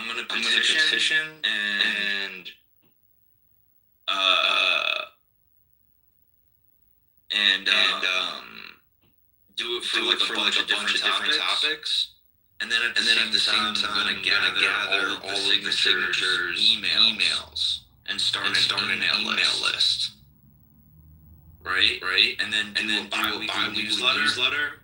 I'm gonna petition and uh do it for like a bunch of different topics. And then at the same time, I'm gonna gather all of the signatures, emails, and start an email list. Right? And then do a bi-weekly newsletter.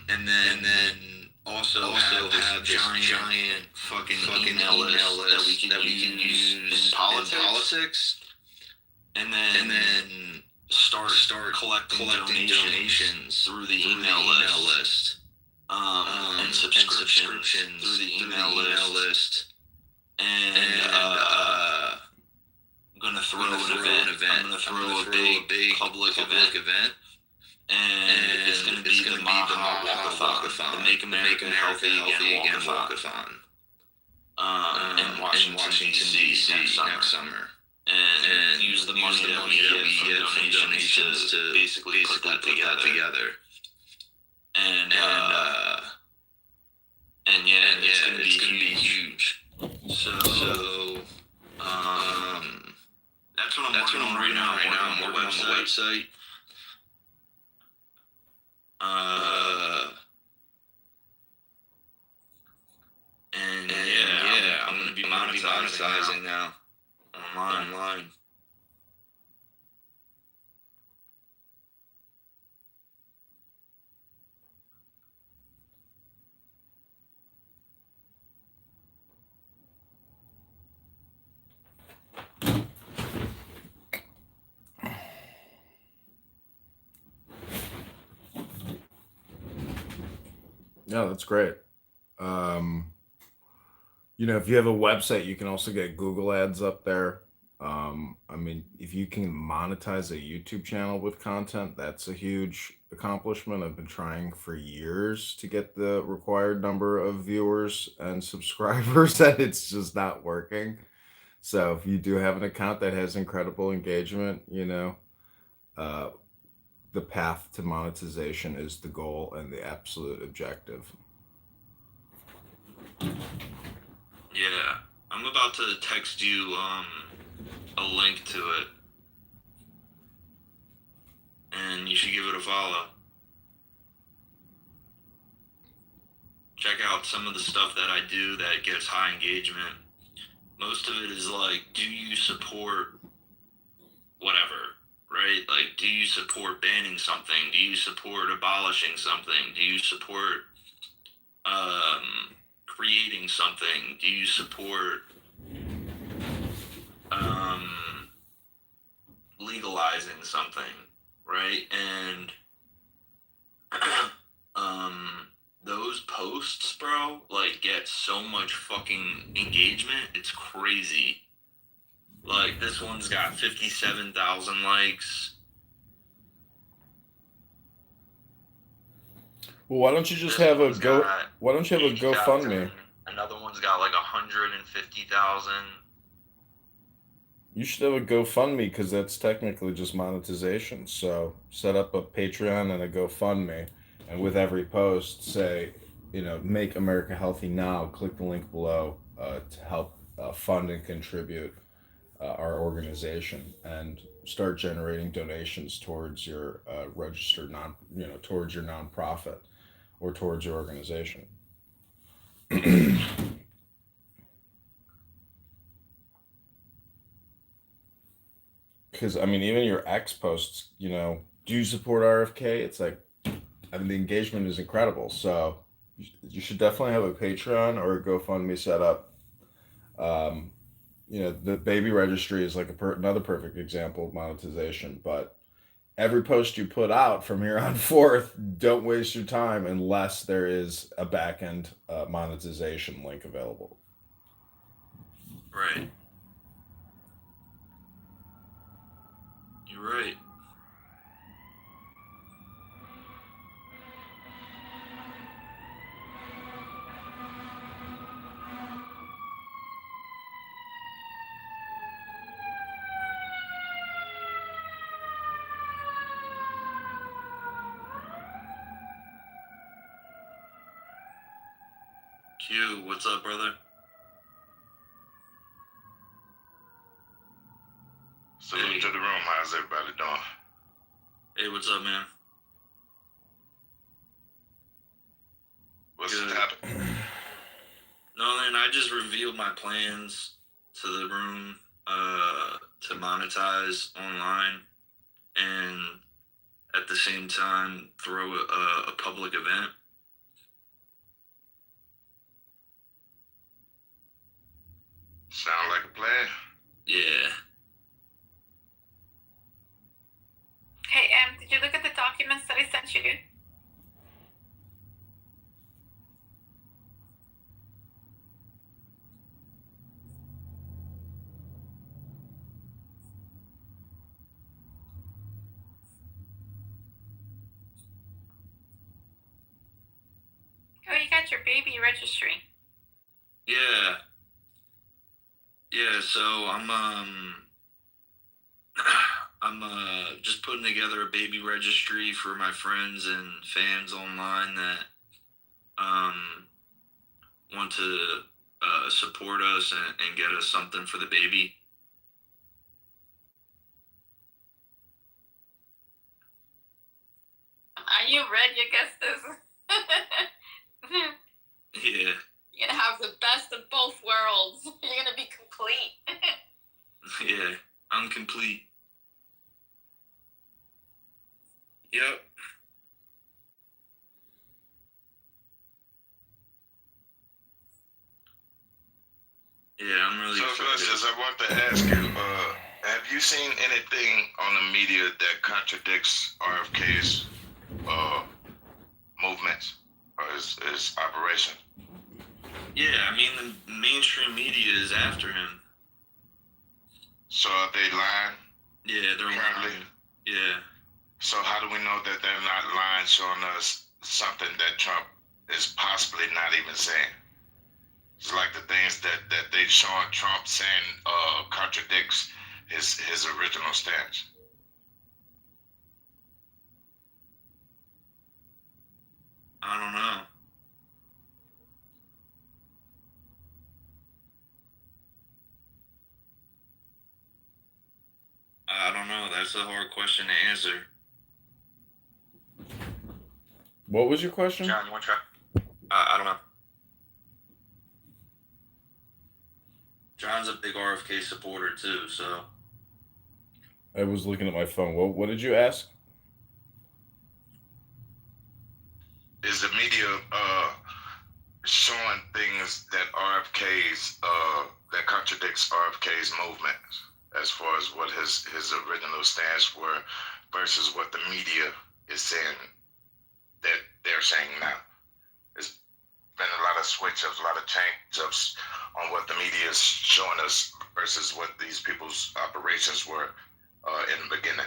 And then also have this giant fucking email list that we can use in politics. And then start collecting donations through the email list. And subscriptions through the email list. And I'm gonna throw an event. I'm gonna throw a big public event. And it's gonna be the Maha Walkathon, the Make America Healthy Again Walkathon. In Washington D.C. next summer. And use the money that we get from donations to basically put that together. And it's gonna be huge. So that's what I'm working on right now. I'm working on the website. I'm gonna be monetizing now online. Yeah, that's great. If you have a website, you can also get Google ads up there. I mean, if you can monetize a YouTube channel with content, that's a huge accomplishment. I've been trying for years to get the required number of viewers and subscribers, and it's just not working. So if you do have an account that has incredible engagement, uh, the path to monetization is the goal and the absolute objective. Yeah, I'm about to text you a link to it, and you should give it a follow. Check out some of the stuff that I do that gets high engagement. Most of it is like, do you support whatever, right? Like, do you support banning something? Do you support abolishing something? Do you support creating something? Do you support legalizing something, right? And those posts, bro, like, get so much fucking engagement. It's crazy. Like, this one's got 57,000 likes. Well, why don't you just have a go? Why don't you have a GoFundMe? Another one's got like 150,000. You should have a GoFundMe because that's technically just monetization. So set up a Patreon and a GoFundMe, and with every post, say, make America healthy now. Click the link below to help fund and contribute our organization, and start generating donations towards your registered towards your nonprofit or towards your organization. Because I mean, even your ex posts, do you support RFK? It's like, I mean, the engagement is incredible. So you should definitely have a Patreon or a GoFundMe set up. The baby registry is like another perfect example of monetization. But every post you put out from here on forth, don't waste your time unless there is a back end monetization link available. Right. You're right. Q, what's up, brother? Salute to the room. How's everybody doing? Hey, what's up, man? What's the topic? No, man, I just revealed my plans to the room to monetize online and at the same time throw a public event. Sound like a plan? Yeah. Hey, did you look at the documents that I sent you? Oh, you got your baby registry. Yeah. Yeah, so I'm just putting together a baby registry for my friends and fans online that want to support us and get us something for the baby. Are you ready against this? Yeah. You're gonna have the best of both worlds. You're gonna be complete. Yeah, I'm complete. Yep. Yeah, I'm really excited. Felicitas, I want to ask you, have you seen anything on the media that contradicts RFK's movements or his operation? Yeah, I mean, the mainstream media is after him. So are they lying? Yeah, they're lying. Yeah. So how do we know that they're not lying, showing us something that Trump is possibly not even saying? It's like the things that they showing Trump saying contradicts his original stance. I don't know. I don't know. That's a hard question to answer. What was your question? John, you want to try? I don't know. John's a big RFK supporter too, so. I was looking at my phone. What did you ask? Is the media showing things that RFK's that contradicts RFK's movements as far as what his original stance were versus what the media is saying that they're saying now? There's been a lot of switch-ups, a lot of change-ups on what the media is showing us versus what these people's operations were in the beginning.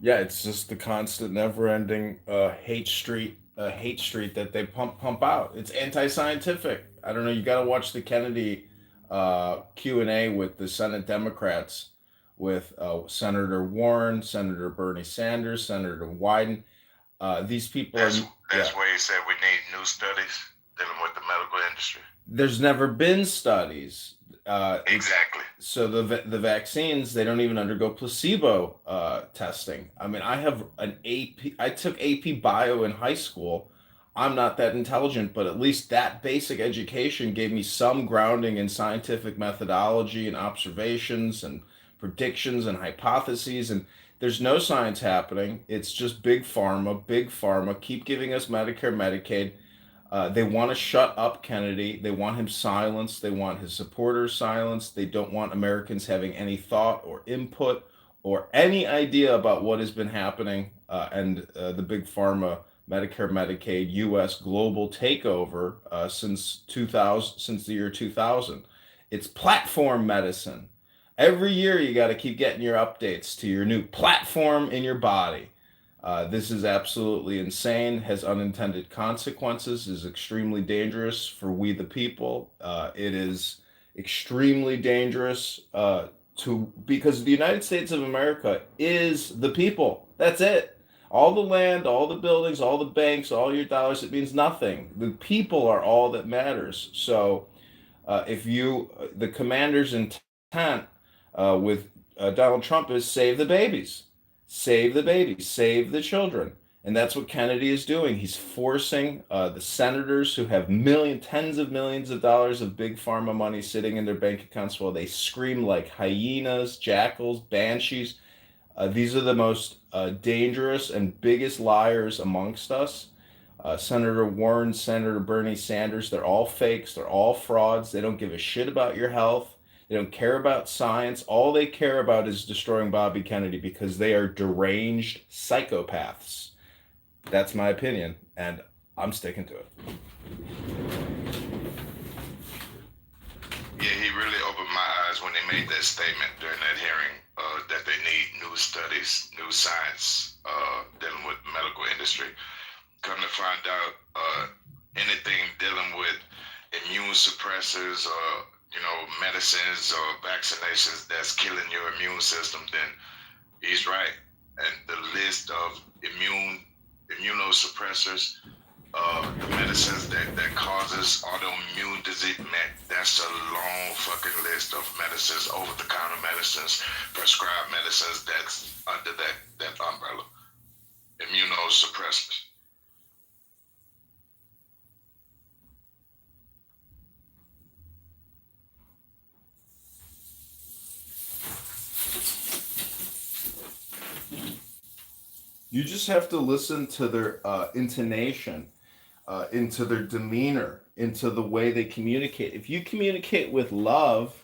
Yeah, it's just the constant, never-ending hate street that they pump out. It's anti-scientific. I don't know. You got to watch the Kennedy Q&A with the Senate Democrats, with Senator Warren, Senator Bernie Sanders, Senator Wyden. These people that's where he said we need new studies dealing with the medical industry. There's never been studies. Exactly. So the vaccines, they don't even undergo placebo testing. I mean, I have an AP. I took AP Bio in high school. I'm not that intelligent, but at least that basic education gave me some grounding in scientific methodology and observations and predictions and hypotheses. And there's no science happening. It's just big pharma, big pharma. Keep giving us Medicare, Medicaid. They want to shut up Kennedy. They want him silenced. They want his supporters silenced. They don't want Americans having any thought or input or any idea about what has been happening and the big pharma, Medicare, Medicaid, U.S. global takeover since 2000, since the year 2000. It's platform medicine. Every year you got to keep getting your updates to your new platform in your body. This is absolutely insane, has unintended consequences, is extremely dangerous for we the people. It is extremely dangerous because the United States of America is the people. That's it. All the land, all the buildings, all the banks, all your dollars, it means nothing. The people are all that matters. So if you, the commander's intent with Donald Trump is save the babies, save the babies, save the children. And that's what Kennedy is doing. He's forcing the senators who have tens of millions of dollars of big pharma money sitting in their bank accounts while they scream like hyenas, jackals, banshees. These are the most dangerous and biggest liars amongst us. Senator Warren, Senator Bernie Sanders, they're all fakes. They're all frauds. They don't give a shit about your health. They don't care about science. All they care about is destroying Bobby Kennedy because they are deranged psychopaths. That's my opinion, and I'm sticking to it. Yeah, he really opened my eyes when they made that statement during that hearing that they need new studies, new science dealing with the medical industry. Come to find out, anything dealing with immune suppressors or medicines or vaccinations that's killing your immune system, then he's right. And the list of immunosuppressors, the medicines that causes autoimmune disease, man, that's a long fucking list of medicines, over-the-counter medicines, prescribed medicines that's under that umbrella. Immunosuppressors. You just have to listen to their intonation, into their demeanor, into the way they communicate. If you communicate with love,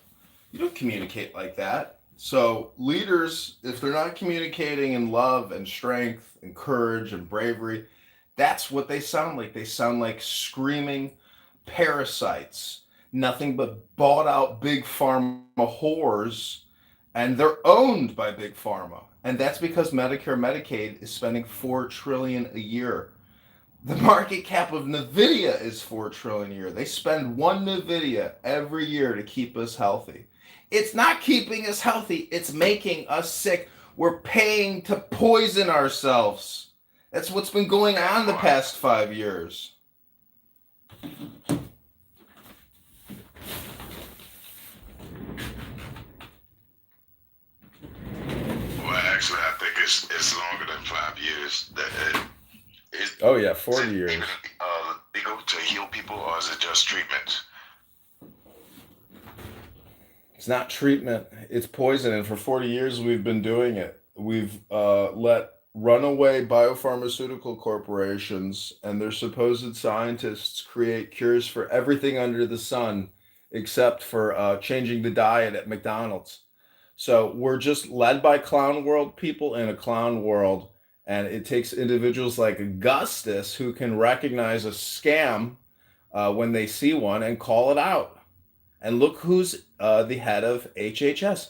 you don't communicate like that. So, leaders, if they're not communicating in love and strength and courage and bravery, that's what they sound like. They sound like screaming parasites, nothing but bought out big pharma whores, and they're owned by big pharma. And that's because Medicare Medicaid is spending 4 trillion a year. The market cap of Nvidia is 4 trillion a year. They spend one Nvidia every year to keep us healthy. It's not keeping us healthy, it's making us sick. We're paying to poison ourselves. That's what's been going on the past 5 years. Well, actually, I think it's longer than 5 years. Oh yeah, 40 years. Legal to heal people, or is it just treatment? It's not treatment, it's poison. And for 40 years, we've been doing it. We've let runaway biopharmaceutical corporations and their supposed scientists create cures for everything under the sun except for changing the diet at McDonald's. So we're just led by clown world people in a clown world. And it takes individuals like Augustus who can recognize a scam when they see one and call it out. And look who's the head of HHS,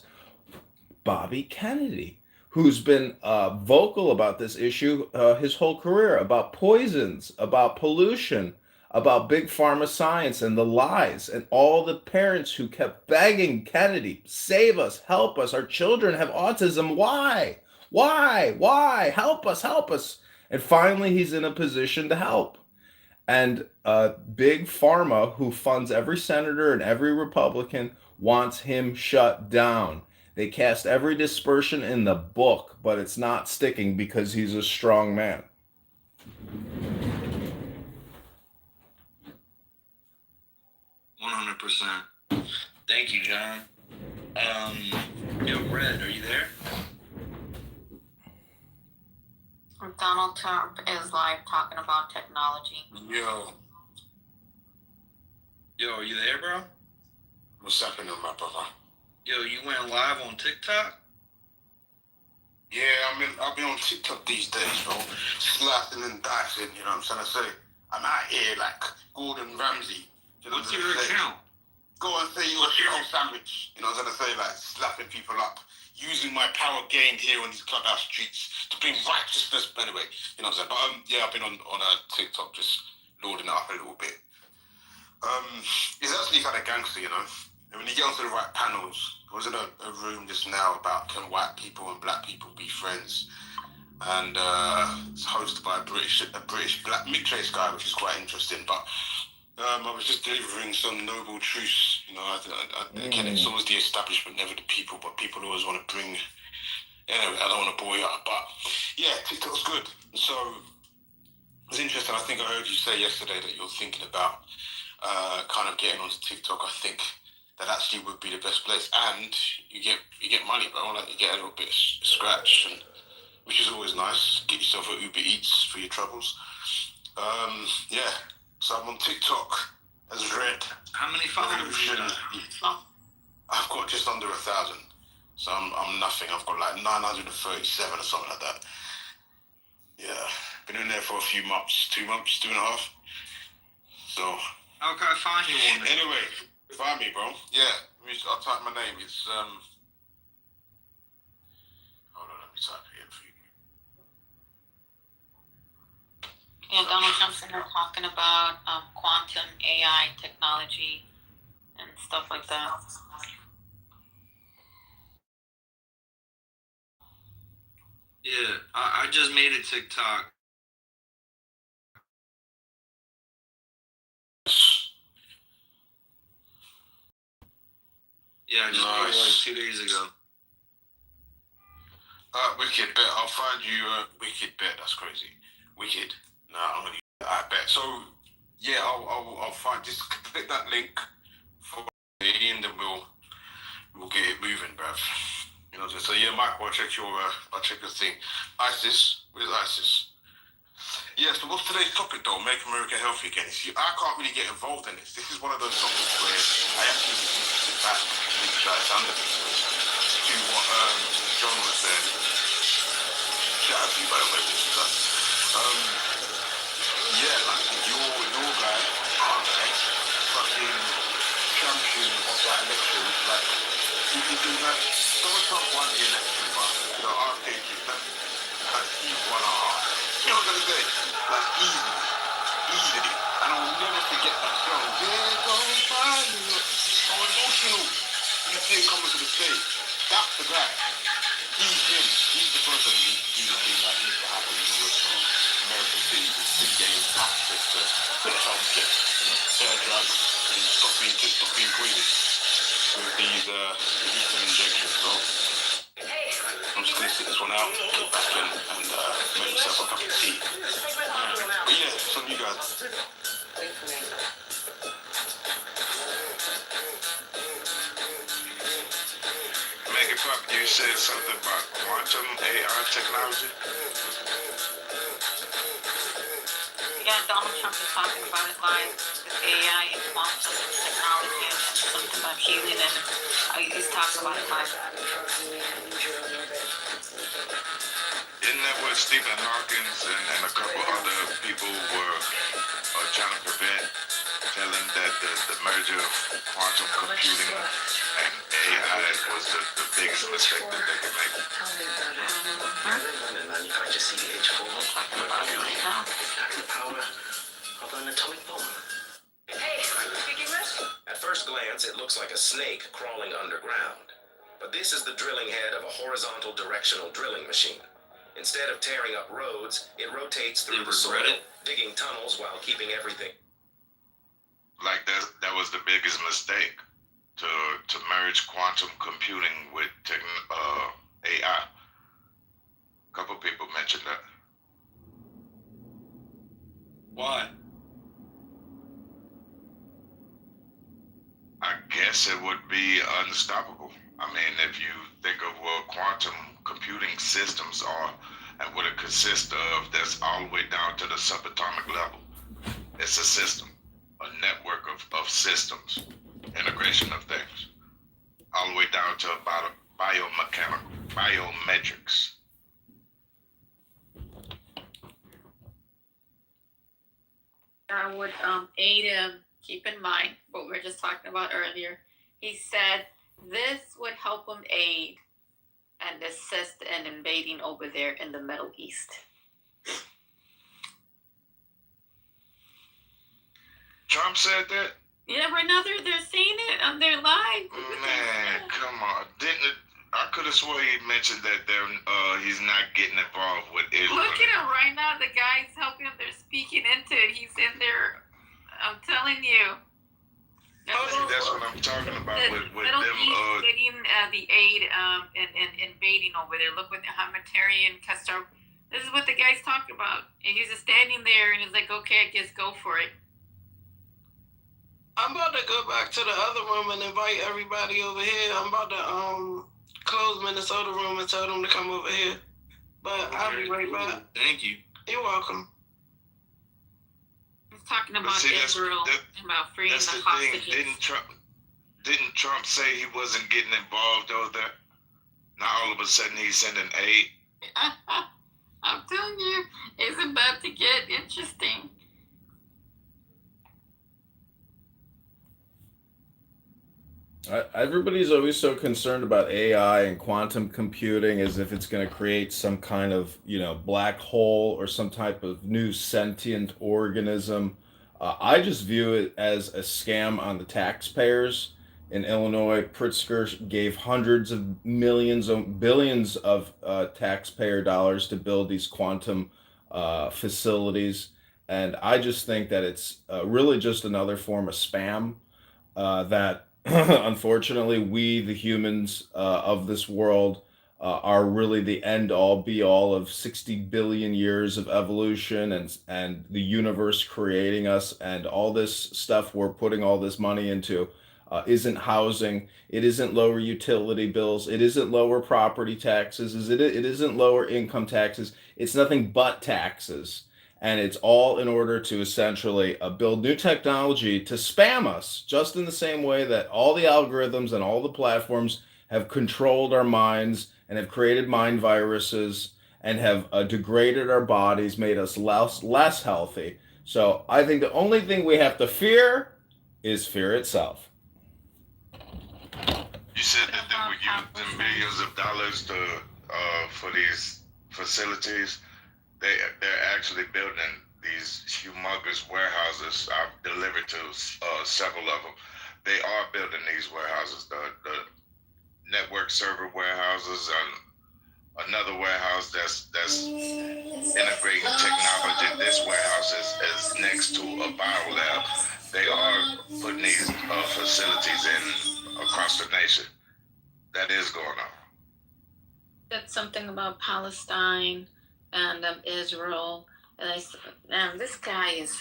Bobby Kennedy, who's been vocal about this issue his whole career, about poisons, about pollution, about big pharma science and the lies, and all the parents who kept begging Kennedy, save us, help us, our children have autism, why? Why? Help us, help us. And finally, he's in a position to help. And big pharma, who funds every senator and every Republican, wants him shut down. They cast every dispersion in the book, but it's not sticking because he's a strong man. Thank you, John. Yo, Red, are you there? Donald Trump is live talking about technology. Yo, Are you there, bro? what's happening, my brother? Yo, you went live on TikTok? Yeah, I've been on TikTok these days, bro. Slicing and dicing, you know what I'm trying to say? I'm out here like Gordon Ramsay. You know What's what your I'm saying? account? Go and say you're a strong sandwich. You know what I'm trying to say? Like slapping people up. Using my power gained here on these clubhouse streets to bring righteousness. Anyway, you know what I'm saying? But yeah, I've been on TikTok just loading it up a little bit. It's actually kind of gangster, you know? And when you get onto the right panels, I was in a room just now about can white people and black people be friends? and it's hosted by a British black mixed race guy, which is quite interesting. But I was just delivering some noble truths. You know, again, it's always the establishment, never the people, but people always want to bring. Anyway, I don't want to bore you up, but yeah, TikTok's good. So it was interesting. I think I heard you say yesterday that you're thinking about kind of getting onto TikTok. I think that actually would be the best place, and you get money, bro. Like you get a little bit of scratch, and which is always nice. Get yourself an Uber Eats for your troubles. Yeah. So I'm on TikTok as Red. How many followers? I've got just under 1,000. So I'm nothing. I've got like 937 or something like that. Yeah. Been in there for a few months, 2 months, 2.5. So. How can I find you on there? Anyway, find me, bro. Yeah. I'll type my name. It's hold on, let me type it in for you. Yeah, Donald Trump's in there talking about quantum AI technology and stuff like that. Yeah, I just made a TikTok. Yeah, I just made it like 2 days ago. Wicked bet. I'll find you Wicked bet. That's crazy. Wicked. I'm gonna I bet. So yeah, I'll find, just click that link for me and then we'll get it moving, bruv. You know, so yeah, Michael, I'll check your thing. ISIS, where's ISIS? Yeah, so what's today's topic though? Make America healthy again. See, I can't really get involved in this. This is one of those topics where I actually need to sit back and leave you guys under me. To what John was saying. Shout out to you, by the way, Mr. Guy. Yeah, like your guy, our guy, fucking champion of that election, like, like, Donald Trump won the election, but the RFK did that. Like, he won our heart. You know what I'm gonna say? Like, easily. And I'll never forget that song. There goes fire. So emotional. You see it coming to the stage. That's the guy. He's him. He's the person who needs to do the thing that needs to happen in order for American citizens to gain access to better healthcare, better drugs, and stop being greedy with these lethal injections. So I'm just gonna sit this one out, get back in, and make myself a cup of tea. But yeah, it's on you guys. Make it pop. You said something about quantum AI technology. Yeah, Donald Trump is talking about it like with AI and quantum technology and something about healing, and he's talking about it like. Isn't that what Stephen Hawkins and a couple other people were trying to prevent? Telling that the merger of quantum computing and AI was the biggest mistake that they could make. And manufacture CDH4 the power of an atomic bomb. Hey, speaking this? At first glance, it looks like a snake crawling underground. But this is the drilling head of a horizontal directional drilling machine. Instead of tearing up roads, it rotates through the soil, digging tunnels while keeping everything. Like that was the biggest mistake, to merge quantum computing with AI. A couple people mentioned that. Why? I guess it would be unstoppable. I mean, if you think of what quantum computing systems are and what it consists of, that's all the way down to the subatomic level. It's a system, a network of systems, integration of things, all the way down to about biometrics. I would aid him. Keep in mind what we were just talking about earlier. He said this would help him aid and assist in invading over there in the Middle East. Trump said that? Yeah, right now they're seeing it on their live. Man, come on. I could have swore he mentioned that he's not getting involved with Israel. Look at him right now. The guy's helping him. They're speaking into it. He's in there. I'm telling you. That's what I'm talking about with Middle them. East getting the aid and invading over there. Look what the Hamatarian Castro. This is what the guy's talking about. And he's just standing there and he's like, okay, I guess go for it. I'm about to go back to the other room and invite everybody over here. I'm about to close Minnesota room and tell them to come over here. But I'll be right back. Thank you. You're welcome. He's talking about Israel and about freeing That's the the thing. hostages. Didn't Trump say he wasn't getting involved over there? Now all of a sudden he's sending aid. I'm telling you, it's about to get interesting. Everybody's always so concerned about AI and quantum computing as if it's going to create some kind of, black hole or some type of new sentient organism. I just view it as a scam on the taxpayers. In Illinois, Pritzker gave hundreds of millions, billions of taxpayer dollars to build these quantum facilities. And I just think that it's really just another form of spam that unfortunately we, the humans of this world, are really the end all be all of 60 billion years of evolution and the universe creating us, and all this stuff we're putting all this money into isn't housing, it isn't lower utility bills, it isn't lower property taxes, it isn't lower income taxes, it's nothing but taxes. And it's all in order to essentially build new technology to spam us, just in the same way that all the algorithms and all the platforms have controlled our minds and have created mind viruses and have degraded our bodies, made us less healthy. So I think the only thing we have to fear is fear itself. You said that they were using millions of dollars for these facilities. They're actually building these humongous warehouses. I've delivered to several of them. They are building these warehouses, the network server warehouses, and another warehouse that's integrating technology. This warehouse is next to a biolab. They are putting these facilities in across the nation. That is going on. Said something about Palestine and Israel, and this guy is.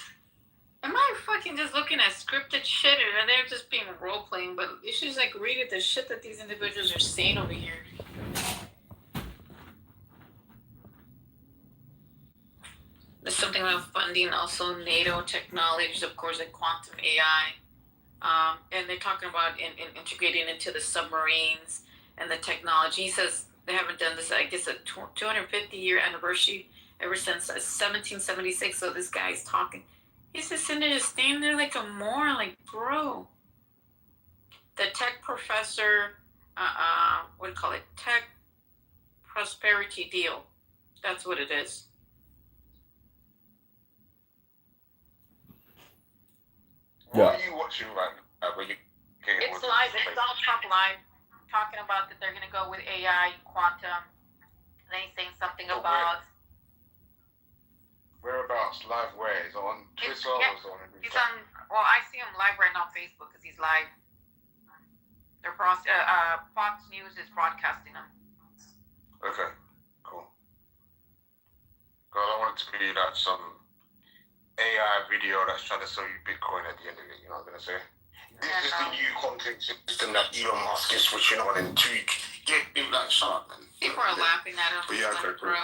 Am I fucking just looking at scripted shit, or they're just being role playing? But you should just read it, the shit that these individuals are saying over here. There's something about funding also NATO technologies, of course, like quantum AI, and they're talking about integrating into the submarines and the technology. He says they haven't done this, I guess, a 250-year anniversary ever since 1776. So this guy's talking. He's just sitting there, just standing there like a moron, like, bro. The tech professor, what do you call it? Tech prosperity deal. That's what it is. What are you watching right now? It's live. It's Donald Trump live, talking about that they're going to go with AI, quantum. And then he's saying something about. Whereabouts? Live where? Is it on Twitter or is it on every He's on. Well, I see him live right now on Facebook because he's live. They're Fox News is broadcasting him. Okay, cool. God, I want it to be like some AI video that's trying to sell you Bitcoin at the end of it, you know what I'm going to say? This is the new content system that Elon Musk is switching on and tweak. Get him like shut up, man. People are laughing at him. But yeah, okay, cool.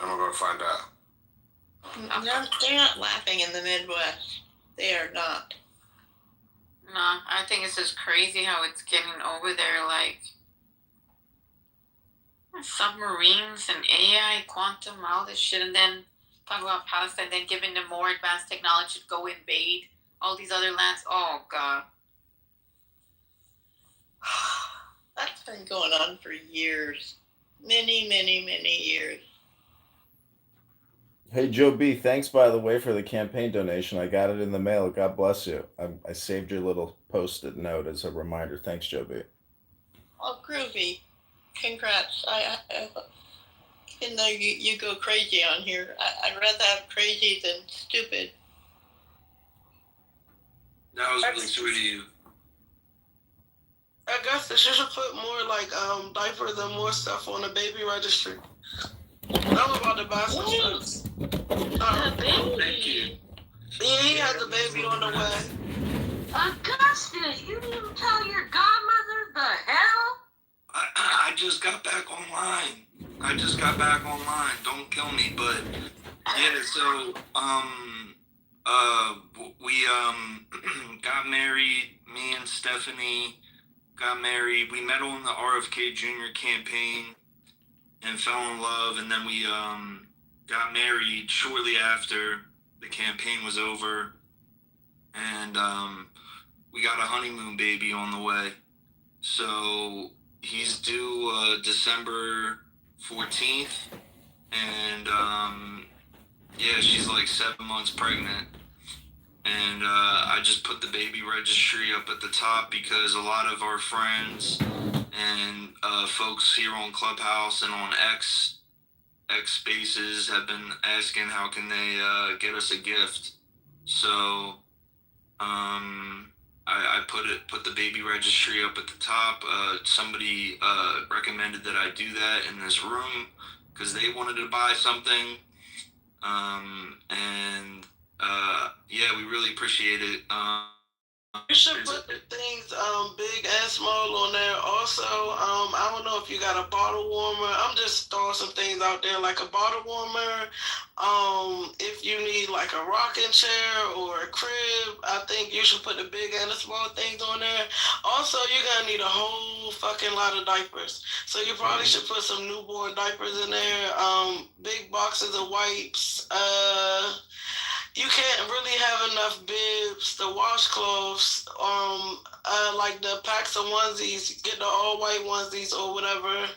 And we're going to find out. No, they're not laughing in the Midwest. They are not. No, I think it's just crazy how it's getting over there, like submarines and AI, quantum, all this shit, and then talk about Palestine, then giving them more advanced technology to go invade all these other lands. Oh, God. That's been going on for years. Many, many, many years. Hey, Joe B, thanks, by the way, for the campaign donation. I got it in the mail. God bless you. I saved your little Post-it note as a reminder. Thanks, Joe B. Oh, groovy. Congrats. I even though you go crazy on here, I'd rather have crazy than stupid. That was really sweet of you. I guess they should put more like diapers and more stuff on the baby registry. I'm about to buy some stuff. Thank you. Yeah, he has a baby on the way. Augustus, you didn't tell your godmother the hell? I just got back online. Don't kill me, but yeah. So we got married. Me and Stephanie got married. We met on the RFK Jr. campaign and fell in love, and then we got married shortly after the campaign was over, and we got a honeymoon baby on the way. So he's due December 14th, and yeah, she's like 7 months pregnant. And I just put the baby registry up at the top because a lot of our friends and folks here on Clubhouse and on X Spaces have been asking how can they get us a gift. So I put the baby registry up at the top. Somebody recommended that I do that in this room because they wanted to buy something. And yeah, we really appreciate it. You should put the things big and small on there. Also, I don't know if you got a bottle warmer. I'm just throwing some things out there like a bottle warmer. If you need like a rocking chair or a crib, I think you should put the big and the small things on there. Also, you're gonna need a whole fucking lot of diapers. So you probably should put some newborn diapers in there. Big boxes of wipes. You can't really have enough bibs, the washcloths, like the packs of onesies, get the all white onesies or whatever.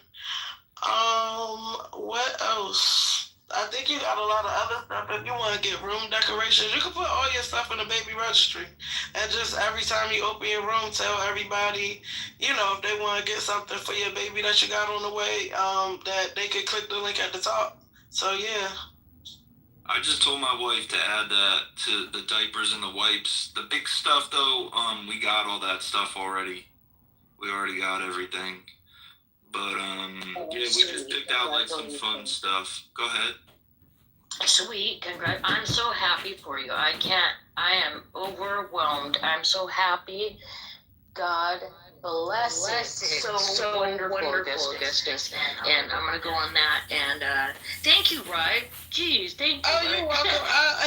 What else? I think you got a lot of other stuff. If you want to get room decorations, you can put all your stuff in the baby registry. And just every time you open your room, tell everybody, you know, if they want to get something for your baby that you got on the way, that they could click the link at the top. So yeah. I just told my wife to add that to the diapers and the wipes. The big stuff, though, we got all that stuff already. We already got everything. But, yeah, we just picked out, like, some fun stuff. Go ahead. Sweet, congrats. I'm so happy for you. I am overwhelmed. I'm so happy. God bless it. So wonderful, Augustus. And I'm going to go on that. And thank you, Ryan. Jeez, thank you. Oh, you're welcome.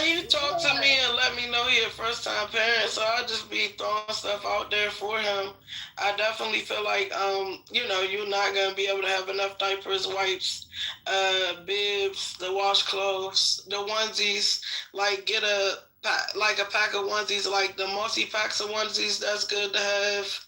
He talked to me and let me know he a first-time parent, so I'll just be throwing stuff out there for him. I definitely feel like, you know, you're not going to be able to have enough diapers, wipes, bibs, the washcloths, the onesies. Like, get a pack of onesies, like the multi-packs of onesies, that's good to have.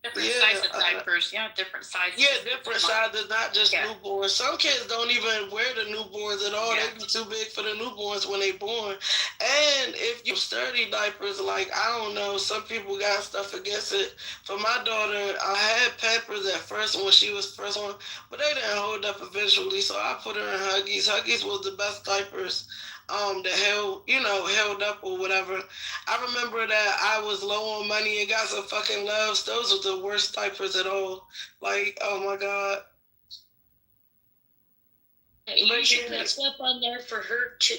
Different size of diapers, different sizes. Yeah, different sizes, not just newborns. Some kids don't even wear the newborns at all. They be too big for the newborns when they born. And if you sturdy diapers, like, I don't know, some people got stuff against it. For my daughter, I had Pampers at first when she was first on, but they didn't hold up eventually, so I put her in Huggies. Huggies was the best diapers. That held up or whatever. I remember that I was low on money and got some fucking Loves. Those were the worst diapers at all. Like, oh my God. You should put stuff on there for her too,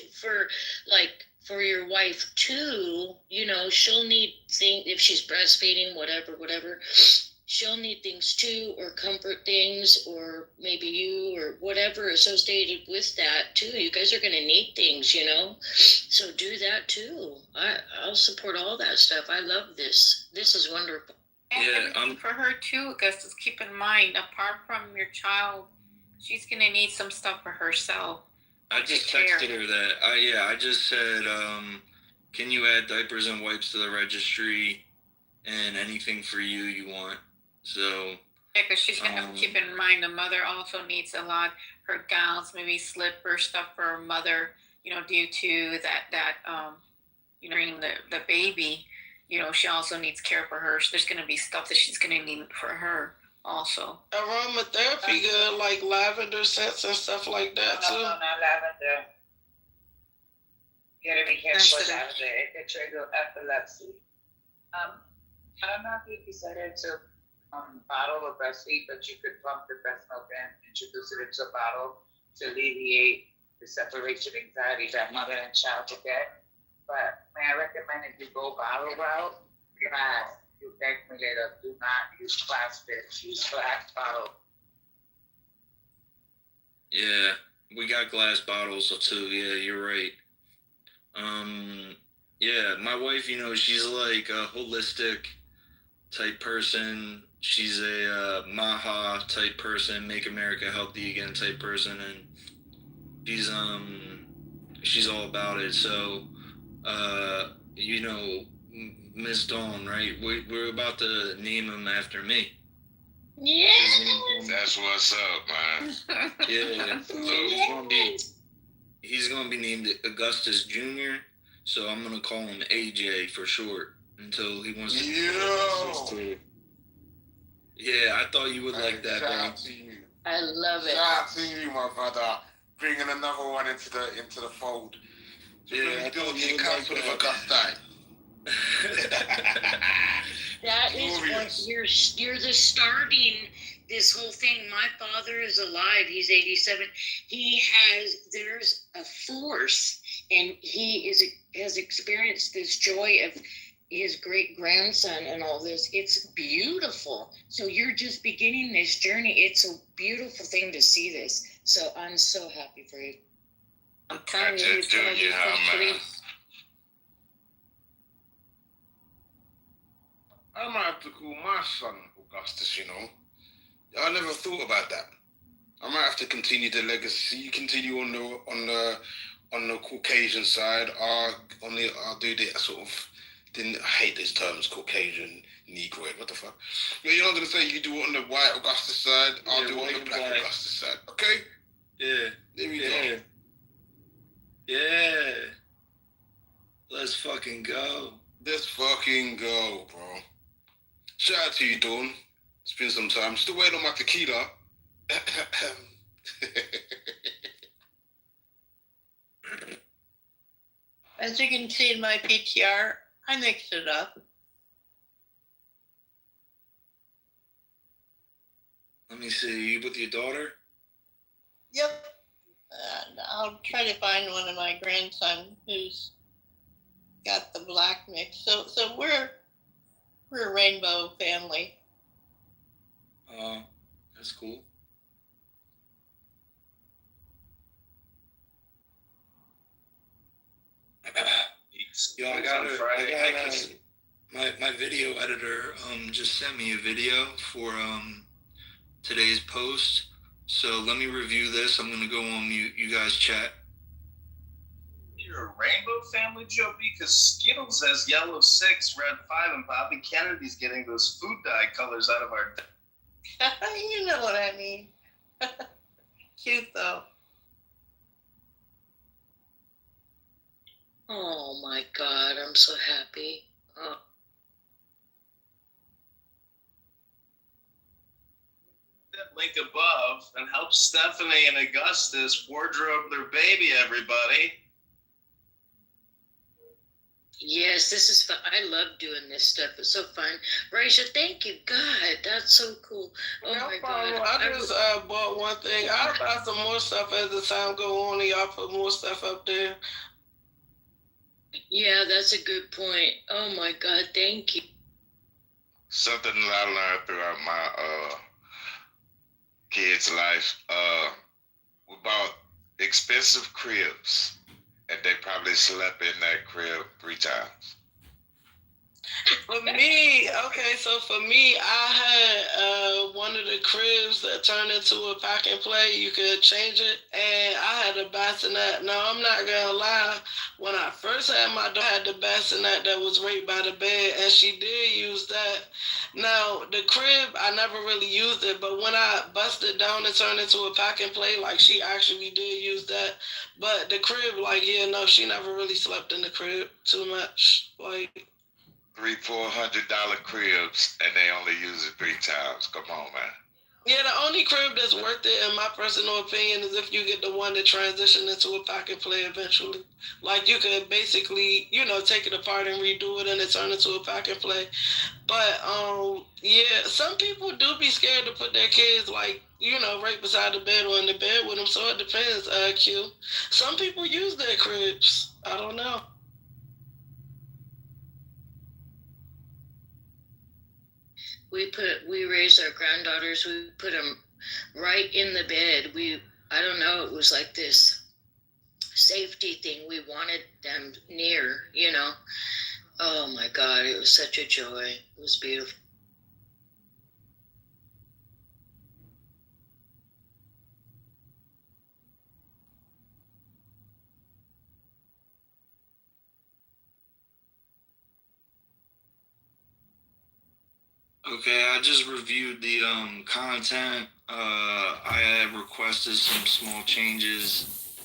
for your wife too. You know, she'll need things if she's breastfeeding, whatever. She'll need things too, or comfort things, or maybe you, or whatever associated with that too. You guys are going to need things, you know, so do that too. I'll support all that stuff. I love this. This is wonderful. And for her too, Augustus, keep in mind, apart from your child, she's going to need some stuff for herself. I just texted her that. I just said, can you add diapers and wipes to the registry and anything for you want? So yeah, because she's gonna have to keep in mind the mother also needs a lot. Her gowns, maybe slippers, stuff for her mother. You know, due to that bringing the baby. she also needs care for her. So there's going to be stuff that she's going to need for her also. Aromatherapy good, like lavender scents and stuff like that too. No, not lavender. You gotta be careful with lavender. It could trigger epilepsy. I don't know if you decided to bottle or breastfeed, but you could pump the breast milk and introduce it into a bottle to alleviate the separation anxiety that mother and child will get. But may I recommend if you go bottle route, glass. You beg me later, do not use plastic, use glass bottle. Yeah, we got glass bottles too. Yeah, you're right. Yeah, my wife, she's like a holistic type person. She's a Maha type person, make America healthy again type person, and she's all about it. So, Miss Dawn, right? We're about to name him after me. Yeah. That's what's up, man. Yeah. So he's gonna be named Augustus Jr. So I'm gonna call him AJ for short until he wants to. Yeah, I thought you would like that, bro. I love it. Shout out to you, my brother. Bringing another one into the fold. Yeah, I thought you the would council like of Augusta. That is what you're the starting this whole thing. My father is alive. He's 87. There's a force, and he has experienced this joy of his great grandson and all this. It's beautiful. So you're just beginning this journey. It's a beautiful thing to see this. So I'm so happy for you. I'm telling you, he's going to be complete. I might have to call my son Augustus, I never thought about that. I might have to continue the legacy, continue on the Caucasian side. I'll do the sort of, I hate these terms, Caucasian, Negroid, what the fuck? You're not going to say you do it on the white Augustus side, I'll do it on the black Augustus side, okay? Yeah. There we go. Yeah. Let's fucking go. Let's fucking go, bro. Shout out to you, Dawn. It's been some time. Still waiting on my tequila. As you can see in my PTR, I mixed it up. Let me see. You with your daughter? Yep. I'll try to find one of my grandson who's got the black mix. So we're a rainbow family. That's cool. Yo, I got my video editor just sent me a video for today's post. So let me review this. I'm gonna go on mute. You guys chat. You're a rainbow family, Joe B, because Skittles has yellow 6, red 5, and Bobby Kennedy's getting those food dye colors out of our. You know what I mean. Cute though. Oh my God, I'm so happy. Oh. That link above and help Stephanie and Augustus wardrobe their baby, everybody. Yes, this is fun. I love doing this stuff. It's so fun. Raisha, thank you. God, that's so cool. Oh No my problem. God. I just bought one thing. I'll buy some more stuff as the time go on and y'all put more stuff up there. Yeah, that's a good point. Oh my God, thank you. Something that I learned throughout my kids' life, we bought expensive cribs, and they probably slept in that crib 3 times. For me, I had one of the cribs that turned into a pack and play. You could change it, and I had a bassinet. Now, I'm not gonna lie. When I first had my daughter, I had the bassinet that was right by the bed, and she did use that. Now, the crib, I never really used it, but when I busted down and turned into a pack and play, like, she actually did use that. But the crib, she never really slept in the crib too much. Like, $400 cribs and they only use it 3 times. Come on, man. Yeah, the only crib that's worth it, in my personal opinion, is if you get the one that transition into a pocket play eventually. Like, you could basically, take it apart and redo it and it turn into a pocket play. But, yeah, some people do be scared to put their kids, like, right beside the bed or in the bed with them. So it depends, Q. Some people use their cribs. I don't know. We raised our granddaughters. We put them right in the bed. I don't know. It was like this safety thing. We wanted them near. Oh my God! It was such a joy. It was beautiful. Okay, I just reviewed the content. I had requested some small changes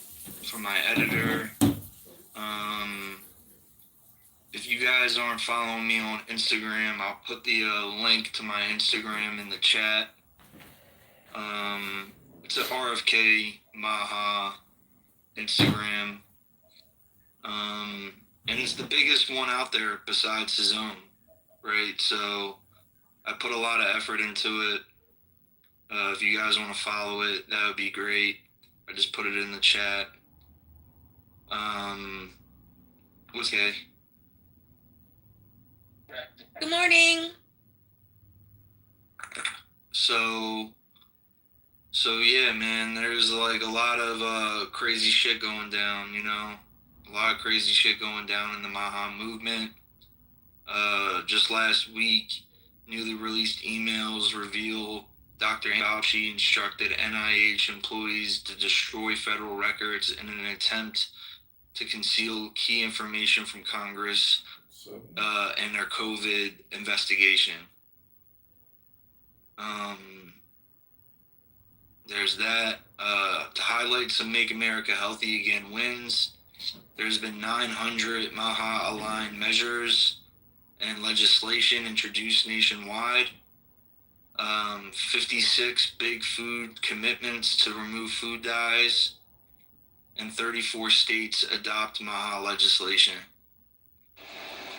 from my editor. If you guys aren't following me on Instagram, I'll put the link to my Instagram in the chat. It's at RFK Maha Instagram. And it's the biggest one out there besides his own, right? So I put a lot of effort into it. If you guys want to follow it, that would be great. I just put it in the chat. Okay. Good morning. So yeah, man, there's like a lot of crazy shit going down, a lot of crazy shit going down in the Maha movement. Just last week, newly released emails reveal Dr. Fauci instructed NIH employees to destroy federal records in an attempt to conceal key information from Congress and their COVID investigation. There's that. To highlight some Make America Healthy Again wins, there's been 900 Maha-aligned measures and legislation introduced nationwide. 56 big food commitments to remove food dyes, and 34 states adopt Maha legislation.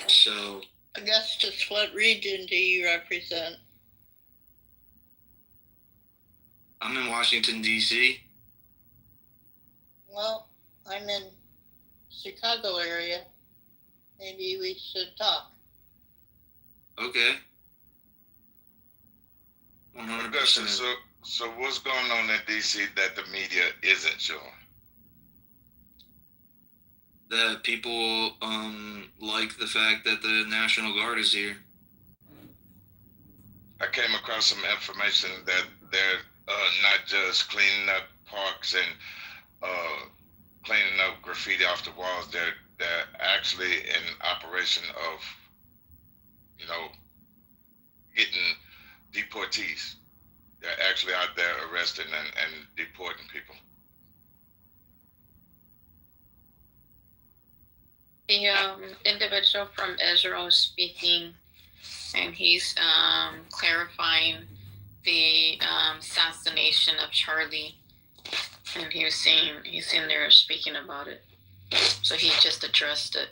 So, Augustus, what region do you represent? I'm in Washington, D.C. Well, I'm in Chicago area. Maybe we should talk. Okay. 100%. So what's going on in D.C. that the media isn't showing? That people like the fact that the National Guard is here. I came across some information that they're not just cleaning up parks and cleaning up graffiti off the walls. They're actually in operation of, getting deportees. They're actually out there arresting and deporting people. The individual from Israel is speaking, and he's clarifying the assassination of Charlie, and he's in there speaking about it. So he just addressed it.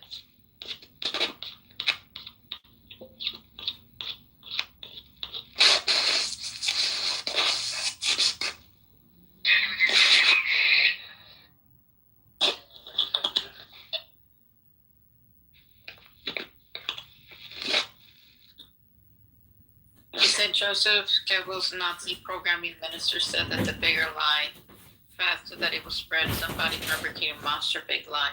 Joseph Goebbels, Nazi programming minister, said that the bigger lie, faster that it will spread, somebody fabricated a monster big lie.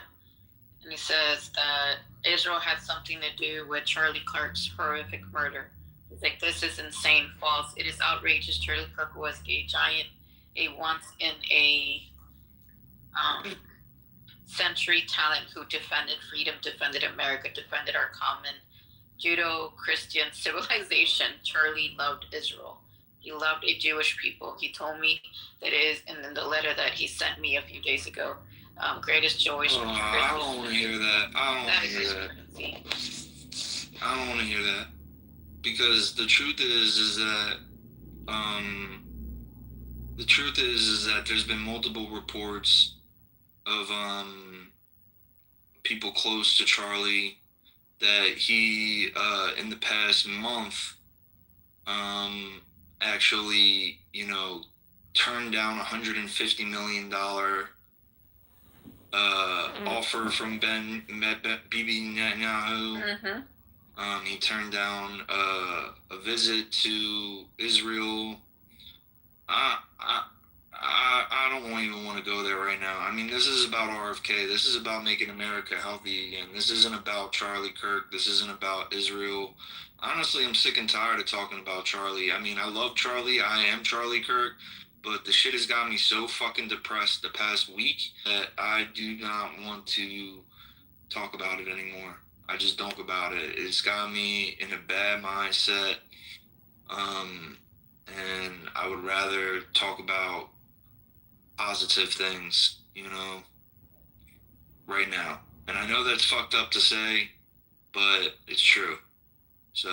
And he says that Israel had something to do with Charlie Clark's horrific murder. He's like, this is insane, false. It is outrageous. Charlie Clark was a giant, a once in a century talent who defended freedom, defended America, defended our common Judeo-Christian civilization. Charlie loved Israel. He loved a Jewish people. He told me that it is in the letter that he sent me a few days ago. Greatest joy. I don't want to hear that. I don't want to hear that. I don't want to hear that, because the truth is that there's been multiple reports of people close to Charlie that he in the past month actually, you know, turned down $150 million offer from Bibi Netanyahu. Mm-hmm. He turned down a visit to Israel. I don't even want to go there right now. I mean, this is about RFK. This is about making America healthy again. This isn't about Charlie Kirk. This isn't about Israel. Honestly, I'm sick and tired of talking about Charlie. I mean, I love Charlie. I am Charlie Kirk. But the shit has got me so fucking depressed the past week that I do not want to talk about it anymore. I just don't about it. It's got me in a bad mindset. And I would rather talk about positive things, you know, right now. And I know that's fucked up to say, but it's true. So,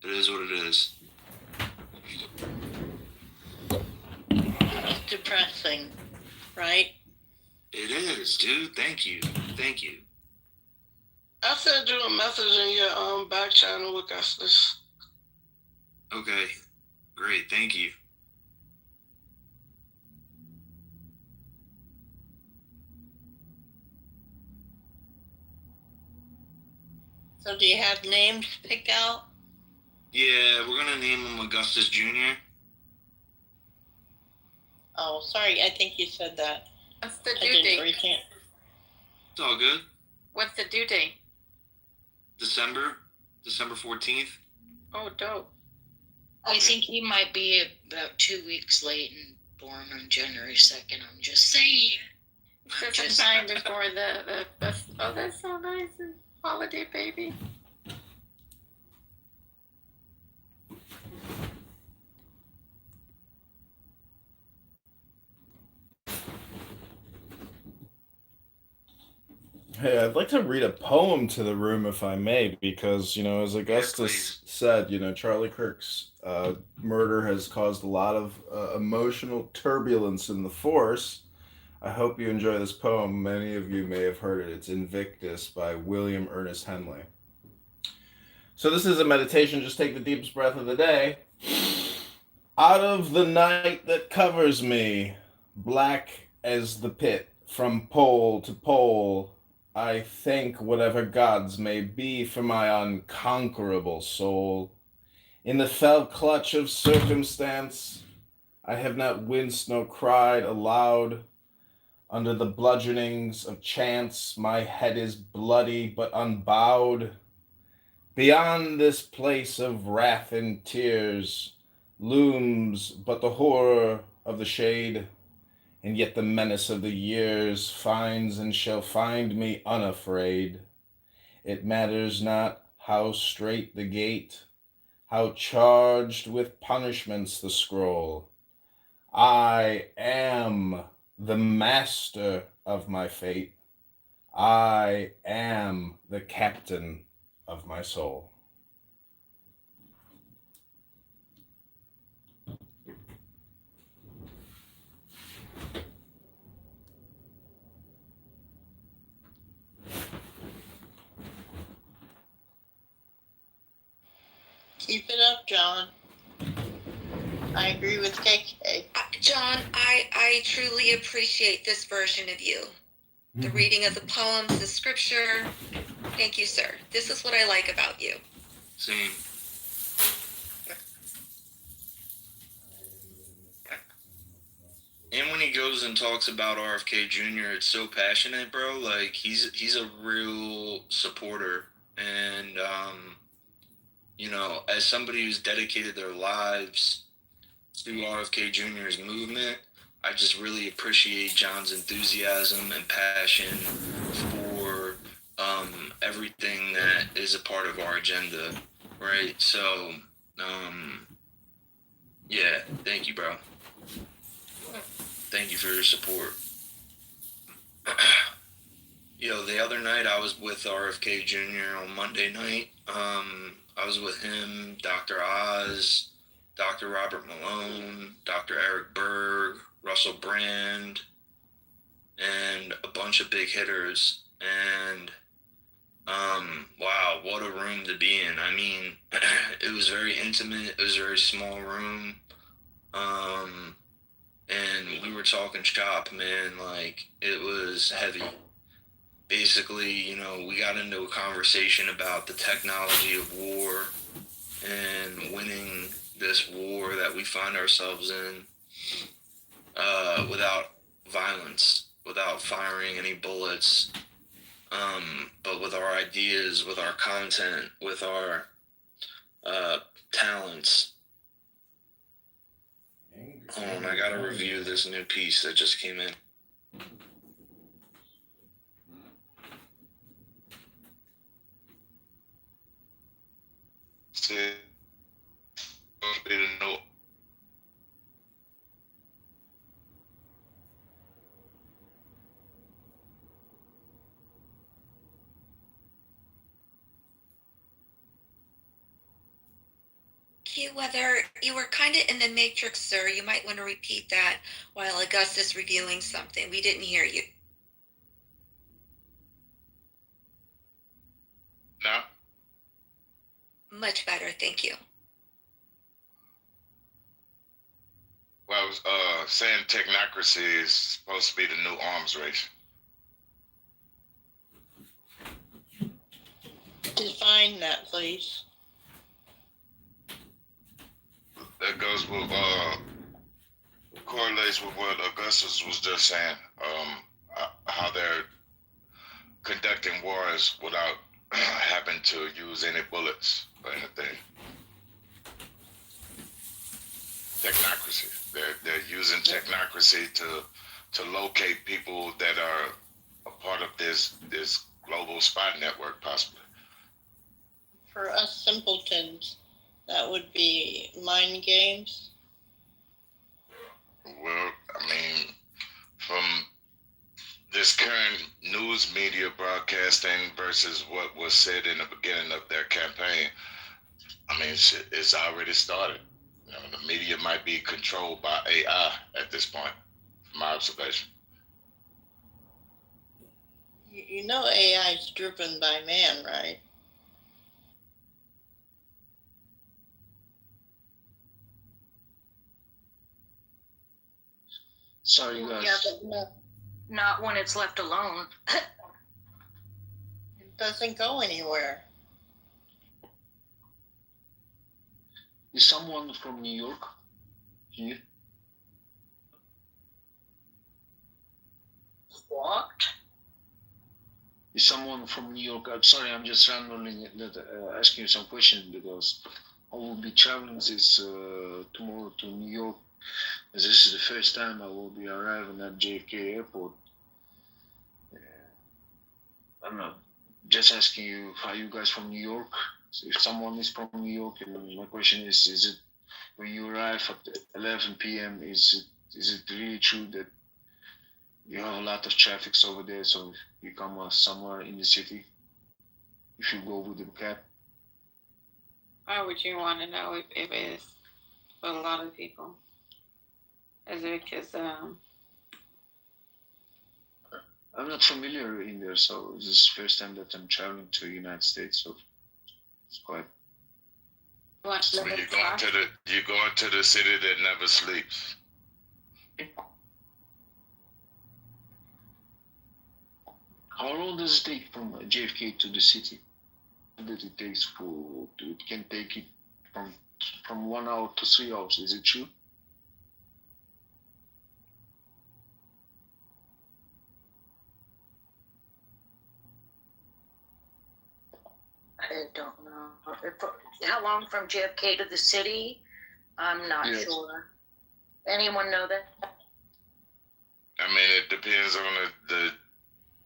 it is what it is. It's depressing, right? It is, dude. Thank you. Thank you. I sent you a message in your back channel, Augustus. Okay. Great. Thank you. So do you have names picked out? Yeah, we're gonna name him Augustus Jr. Oh, sorry, I think you said that. What's the I due didn't date? retain. It's all good. What's the due date? December 14th. Oh, dope. I think he might be about 2 weeks late and born on January 2nd. I'm just saying. Just time before the oh, that's so nice. Holiday baby. Hey, I'd like to read a poem to the room if I may, because, you know, as Augustus said, you know, Charlie Kirk's murder has caused a lot of emotional turbulence in the force. I hope you enjoy this poem. Many of you may have heard it. It's Invictus by William Ernest Henley. So this is a meditation. Just take the deepest breath of the day. Out of the night that covers me, black as the pit, from pole to pole, I thank whatever gods may be for my unconquerable soul. In the fell clutch of circumstance, I have not winced nor cried aloud. Under the bludgeonings of chance, my head is bloody but unbowed. Beyond this place of wrath and tears looms but the horror of the shade, and yet the menace of the years finds and shall find me unafraid. It matters not how strait the gate, how charged with punishments the scroll. I am the master of my fate. I am the captain of my soul. Keep it up, John. I agree with KK. John, I truly appreciate this version of you. The reading of the poems, the scripture. Thank you, sir. This is what I like about you. Same. And when he goes and talks about RFK Jr., it's so passionate, bro. Like, he's a real supporter. And, you know, as somebody who's dedicated their lives to RFK Jr.'s movement, I just really appreciate John's enthusiasm and passion for everything that is a part of our agenda, right? So, yeah, thank you, bro. Thank you for your support. The other night I was with RFK Jr. on Monday night. I was with him, Dr. Oz, Dr. Robert Malone, Dr. Eric Berg, Russell Brand, and a bunch of big hitters. And wow, what a room to be in. I mean, it was very intimate. It was a very small room. And we were talking shop, man. Like, it was heavy. Basically, we got into a conversation about the technology of war and winning this war that we find ourselves in without violence, without firing any bullets, but with our ideas, with our content, with our talents. Hold on, I gotta review this new piece that just came in. Whether you were kind of in the matrix, sir. You might want to repeat that while Augustus reviewing something. We didn't hear you. No? Much better, thank you. Well, I was saying technocracy is supposed to be the new arms race. Define that, please. That goes with correlates with what Augustus was just saying. How they're conducting wars without having to use any bullets or anything. Technocracy. They're using technocracy to locate people that are a part of this global spy network, possibly. For us simpletons, that would be mind games. Well, I mean, from this current news media broadcasting versus what was said in the beginning of their campaign, I mean, it's already started. The media might be controlled by AI at this point, from my observation. You know AI is driven by man, right? Sorry, guys. Yeah, but not when it's left alone. It doesn't go anywhere. Is someone from New York here? What? Is someone from New York? I'm sorry, I'm just randomly asking you some questions because I will be traveling this tomorrow to New York. This is the first time I will be arriving at JFK Airport. I don't know. Just asking you, are you guys from New York? So if someone is from New York, and my question is it when you arrive at 11 p.m., is it really true that you have a lot of traffic over there, so you come somewhere in the city if you go with the cab? Why would you want to know if it is for a lot of people? Is it because I'm not familiar in there, so this is the first time that I'm traveling to the United States, so it's quite. So you're going to the city that never sleeps. How long does it take from JFK to the city? That it takes it can take it from 1 hour to 3 hours. Is it true? I don't know. How long from JFK to the city? I'm not sure. Anyone know that? I mean, it depends on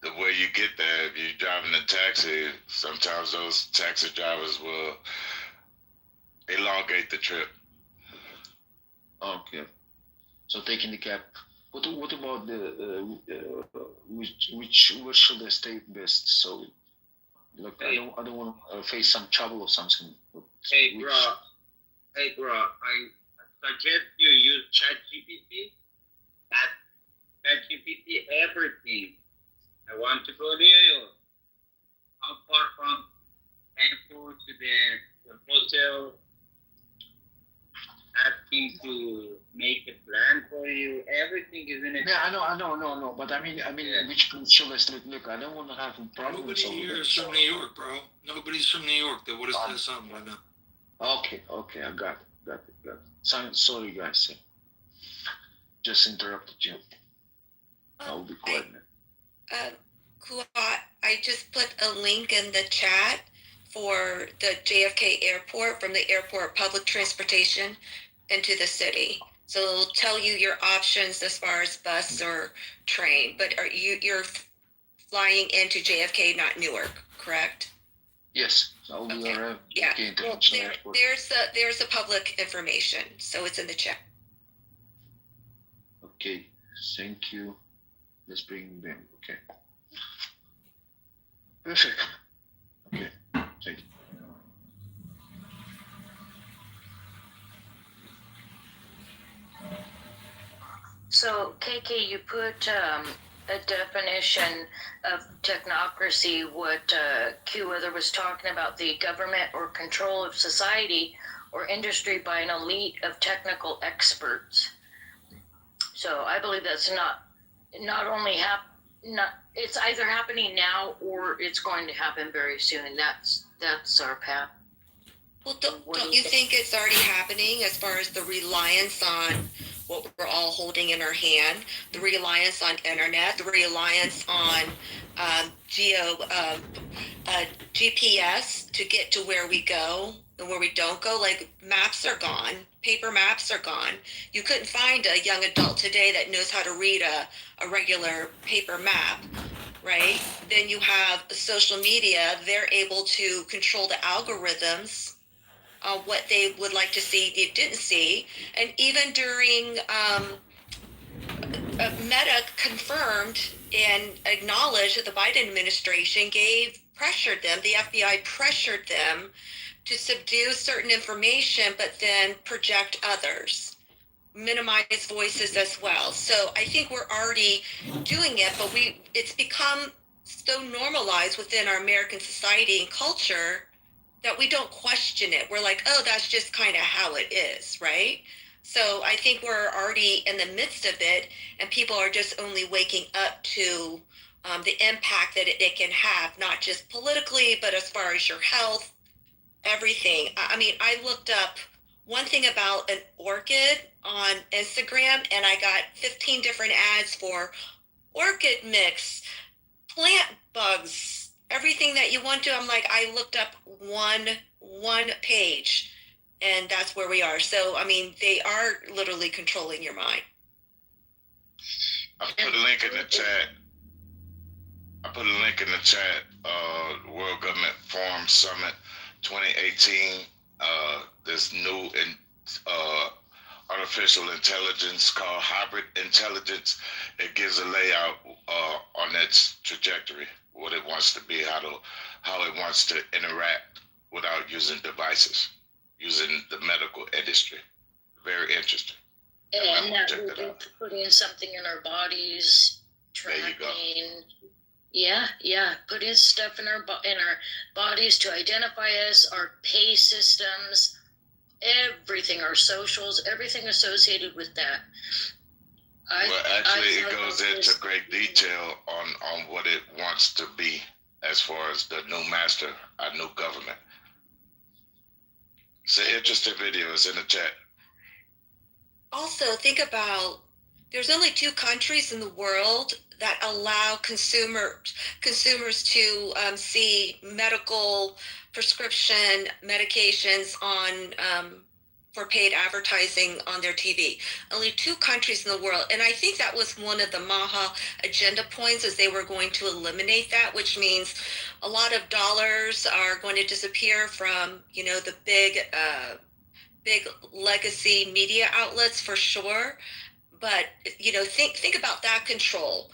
the way you get there. If you're driving a taxi, sometimes those taxi drivers will elongate the trip. Okay. So taking the cab What about where should I stay best? So, look, I don't want to face some trouble or something. Hey, bro. I suggest you use ChatGPT. ChatGPT everything. I want to go New York. How far from airport to the hotel? Asking to make a plan for you. Everything is in it. Yeah, I know. But I mean, Yeah. which place should I stay? Look, I don't want to have problems. Nobody here is from New York, bro. Nobody's from New York that would have said something like that. Okay, I got it. Sorry, guys. Just interrupted you. I'll be quiet now. Kuat, I just put a link in the chat for the JFK airport, from the airport public transportation into the city. So it'll tell you your options as far as bus or train. But you're flying into JFK, not Newark, correct? Yes, I'll be Okay. around. Yeah. Okay, Well, there's a public information, so it's in the chat. Okay, thank you. Let's bring them. Okay. Perfect. Okay, thank you. So, KK, you put a definition of technocracy, what Kitover was talking about, the government or control of society or industry by an elite of technical experts. So I believe that's not only it's either happening now or it's going to happen very soon. That's our path. Well, don't you think it's already happening as far as the reliance on what we're all holding in our hand, the reliance on internet, the reliance on GPS to get to where we go and where we don't go? Like, maps are gone, paper maps are gone. You couldn't find a young adult today that knows how to read a regular paper map, right? Then you have social media. They're able to control the algorithms, what they would like to see, they didn't see. And even during Meta confirmed and acknowledged that the Biden administration pressured them, the FBI pressured them to subdue certain information, but then project others, minimize voices as well. So I think we're already doing it, but it's become so normalized within our American society and culture that we don't question it. We're like, oh, that's just kind of how it is, right? So I think we're already in the midst of it, and people are just only waking up to the impact that it can have, not just politically, but as far as your health, everything. I mean, I looked up one thing about an orchid on Instagram, and I got 15 different ads for orchid mix, plant bugs, everything that you want to. I'm like, I looked up one page, and that's where we are. So, I mean, they are literally controlling your mind. I put a link in the chat. World Government Forum Summit 2018. This new artificial intelligence called hybrid intelligence. It gives a layout on its trajectory, what it wants to be, how it wants to interact without using devices, using the medical industry. Very interesting. And that will be putting something in our bodies, tracking. There you go. Yeah, putting stuff in our bodies to identify us, our pay systems, everything, our socials, everything associated with that. It goes into great detail on what it wants to be as far as the new master, our new government. It's an interesting video. It's in the chat. Also, think about, there's only 2 countries in the world that allow consumers to see medical prescription medications on for paid advertising on their TV. Only 2 countries in the world. And I think that was one of the Maha agenda points, is they were going to eliminate that, which means a lot of dollars are going to disappear from, the big legacy media outlets, for sure. but think about that control.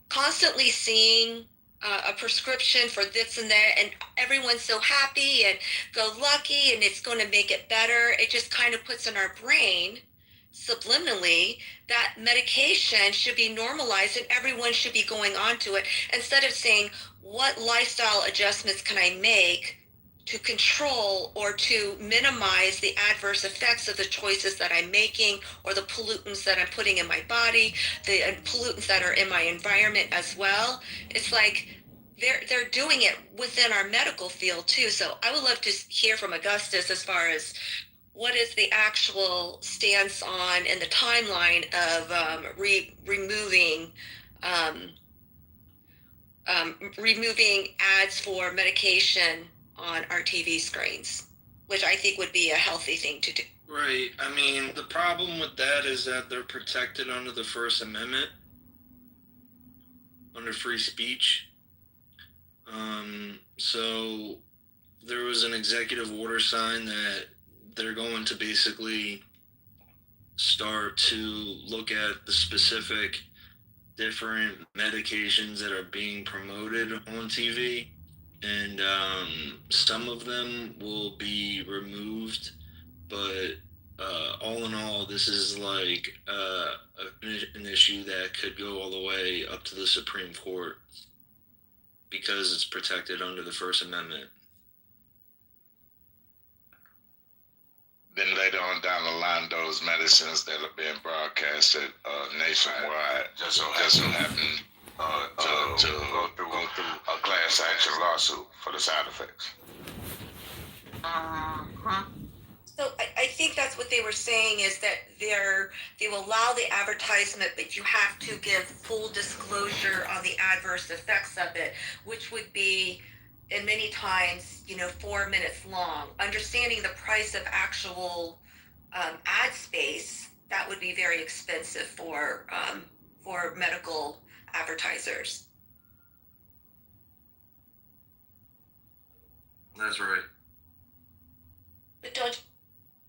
Constantly seeing a prescription for this and that, and everyone's so happy and go lucky, and it's going to make it better. It just kind of puts in our brain subliminally that medication should be normalized and everyone should be going on to it, instead of saying, what lifestyle adjustments can I make to control or to minimize the adverse effects of the choices that I'm making, or the pollutants that I'm putting in my body, the pollutants that are in my environment as well. It's like they're doing it within our medical field too. So I would love to hear from Augustus as far as what is the actual stance on and the timeline of removing ads for medication on our TV screens, which I think would be a healthy thing to do. Right. I mean, the problem with that is that they're protected under the First Amendment, under free speech. So there was an executive order signed that they're going to basically start to look at the specific different medications that are being promoted on TV, and some of them will be removed, but all in all, this is like an issue that could go all the way up to the Supreme Court because it's protected under the First Amendment. Then later on down the line, those medicines that are being broadcasted nationwide just so happen to go through a class action lawsuit for the side effects. So I think that's what they were saying, is that they will allow the advertisement, but you have to give full disclosure on the adverse effects of it, which would be, and many times, 4 minutes long. Understanding the price of actual ad space, that would be very expensive for medical advertisers. That's right. But don't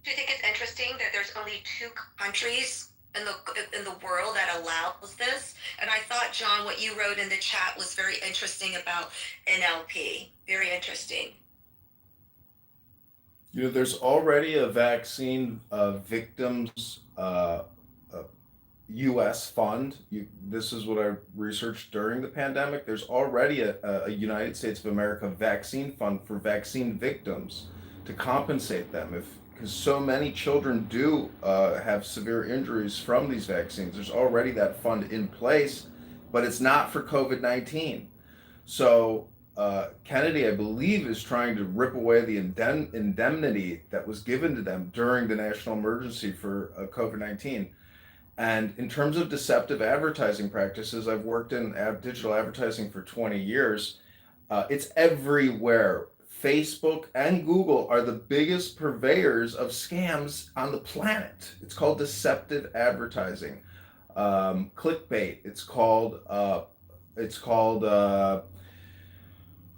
you think it's interesting that there's only 2 countries in the world that allows this? And I thought, John, what you wrote in the chat was very interesting about NLP. Very interesting. There's already a vaccine victims U.S. fund. This is what I researched during the pandemic. There's already a United States of America vaccine fund for vaccine victims to compensate them because so many children do have severe injuries from these vaccines. There's already that fund in place, but it's not for COVID-19. So Kennedy, I believe, is trying to rip away the indemnity that was given to them during the national emergency for COVID-19. And in terms of deceptive advertising practices, I've worked in digital advertising for 20 years. It's everywhere. Facebook and Google are the biggest purveyors of scams on the planet. It's called deceptive advertising, clickbait. It's called.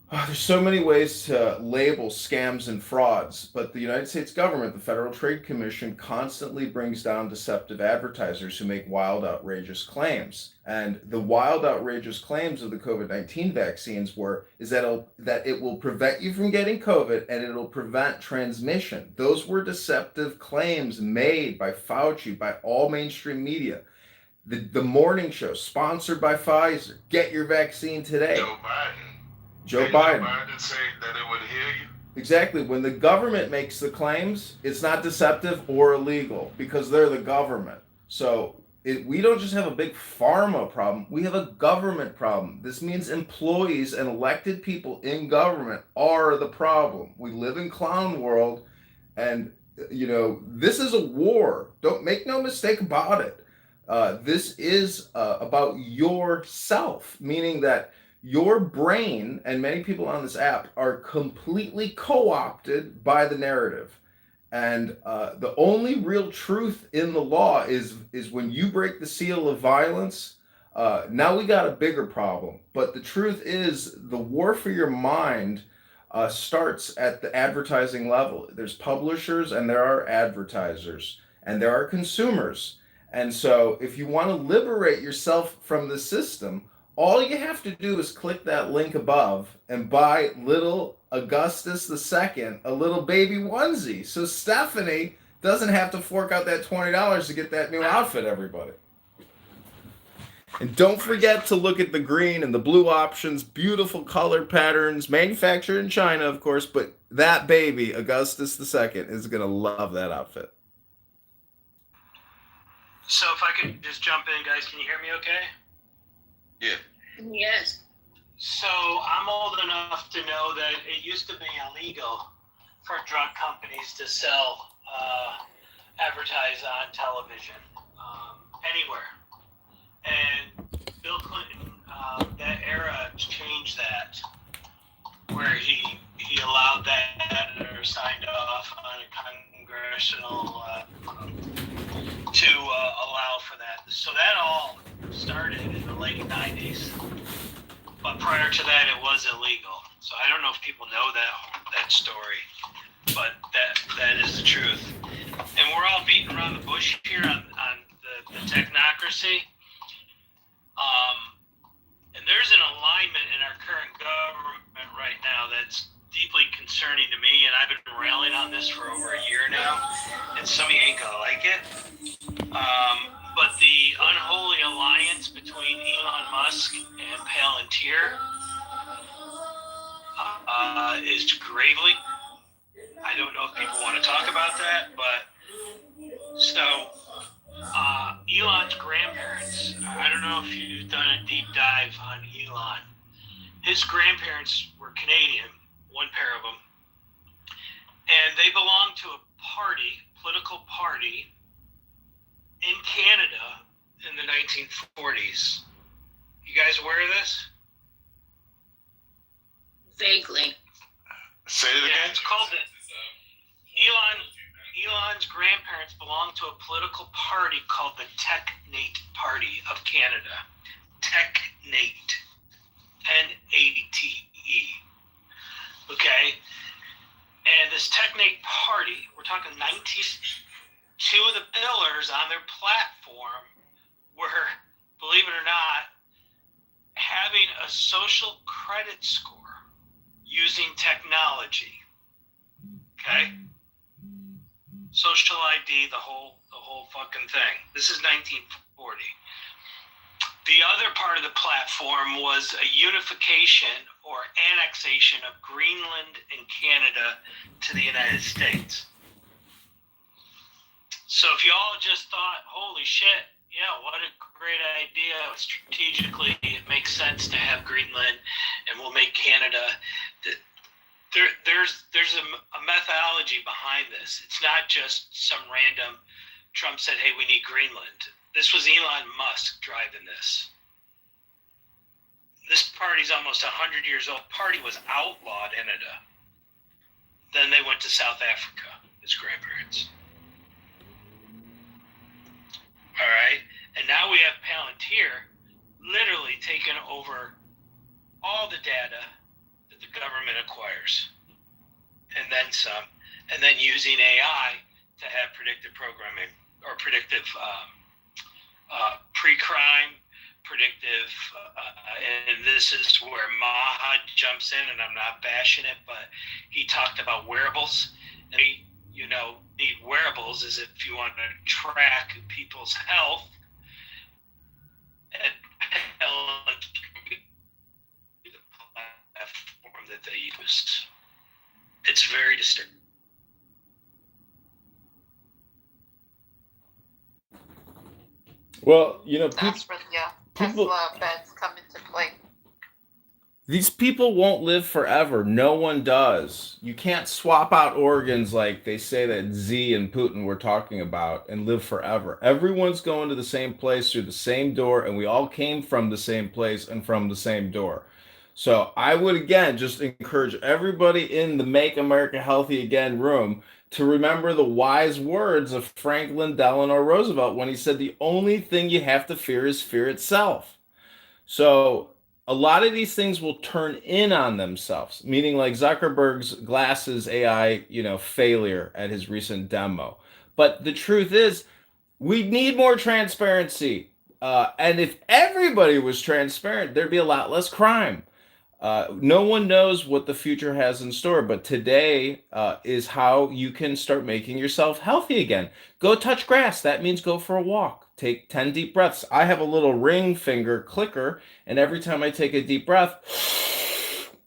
There's so many ways to label scams and frauds, but the United States government, the Federal Trade Commission, constantly brings down deceptive advertisers who make wild, outrageous claims. And the wild, outrageous claims of the COVID-19 vaccines is that it will prevent you from getting COVID and it'll prevent transmission. Those were deceptive claims made by Fauci, by all mainstream media. The morning show, sponsored by Pfizer, get your vaccine today. Joe Biden say that it would hear you. Exactly. When the government makes the claims, it's not deceptive or illegal because they're the government. So we don't just have a big pharma problem. We have a government problem. This means employees and elected people in government are the problem. We live in clown world, and this is a war. Don't make no mistake about it. This is about yourself, meaning that your brain and many people on this app are completely co-opted by the narrative. And the only real truth in the law is when you break the seal of violence, now we got a bigger problem. But the truth is the war for your mind starts at the advertising level. There's publishers and there are advertisers and there are consumers. And so if you want to liberate yourself from the system, all you have to do is click that link above and buy little Augustus II a little baby onesie. So Stephanie doesn't have to fork out that $20 to get that new outfit, everybody. And don't forget to look at the green and the blue options, beautiful color patterns, manufactured in China, of course, but that baby, Augustus II, is going to love that outfit. So if I could just jump in, guys, can you hear me okay? Yeah. Yes. So I'm old enough to know that it used to be illegal for drug companies to sell, advertise on television anywhere. And Bill Clinton, that era changed that, where he allowed that or signed off on a congressional to allow for that. So that all started in the late 90s. But prior to that, it was illegal. So I don't know if people know that story, but that is the truth. And we're all beating around the bush here on the technocracy. And there's an alignment in our current government right now that's deeply concerning to me, and I've been railing on this for over a year now, and some of you ain't gonna like it. But the unholy alliance between Elon Musk and Palantir is gravely. I don't know if people want to talk about that, but so Elon's grandparents, I don't know if you've done a deep dive on Elon. His grandparents were Canadian, one pair of them, and they belonged to a political party in Canada in the 1940s. You guys aware of this? Vaguely. Say it again. It's called Elon's grandparents belonged to a political party called the Technate Party of Canada. Technate. N-A-T-E. Okay? And this Technate Party, we're talking 90s, two of the pillars on their platform were, believe it or not, having a social credit score using technology. Okay? Social ID, the whole fucking thing. This is 1940. The other part of the platform was a unification or annexation of Greenland and Canada to the United States. So if you all just thought, holy shit, yeah, what a great idea. Strategically, it makes sense to have Greenland and we'll make Canada. There's a methodology behind this. It's not just some random Trump said, hey, we need Greenland. This was Elon Musk driving this. This party's almost 100 years old. Party was outlawed in Canada. Then they went to South Africa, his grandparents. All right. And now we have Palantir literally taking over all the data that the government acquires, and then some, and then using AI to have predictive programming or predictive pre-crime, predictive, and this is where Maha jumps in, and I'm not bashing it, but he talked about wearables. And need wearables is if you want to track people's health. And the platform that they use. It's very disturbing. Well, That's where Tesla beds come into play. These people won't live forever. No one does. You can't swap out organs like they say that Z and Putin were talking about and live forever. Everyone's going to the same place through the same door, and we all came from the same place and from the same door. So I would, again, just encourage everybody in the Make America Healthy Again room to remember the wise words of Franklin Delano Roosevelt when he said the only thing you have to fear is fear itself. So a lot of these things will turn in on themselves, meaning like Zuckerberg's glasses AI, failure at his recent demo. But the truth is, We need more transparency. And if everybody was transparent, there'd be a lot less crime. No one knows what the future has in store, but today is how you can start making yourself healthy again. Go touch grass. That means go for a walk. Take 10 deep breaths. I have a little ring finger clicker, and every time I take a deep breath,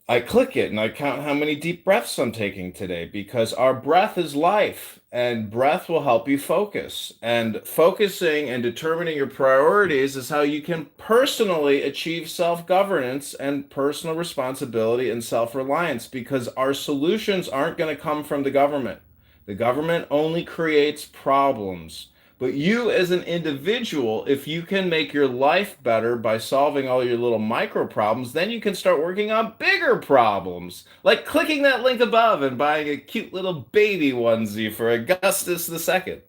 I click it and I count how many deep breaths I'm taking today because our breath is life and breath will help you focus. And focusing and determining your priorities is how you can personally achieve self governance and personal responsibility and self reliance because our solutions aren't going to come from the government. The government only creates problems. But you, as an individual, if you can make your life better by solving all your little micro problems, then you can start working on bigger problems. Like clicking that link above and buying a cute little baby onesie for Augustus II.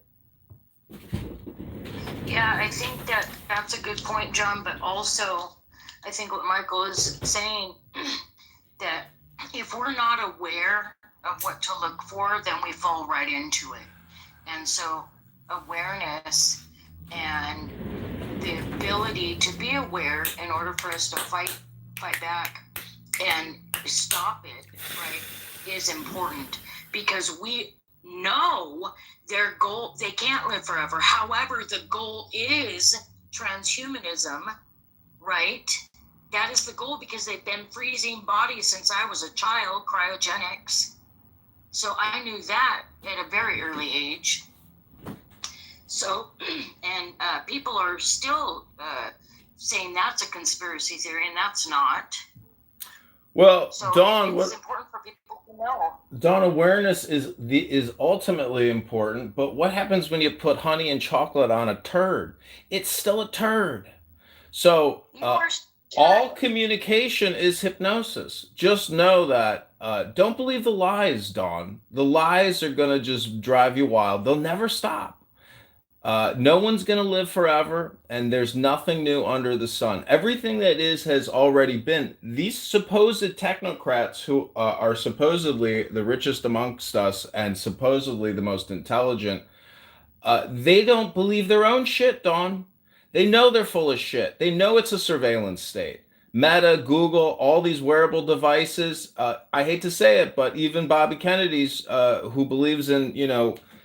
Yeah, I think that's a good point, John. But also, I think what Michael is saying that if we're not aware of what to look for, then we fall right into it. And so, awareness and the ability to be aware in order for us to fight back and stop it, right, is important because we know their goal, they can't live forever. However, the goal is transhumanism, right? That is the goal because they've been freezing bodies since I was a child, cryogenics. So I knew that at a very early age. So, and people are still saying that's a conspiracy theory, and that's not. Well, So Dawn, it's important for people to know. Dawn, awareness is ultimately important, but what happens when you put honey and chocolate on a turd? It's still a turd. So all communication is hypnosis. Just know that. Don't believe the lies, Dawn. The lies are gonna just drive you wild. They'll never stop. No one's going to live forever, and there's nothing new under the sun. Everything that is has already been. These supposed technocrats who are supposedly the richest amongst us and supposedly the most intelligent, they don't believe their own shit, Dawn. They know they're full of shit. They know it's a surveillance state. Meta, Google, all these wearable devices. I hate to say it, but even Bobby Kennedy's, who believes in,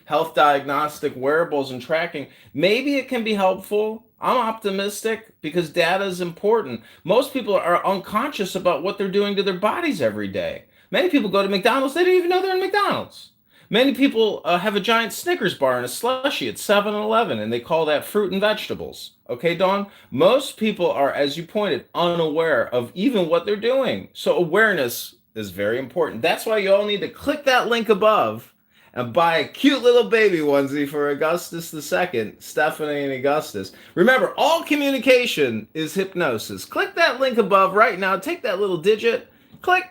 health diagnostic wearables and tracking, maybe it can be helpful. I'm optimistic because data is important. Most people are unconscious about what they're doing to their bodies every day. Many people go to McDonald's, they don't even know they're in McDonald's. Many people have a giant Snickers bar and a slushie at 7-Eleven, and they call that fruit and vegetables. Okay, Dawn? Most people are, as you pointed, unaware of even what they're doing. So awareness is very important. That's why you all need to click that link above and buy a cute little baby onesie for Augustus II, Stephanie and Augustus. Remember, all communication is hypnosis. Click that link above right now. Take that little digit. Click.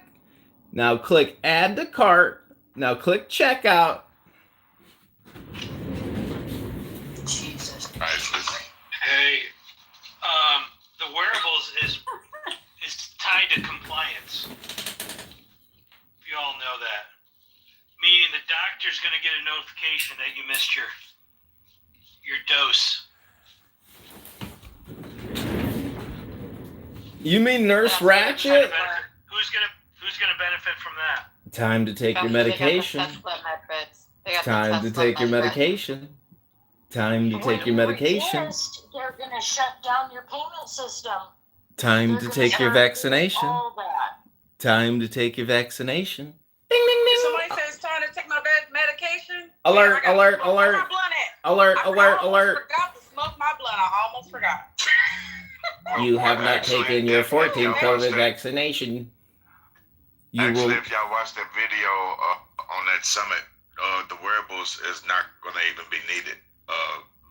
Now click add to cart. Now click checkout. Jesus. Hey, the wearables is tied to compliance. You all know that. Meaning the doctor's going to get a notification that you missed your dose. You mean Nurse Ratchet? Who's gonna benefit from that? Time to take your medication. Time to take your medication. Time to take your medication. They're going to shut down your payment system. Time to take your vaccination. All that. Time to take your vaccination. Ding, ding, ding. Somebody says it's time to take my medication. Alert, Man, alert, alert. Alert, alert, I alert. forgot to smoke my blunt. I almost forgot. You have not taken your 14th COVID vaccination. Actually, if y'all watch that video on that summit, the wearables is not going to even be needed.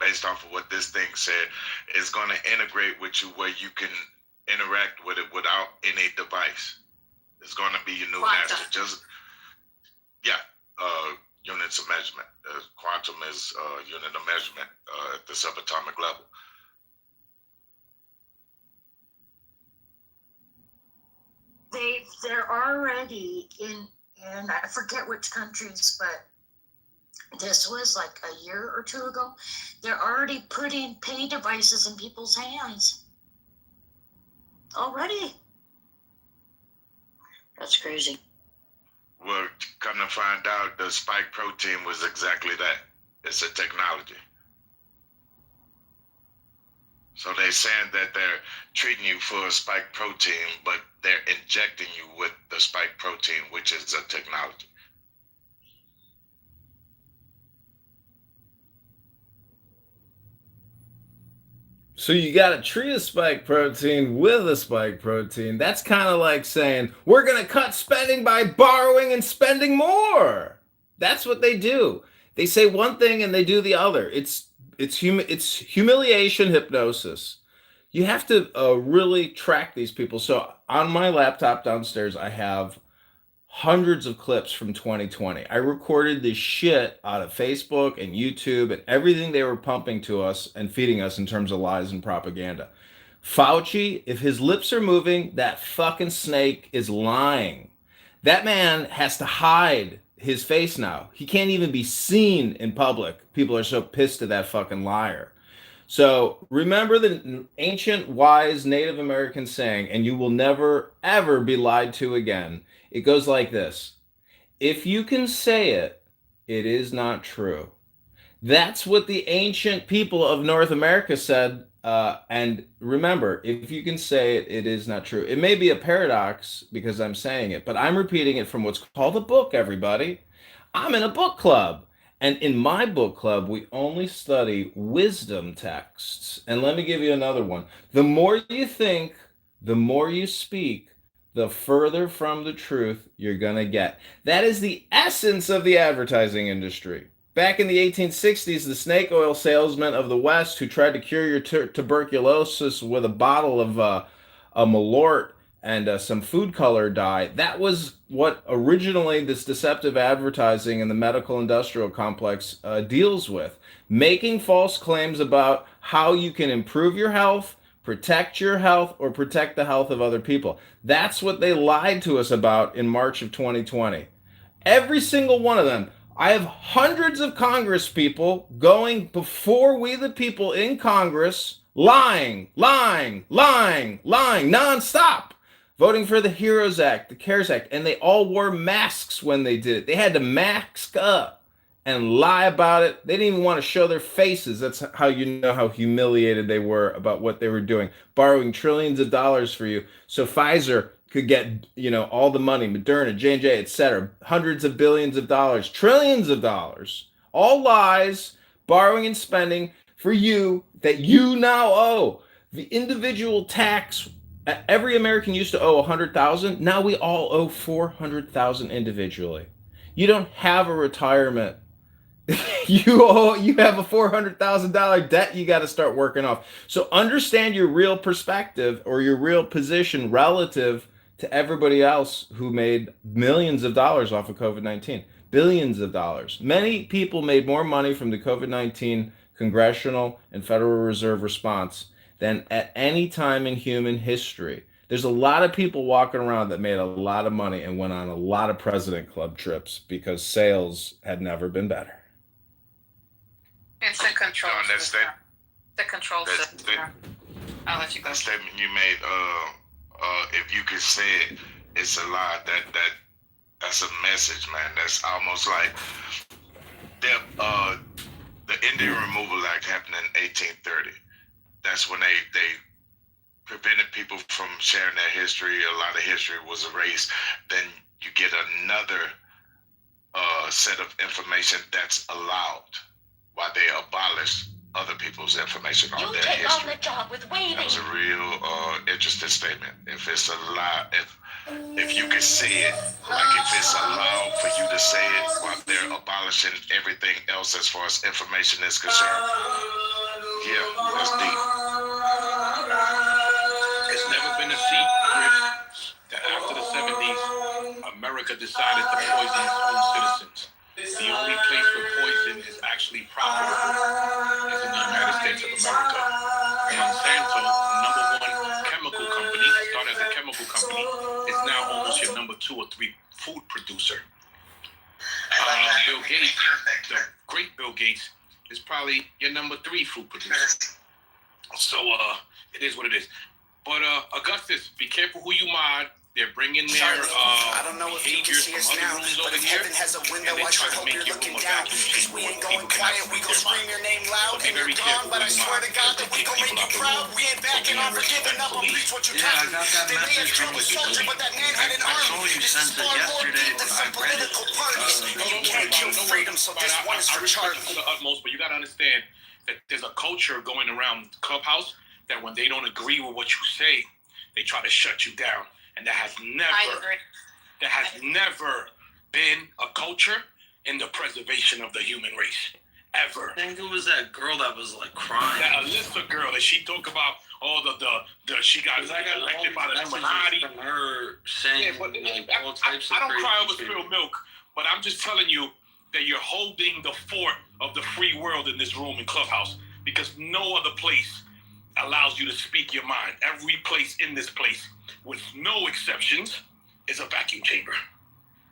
Based off of what this thing said, it's going to integrate with you where you can interact with it without any device. It's going to be your new master. Units of measurement. Quantum is unit of measurement at the subatomic level. They're already in I forget which countries, but This was like a year or two ago. They're already putting pay devices in people's hands. Already. That's crazy. Well, come to find out, the spike protein was exactly that. It's a technology. So they're saying that they're treating you for a spike protein, but they're injecting you with the spike protein, which is a technology. So you got to treat a spike protein with a spike protein. That's kind of like saying, we're going to cut spending by borrowing and spending more. That's what they do. They say one thing and they do the other. It's humiliation hypnosis. You have to really track these people. So on my laptop downstairs, I have hundreds of clips from 2020. I recorded the shit out of Facebook and YouTube and everything they were pumping to us and feeding us in terms of lies and propaganda. Fauci, if his lips are moving, that fucking snake is lying. That man has to hide his face now. He can't even be seen in public. People are so pissed at that fucking liar. So remember the ancient wise Native American saying, and you will never, ever be lied to again. It goes like this: if you can say it, it is not true. That's what the ancient people of North America said. And remember, if you can say it, it is not true. It may be a paradox because I'm saying it, but I'm repeating it from what's called a book, everybody. I'm in a book club. And in my book club, we only study wisdom texts. And let me give you another one. The more you think, the more you speak, the further from the truth you're going to get. That is the essence of the advertising industry. Back in the 1860s, the snake oil salesman of the West who tried to cure your tuberculosis with a bottle of a Malort and some food color dye, that was what originally this deceptive advertising in the medical industrial complex deals with. Making false claims about how you can improve your health, protect your health, or protect the health of other people. That's what they lied to us about in March of 2020. Every single one of them. I have hundreds of Congress people going before we the people in Congress lying nonstop, voting for the HEROES Act, the CARES Act, and they all wore masks when they did it. They had to mask up and lie about it. They didn't even want to show their faces. That's how you know how humiliated they were about what they were doing, borrowing trillions of dollars for you so Pfizer could get, all the money, Moderna, J&J, etc., hundreds of billions of dollars, trillions of dollars, all lies, borrowing and spending for you that you now owe. The individual tax, every American used to owe 100,000. Now we all owe 400,000 individually. You don't have a retirement. You have a $400,000 debt you got to start working off. So understand your real perspective or your real position relative to everybody else who made millions of dollars off of COVID-19. Billions of dollars. Many people made more money from the COVID-19 congressional and Federal Reserve response than at any time in human history. There's a lot of people walking around that made a lot of money and went on a lot of President Club trips because sales had never been better. It's a control system. The control system. I'll let you go. That statement you made, if you could say it, it's a lie. That's a message, man. That's almost like the Indian Removal Act happened in 1830. That's when they prevented people from sharing their history. A lot of history was erased. Then you get another set of information that's allowed while they abolished other people's information on their history. That was a real interesting statement. If it's a lie, if you can say it, like if it's allowed for you to say it while they're abolishing everything else as far as information is concerned, yeah, that's deep. It's never been a secret that after the 70s, America decided to poison its own citizens. The only place where poison is actually profitable is in the United States of America. Monsanto, the #1 chemical company, started as a chemical company, is now almost your #2 or 3 food producer. Bill Gates, the great Bill Gates, is probably your number 3 food producer. So it is what it is. But Augustus, be careful who you mod. They're bringing their I don't know if you can behaviors see from us other now, rooms but over if here, heaven has a window, and they I try sure to hope make you're your room looking a down. vacuum Cause chamber we where ain't people going cannot quiet, we speak gon' their scream mind. your name So loud be and very you're careful gone. But who I you swear mod, to God because that they we kick gon' make people you out the proud. room We ain't for backing being off or giving up. I'm respectfully. preach what you're Yeah, I talking. got that They may have message from killed a you. soldier, but that man had an I saw army. you This sent is it far more yesterday, deep than but some I read it. political parties. And you can't kill freedom, so this one is I for respect Charlie. you to the utmost, but you got to understand that there's a culture going around Clubhouse that when they don't agree with what you say, they try to shut you down, and that has never been a culture in the preservation of the human race, ever. I think it was that girl that was like crying. That Alyssa girl that she talk about all the she got elected by the Illuminati from her saying all types of I don't crazy cry over shit. spilled milk, but I'm just telling you that you're holding the fort of the free world in this room in Clubhouse, because no other place allows you to speak your mind. Every place in this place, with no exceptions, is a vacuum chamber.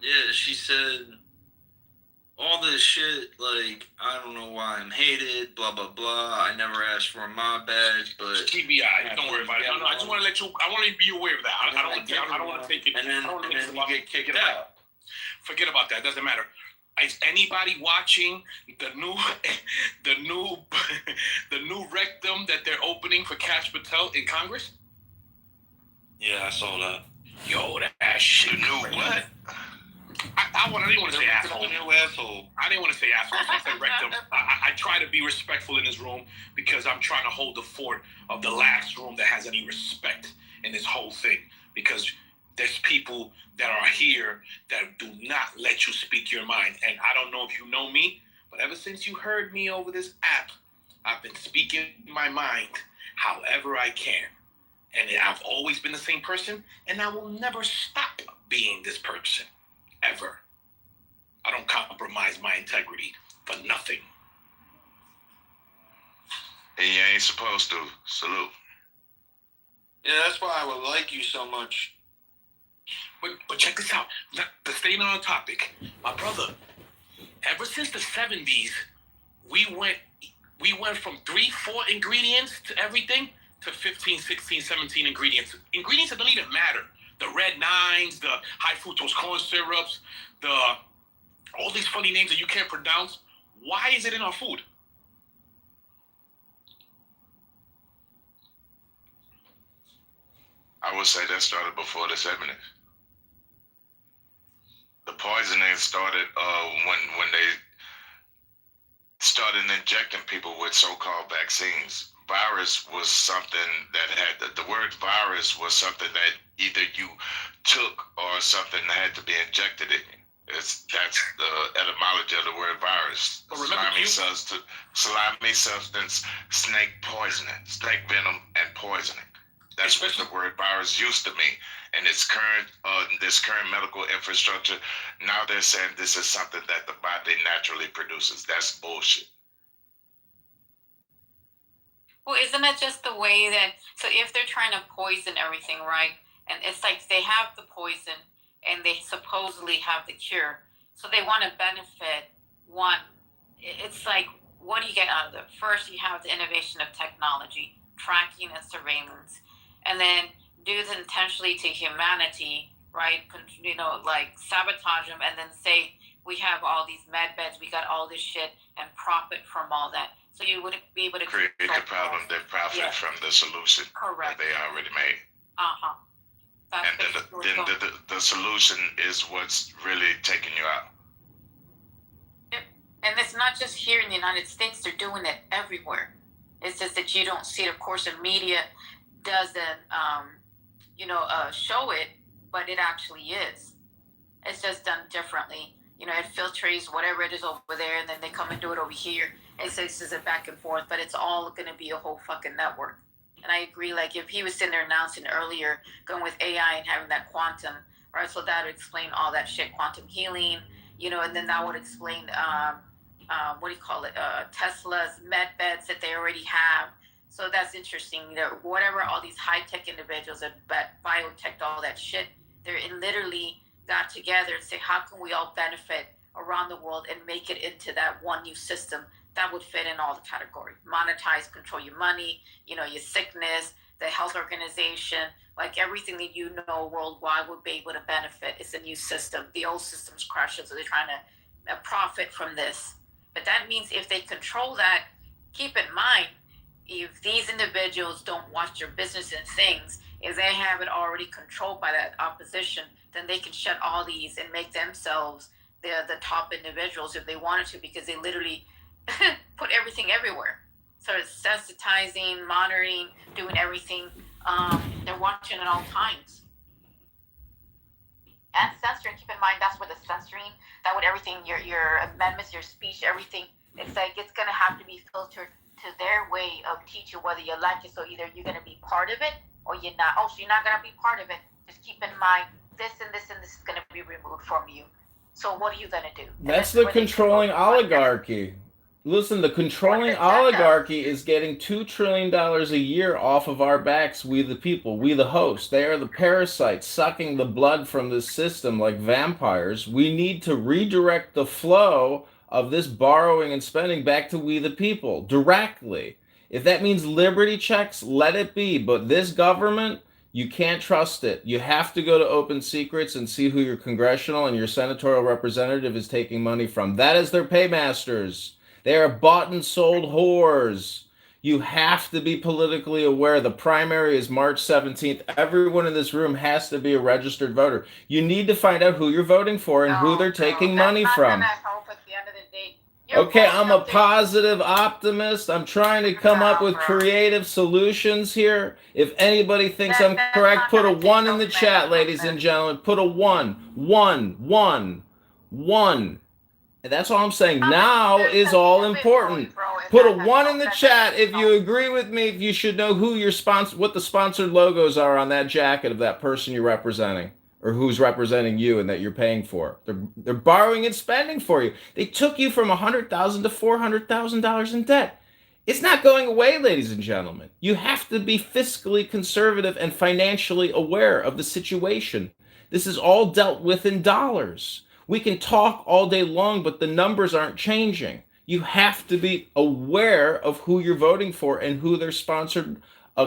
Yeah, she said all this shit, like, I don't know why I'm hated, blah, blah, blah. I never asked for a mob badge, but... TBI, don't worry about it. No, I just want to let you, I want to be aware of that. I don't want to take it. And then you get kicked out. Forget about that. Doesn't matter. Is anybody watching the new rectum that they're opening for Kash Patel in Congress? Yeah, I saw that. Yo, that shit. The new what? I didn't want to say asshole. I didn't want to say asshole, so I said rectum. I try to be respectful in this room because I'm trying to hold the fort of the last room that has any respect in this whole thing. Because there's people that are here that do not let you speak your mind. And I don't know if you know me, but ever since you heard me over this app, I've been speaking my mind however I can. And I've always been the same person, and I will never stop being this person, ever. I don't compromise my integrity for nothing. And you ain't supposed to. Salute. Yeah, that's why I would like you so much. But check this out. To stay on topic, my brother, ever since the 70s, we went from 3-4 ingredients to everything to 15, 16, 17 ingredients. Ingredients that don't even matter. The red nines, the high fructose corn syrups, all these funny names that you can't pronounce. Why is it in our food? I would say that started before the 70s. The poisoning started when they started injecting people with so-called vaccines. Virus was something that had the word virus was something that either you took or something that had to be injected in you. That's the etymology of the word virus. Slimy substance, snake poisoning, snake venom and poisoning. That's what the word virus used to mean. And its current medical infrastructure, now they're saying this is something that the body naturally produces. That's bullshit. Well, isn't it just the way that, so if they're trying to poison everything, right? And it's like they have the poison and they supposedly have the cure. So they want to benefit one. It's like, what do you get out of it? First, you have the innovation of technology, tracking and surveillance. And then do this intentionally to humanity, right? Like sabotage them and then say, we have all these med beds, we got all this shit, and profit from all that. So you wouldn't be able to create the problem, then profit from the solution that they already made. And then the solution is what's really taking you out. And it's not just here in the United States, they're doing it everywhere. It's just that you don't see it. Of course, the media doesn't, show it, but it actually is. It's just done differently. It filtrates whatever it is over there, and then they come and do it over here. And so it's just a back and forth, but it's all going to be a whole fucking network. And I agree, like, if he was sitting there announcing earlier, going with AI and having that quantum, right, so that would explain all that shit, quantum healing, and then that would explain, Tesla's med beds that they already have. So that's interesting. Whatever all these high-tech individuals that biotech, all that shit, they're literally got together and say, how can we all benefit around the world and make it into that one new system that would fit in all the categories. Monetize, control your money, your sickness, the health organization, like everything that worldwide would be able to benefit. It's a new system. The old system's crashing, so they're trying to profit from this. But that means if they control that, keep in mind, if these individuals don't watch their business and things, if they have it already controlled by that opposition, then they can shut all these and make themselves the top individuals if they wanted to, because they literally put everything everywhere. So it's sensitizing, monitoring, doing everything. They're watching at all times. And censoring, keep in mind, that's where the censoring, that would everything, your amendments, your speech, everything, it's like it's going to have to be filtered to their way of teaching whether you like it. So either you're going to be part of it or you're not. Oh, so you're not going to be part of it. Just keep in mind this and this and this is going to be removed from you. So what are you going to do? That's the controlling oligarchy. Listen, the controlling oligarchy is getting $2 trillion a year off of our backs, we the people, we the host. They are the parasites sucking the blood from this system like vampires. We need to redirect the flow of this borrowing and spending back to we the people directly. If that means liberty checks, let it be. But this government, you can't trust it. You have to go to Open Secrets and see who your congressional and your senatorial representative is taking money from. That is their paymasters. They are bought and sold whores. You have to be politically aware. The primary is March 17th. Everyone in this room has to be a registered voter. You need to find out who you're voting for and who they're taking money from. Okay, I'm a positive optimist. I'm trying to come up with creative solutions here. If anybody thinks I'm correct, put a 1 in the chat, ladies and gentlemen. Put a 1. 1. And that's all I'm saying. Now is all important. Put a 1 in the chat if you agree with me. If you should know who your sponsor, what the sponsored logos are on that jacket of that person you're representing, or who's representing you and that you're paying for. They're borrowing and spending for you. They took you from $100,000 to $400,000 in debt. It's not going away, ladies and gentlemen. You have to be fiscally conservative and financially aware of the situation. This is all dealt with in dollars. We can talk all day long, but the numbers aren't changing. You have to be aware of who you're voting for and who their sponsored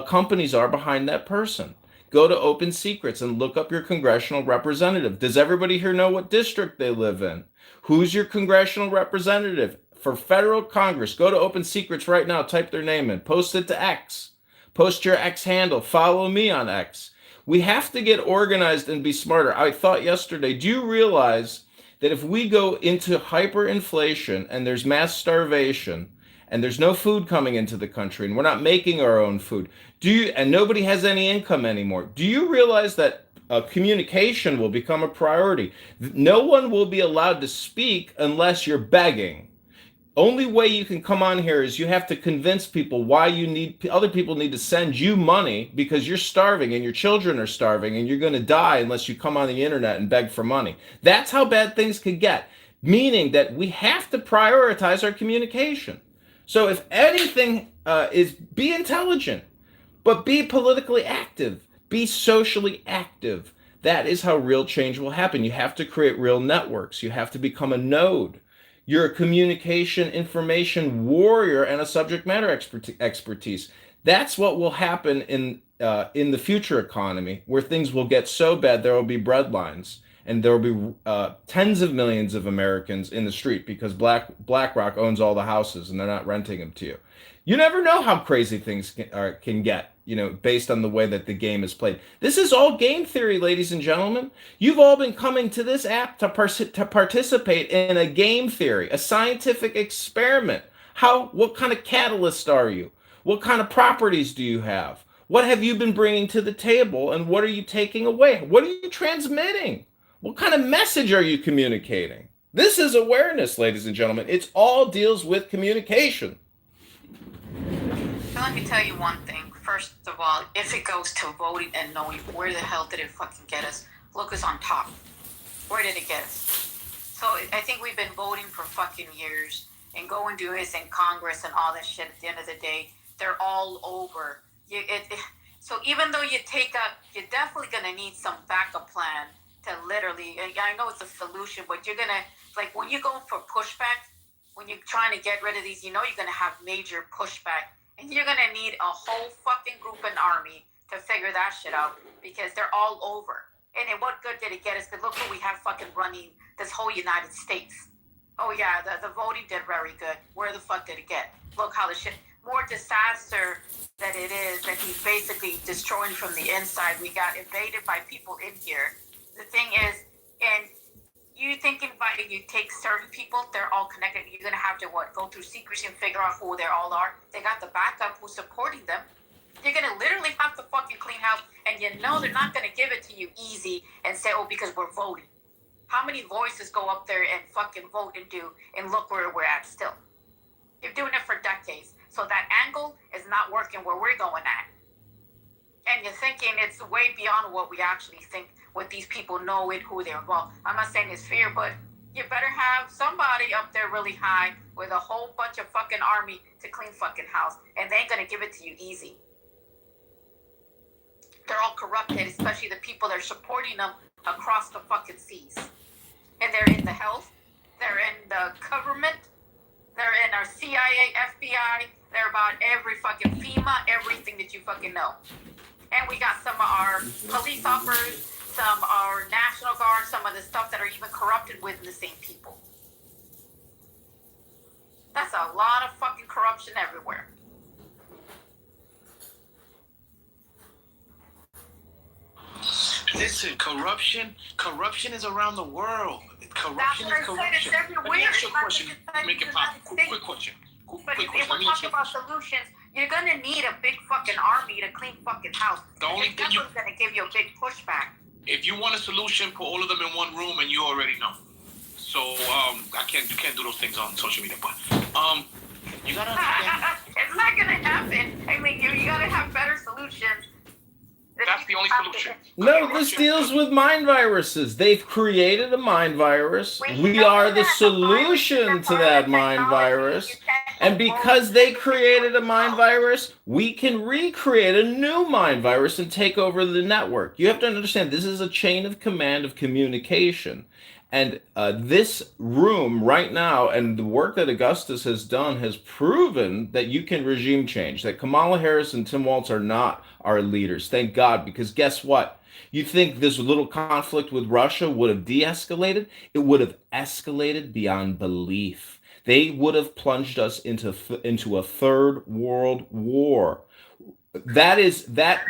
companies are behind that person. Go to Open Secrets and look up your congressional representative. Does everybody here know what district they live in? Who's your congressional representative? For federal Congress, go to Open Secrets right now. Type their name in. Post it to X. Post your X handle. Follow me on X. We have to get organized and be smarter. I thought yesterday, do you realize that if we go into hyperinflation and there's mass starvation and there's no food coming into the country and we're not making our own food, and nobody has any income anymore, do you realize that communication will become a priority? No one will be allowed to speak unless you're begging. Only way you can come on here is you have to convince people why other people need to send you money because you're starving and your children are starving and you're going to die unless you come on the internet and beg for money. That's how bad things could get, meaning that we have to prioritize our communication. So if anything is be intelligent, but be politically active, be socially active. That is how real change will happen. You have to create real networks. You have to become a node. You're a communication information warrior and a subject matter expertise. That's what will happen in the future economy, where things will get so bad there will be breadlines and there will be tens of millions of Americans in the street because BlackRock owns all the houses and they're not renting them to you. You never know how crazy things can get, based on the way that the game is played. This is all game theory, ladies and gentlemen. You've all been coming to this app to participate in a game theory, a scientific experiment. What kind of catalyst are you? What kind of properties do you have? What have you been bringing to the table, and what are you taking away? What are you transmitting? What kind of message are you communicating? This is awareness, ladies and gentlemen. It all deals with communication. So let me tell you one thing. First of all, if it goes to voting and knowing where the hell did it fucking get us, look who's on top. Where did it get us? So I think we've been voting for fucking years and going to this in Congress and all that shit. At the end of the day, they're all over. So even though you're definitely gonna need some backup plan to literally, I know it's a solution, but you're gonna, like, when you go for pushback, when you're trying to get rid of these, you're gonna have major pushback, and you're gonna need a whole fucking group and army to figure that shit out, because they're all over. And then what good did it get us? But look who we have fucking running this whole United States. Oh yeah, the voting did very good. Where the fuck did it get? Look how the shit, more disaster that it is, that he's basically destroying from the inside. We got invaded by people in here. The thing is, and you thinking about it, you take certain people, they're all connected. You're gonna have to go through secrecy and figure out who they all are. They got the backup who's supporting them. You're gonna literally have to fucking clean house, and they're not gonna give it to you easy and say, oh, because we're voting. How many voices go up there and fucking vote and look where we're at still? You're doing it for decades. So that angle is not working where we're going at. And you're thinking it's way beyond what we actually think, what these people know and who they're. Well, I'm not saying it's fear, but you better have somebody up there really high with a whole bunch of fucking army to clean fucking house. And they ain't gonna give it to you easy. They're all corrupted, especially the people that are supporting them across the fucking seas. And they're in the health, they're in the government, they're in our CIA, FBI, they're about every fucking FEMA, everything that you fucking know. And we got some of our police officers, some of our National Guard, some of the stuff that are even corrupted with the same people. That's a lot of fucking corruption everywhere. Listen, corruption is around the world. Corruption is corruption. It's everywhere. Let me ask you a question. Make it pop. Quick question. But if we're talking about solutions, you're gonna need a big fucking army to clean fucking house. The only thing you're gonna give you a big pushback. If you want a solution, put all of them in one room, and you already know. So you can't do those things on social media, but you gotta understand. It's not gonna happen. I mean, you gotta have better solutions. That's the only solution. No, this deals with mind viruses. They've created a mind virus. We are the solution to that mind virus. And because they created a mind virus, we can recreate a new mind virus and take over the network. You have to understand, this is a chain of command of communication. And this room right now, and the work that Augustus has done, has proven that you can regime change, that Kamala Harris and Tim Walz are not our leaders. Thank God, because guess what? You think this little conflict with Russia would have de-escalated? It would have escalated beyond belief. They would have plunged us into a third world war. That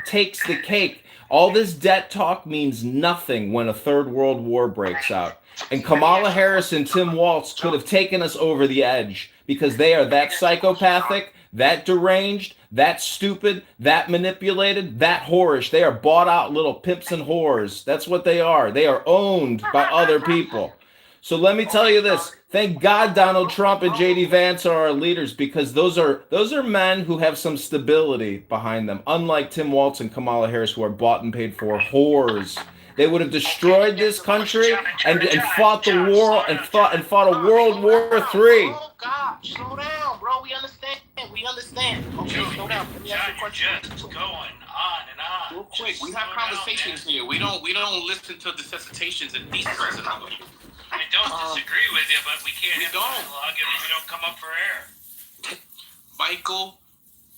takes the cake. All this debt talk means nothing when a third world war breaks out. And Kamala Harris and Tim Walz could have taken us over the edge because they are that psychopathic, that deranged, that stupid, that manipulated, that whorish. They are bought out little pimps and whores. That's what they are. They are owned by other people. So let me tell you this. Thank God Donald Trump and J.D. Vance are our leaders, because those are men who have some stability behind them, unlike Tim Walz and Kamala Harris, who are bought and paid for whores. They would have destroyed this country and fought the war and fought a World War III. Oh God, slow down, bro. We understand. Okay, slow down. Let me ask you a question. Just going on and on. Real quick, we have conversations here. We don't listen to dissertations and theses and all of you. I don't disagree with you, but we can't have dialogue if we don't come up for air. Michael,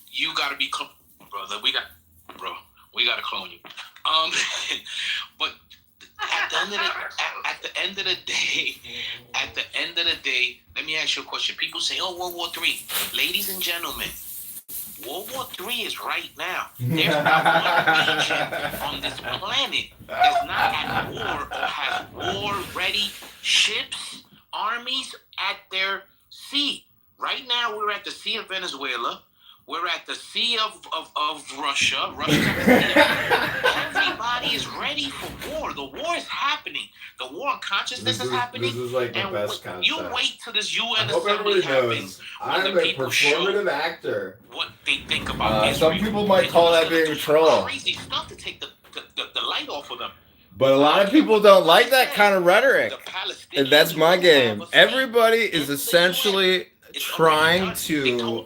you gotta be clone, brother. We gotta clone you. But at the end of the day, let me ask you a question. People say, "Oh, World War III." Ladies and gentlemen, World War III is right now. There's not one region on this planet that's not at war or has war-ready ships, armies at their sea. Right now, we're at the Sea of Venezuela. We're at the Sea of Russia. Russia's at the sea. Everybody is ready for war. The war is happening. The war on consciousness is happening. This is like the and best concept. You wait till this UN I hope assembly everybody happens. knows I'm a performative actor. What they think about some people might call that being a troll. Crazy stuff to take the light off of them. But a lot of people don't like that kind of rhetoric. And that's my game. Everybody is essentially trying to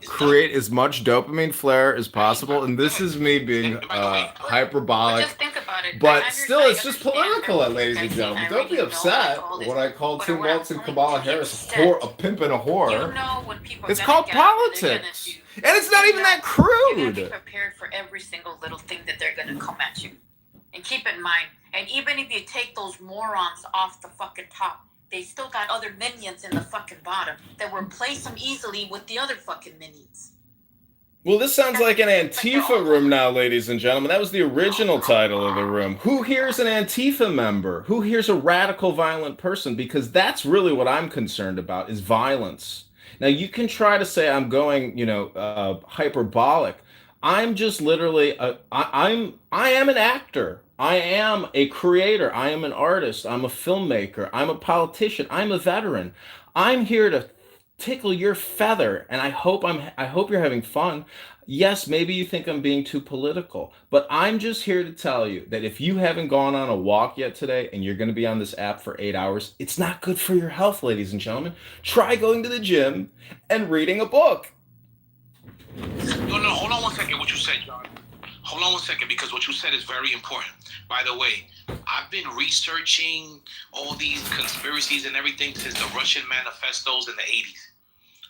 create as much dopamine flare as possible, and this is me being hyperbolic. Just think about it. But still, it's just political, ladies and gentlemen. Don't be upset when I call Tim Walz and Kamala Harris a pimp and a whore. It's called politics. And it's not even that crude. You gotta be prepared for every single little thing that they're gonna come at you. And keep in mind, and even if you take those morons off the fucking top, they still got other minions in the fucking bottom that will replace them easily with the other fucking minions. Well, this sounds like an Antifa room now, ladies and gentlemen. That was the original title of the room. Who here's an Antifa member? Who here's a radical violent person? Because that's really what I'm concerned about, is violence. Now, you can try to say I'm going, hyperbolic. I'm just literally, I am an actor. I am a creator. I am an artist. I'm a filmmaker. I'm a politician. I'm a veteran. I'm here to tickle your feather, and I hope you're having fun. Yes, maybe you think I'm being too political, but I'm just here to tell you that if you haven't gone on a walk yet today and you're going to be on this app for 8 hours, it's not good for your health, ladies and gentlemen. Try going to the gym and reading a book. No, hold on 1 second. What you said, John. Hold on 1 second, because what you said is very important. By the way, I've been researching all these conspiracies and everything since the Russian manifestos in the 80s.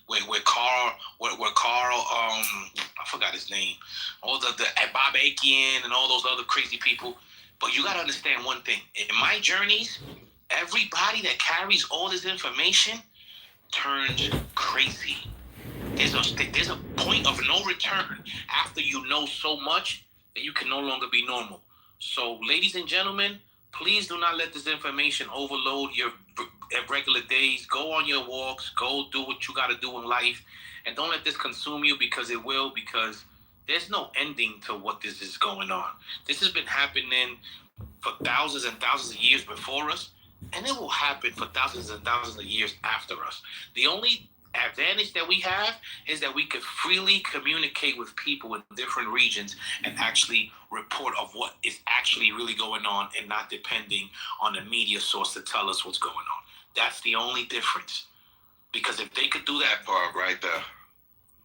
Where Carl, I forgot his name, all the Bob Akin and all those other crazy people. But you gotta understand one thing. In my journeys, everybody that carries all this information turns crazy. There's a point of no return after you know so much that you can no longer be normal. So, ladies and gentlemen, please do not let this information overload your regular days. Go on your walks. Go do what you got to do in life. And don't let this consume you, because it will, because there's no ending to what this is going on. This has been happening for thousands and thousands of years before us, and it will happen for thousands and thousands of years after us. The only advantage that we have is that we could freely communicate with people in different regions and actually report of what is actually really going on, and not depending on a media source to tell us what's going on. That's the only difference. Because if they could do that part right there,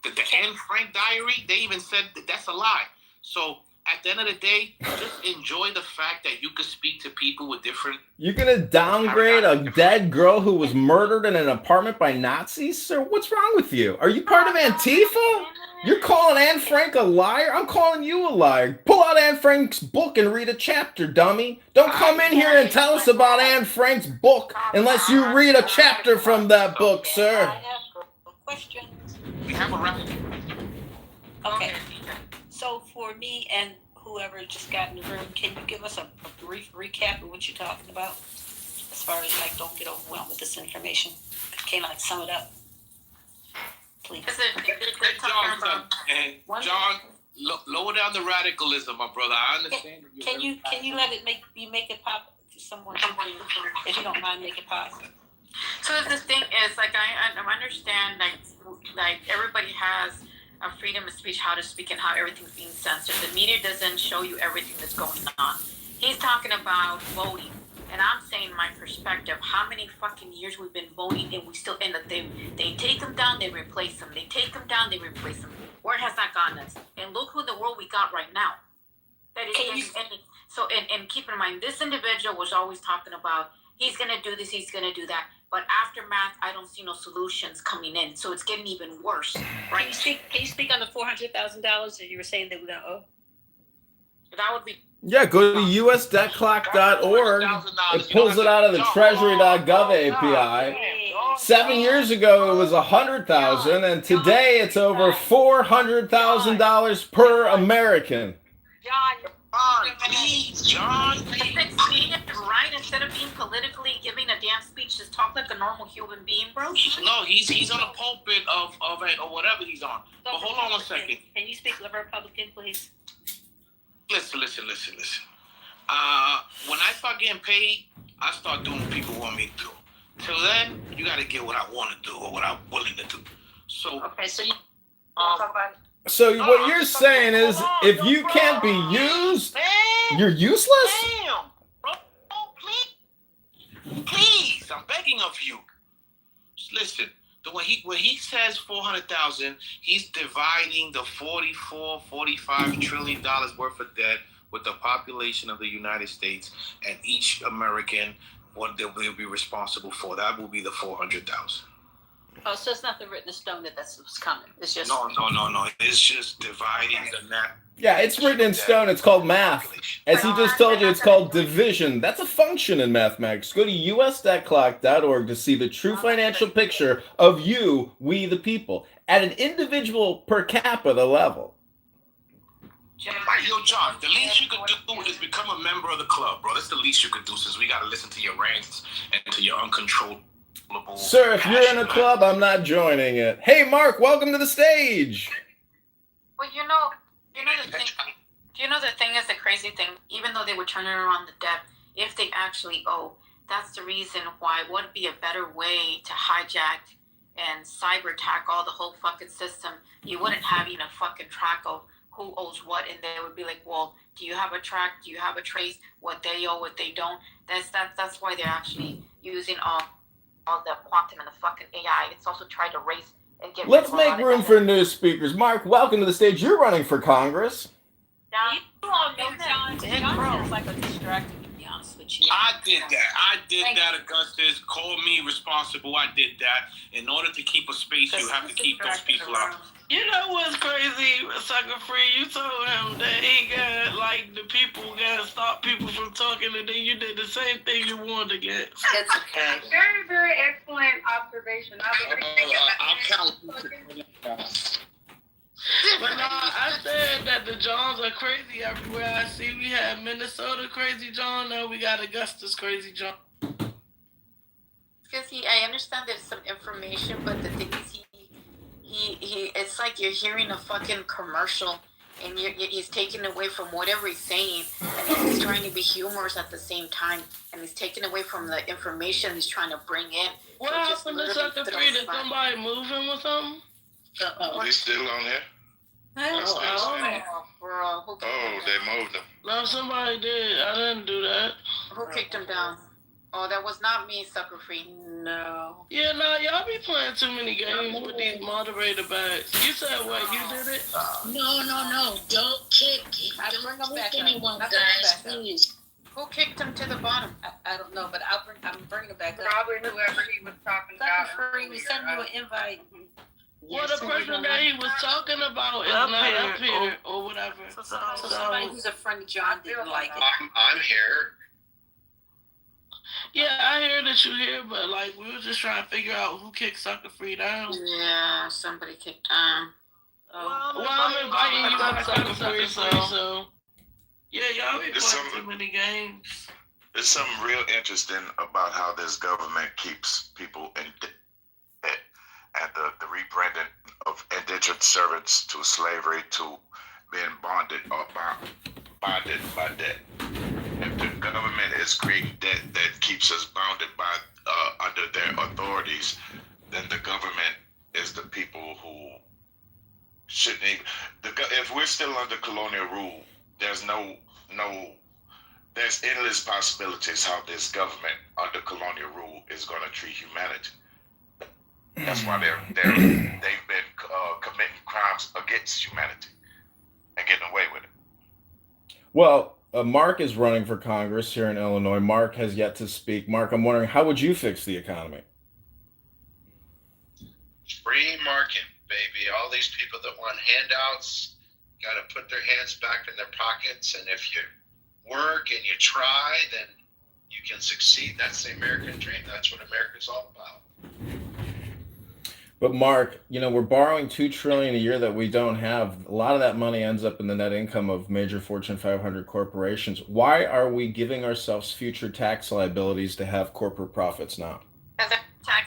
the Anne Frank diary, they even said that that's a lie. So at the end of the day, just enjoy the fact that you could speak to people with different... You're going to downgrade a dead girl who was murdered in an apartment by Nazis? Sir, what's wrong with you? Are you part of Antifa? You're calling Anne Frank a liar? I'm calling you a liar. Pull out Anne Frank's book and read a chapter, dummy. Don't come in here and tell us about Anne Frank's book unless you read a chapter from that book, sir. Questions? We have a wrap. Okay. So for me and whoever just got in the room, can you give us a brief recap of what you're talking about? As far as don't get overwhelmed with this information. Can I sum it up? Please. John, lower down the radicalism, my brother. I understand. Can you let it make it pop? Someone, if you don't mind, make it pop. So the thing is, I understand, everybody has a freedom of speech, how to speak, and how everything's being censored. The media doesn't show you everything that's going on. He's talking about voting, and I'm saying my perspective. How many fucking years we've been voting, and we still end up they take them down, they replace them. They take them down, they replace them. Where has that gotten us? And look who in the world we got right now. That is, and keep in mind, this individual was always talking about he's gonna do this, he's gonna do that. But aftermath, I don't see no solutions coming in, so it's getting even worse. Right? Can you speak on the $400,000 that you were saying that we're gonna owe? That would be. Yeah, go to usdebtclock.org. It pulls it out of the treasury.gov API. 7 years ago, it was $100,000, and today it's over $400,000 per American. John. Speak it right instead of being politically giving a damn speech. Just talk like a normal human being, bro. No, he's on the pulpit of it or whatever he's on. But hold on 1 second. Can you speak Republican, please? Listen. When I start getting paid, I start doing what people want me to do. Till then, you got to get what I want to do or what I'm willing to do. So okay, so you talk about it. So what you're saying is, if you can't be used, you're useless? Damn, bro, please, I'm begging of you. Listen, When he says 400,000, he's dividing the 45 trillion dollars worth of debt with the population of the United States, and each American, what they will be responsible for. That will be the 400,000. Oh, so it's nothing written in stone that that's what's coming. It's just No. It's just dividing the net. Yeah, it's written in stone. It's called math. As he just told you, it's called division. That's a function in mathematics. Go to us.clock.org to see the true financial picture of you, we the people, at an individual per capita level. Like, yo, John, the least you could do is become a member of the club, bro. That's the least you could do, since we got to listen to your rants and to your uncontrollable. Sir, if you're in a club, I'm not joining it. Hey, Mark, welcome to the stage. Well, the thing is, the crazy thing, even though they would turn it around the debt, if they actually owe, that's the reason why it would be a better way to hijack and cyber attack all the whole fucking system. You wouldn't have even a fucking track of who owes what, and they would be like, well, do you have a track? Do you have a trace? What they owe, what they don't? That's why they're actually using all the quantum and the fucking AI. It's also trying to raise and get. Let's make room for new speakers. Mark, welcome to the stage. You're running for Congress. you all know John is like a distractor, to be honest with you. I did that, Augustus. Call me responsible. I did that. In order to keep a space, you have to keep those people out. You know what's crazy, Sucker Free? You told him that he got, like, the people got to stop people from talking, and then you did the same thing you warned against. It's okay. Very, very excellent observation. I'll count. But no, I said that the Johns are crazy everywhere I see. We have Minnesota crazy John, now we got Augustus crazy John. Because I understand there's some information, but the thing is, he it's like you're hearing a fucking commercial, and he's taken away from whatever he's saying, and he's trying to be humorous at the same time, and he's taken away from the information he's trying to bring in. What happened to Sucker Free? Did somebody move him or something? He's still on here? Bro, they moved him. No, somebody did. I didn't do that. Who kicked him down? Oh, that was not me, Sucker Free. No. Yeah, no, y'all be playing too many games with these moderator bags. You said what? You did it? No. Don't kick anyone, guys, please. Who kicked him to the bottom? I don't know, but I'm bringing it back up. Probably whoever he was talking about. Sucker Free, we sent you an invite. Well, the person that he was talking about is not up here or whatever. So somebody who's a friend of John didn't like it. I'm here. Yeah, I hear that you're here, but like we were just trying to figure out who kicked Sucker Free down. Yeah, somebody kicked down. Well, I'm inviting you up, Sucker Free, so yeah, y'all be playing too many games. There's something real interesting about how this government keeps people in debt, and the rebranding of indentured servants to slavery to being bonded or bonded by debt. If the government is creating debt that keeps us bounded by under their authorities, then the government is the people who shouldn't even. If we're still under colonial rule, there's there's endless possibilities how this government under colonial rule is going to treat humanity. That's why they've been committing crimes against humanity and getting away with it. Well, Mark is running for Congress here in Illinois. Mark has yet to speak. Mark, I'm wondering, how would you fix the economy? Free market, baby. All these people that want handouts got to put their hands back in their pockets. And if you work and you try, then you can succeed. That's the American dream. That's what America's all about. But Mark, we're borrowing $2 trillion a year that we don't have. A lot of that money ends up in the net income of major Fortune 500 corporations. Why are we giving ourselves future tax liabilities to have corporate profits now? Because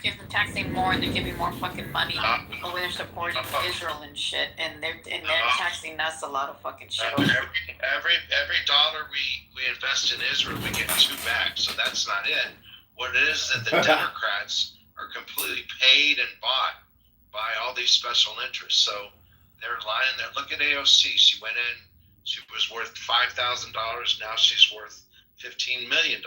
they're taxing more, and they're giving more fucking money when they're supporting Israel and shit, and they're taxing us a lot of fucking shit. Every dollar we invest in Israel, we get two back. So that's not it. What it is that the Democrats are completely paid and bought by all these special interests. So they're lying there. Look at AOC. She went in, she was worth $5,000. Now she's worth $15 million.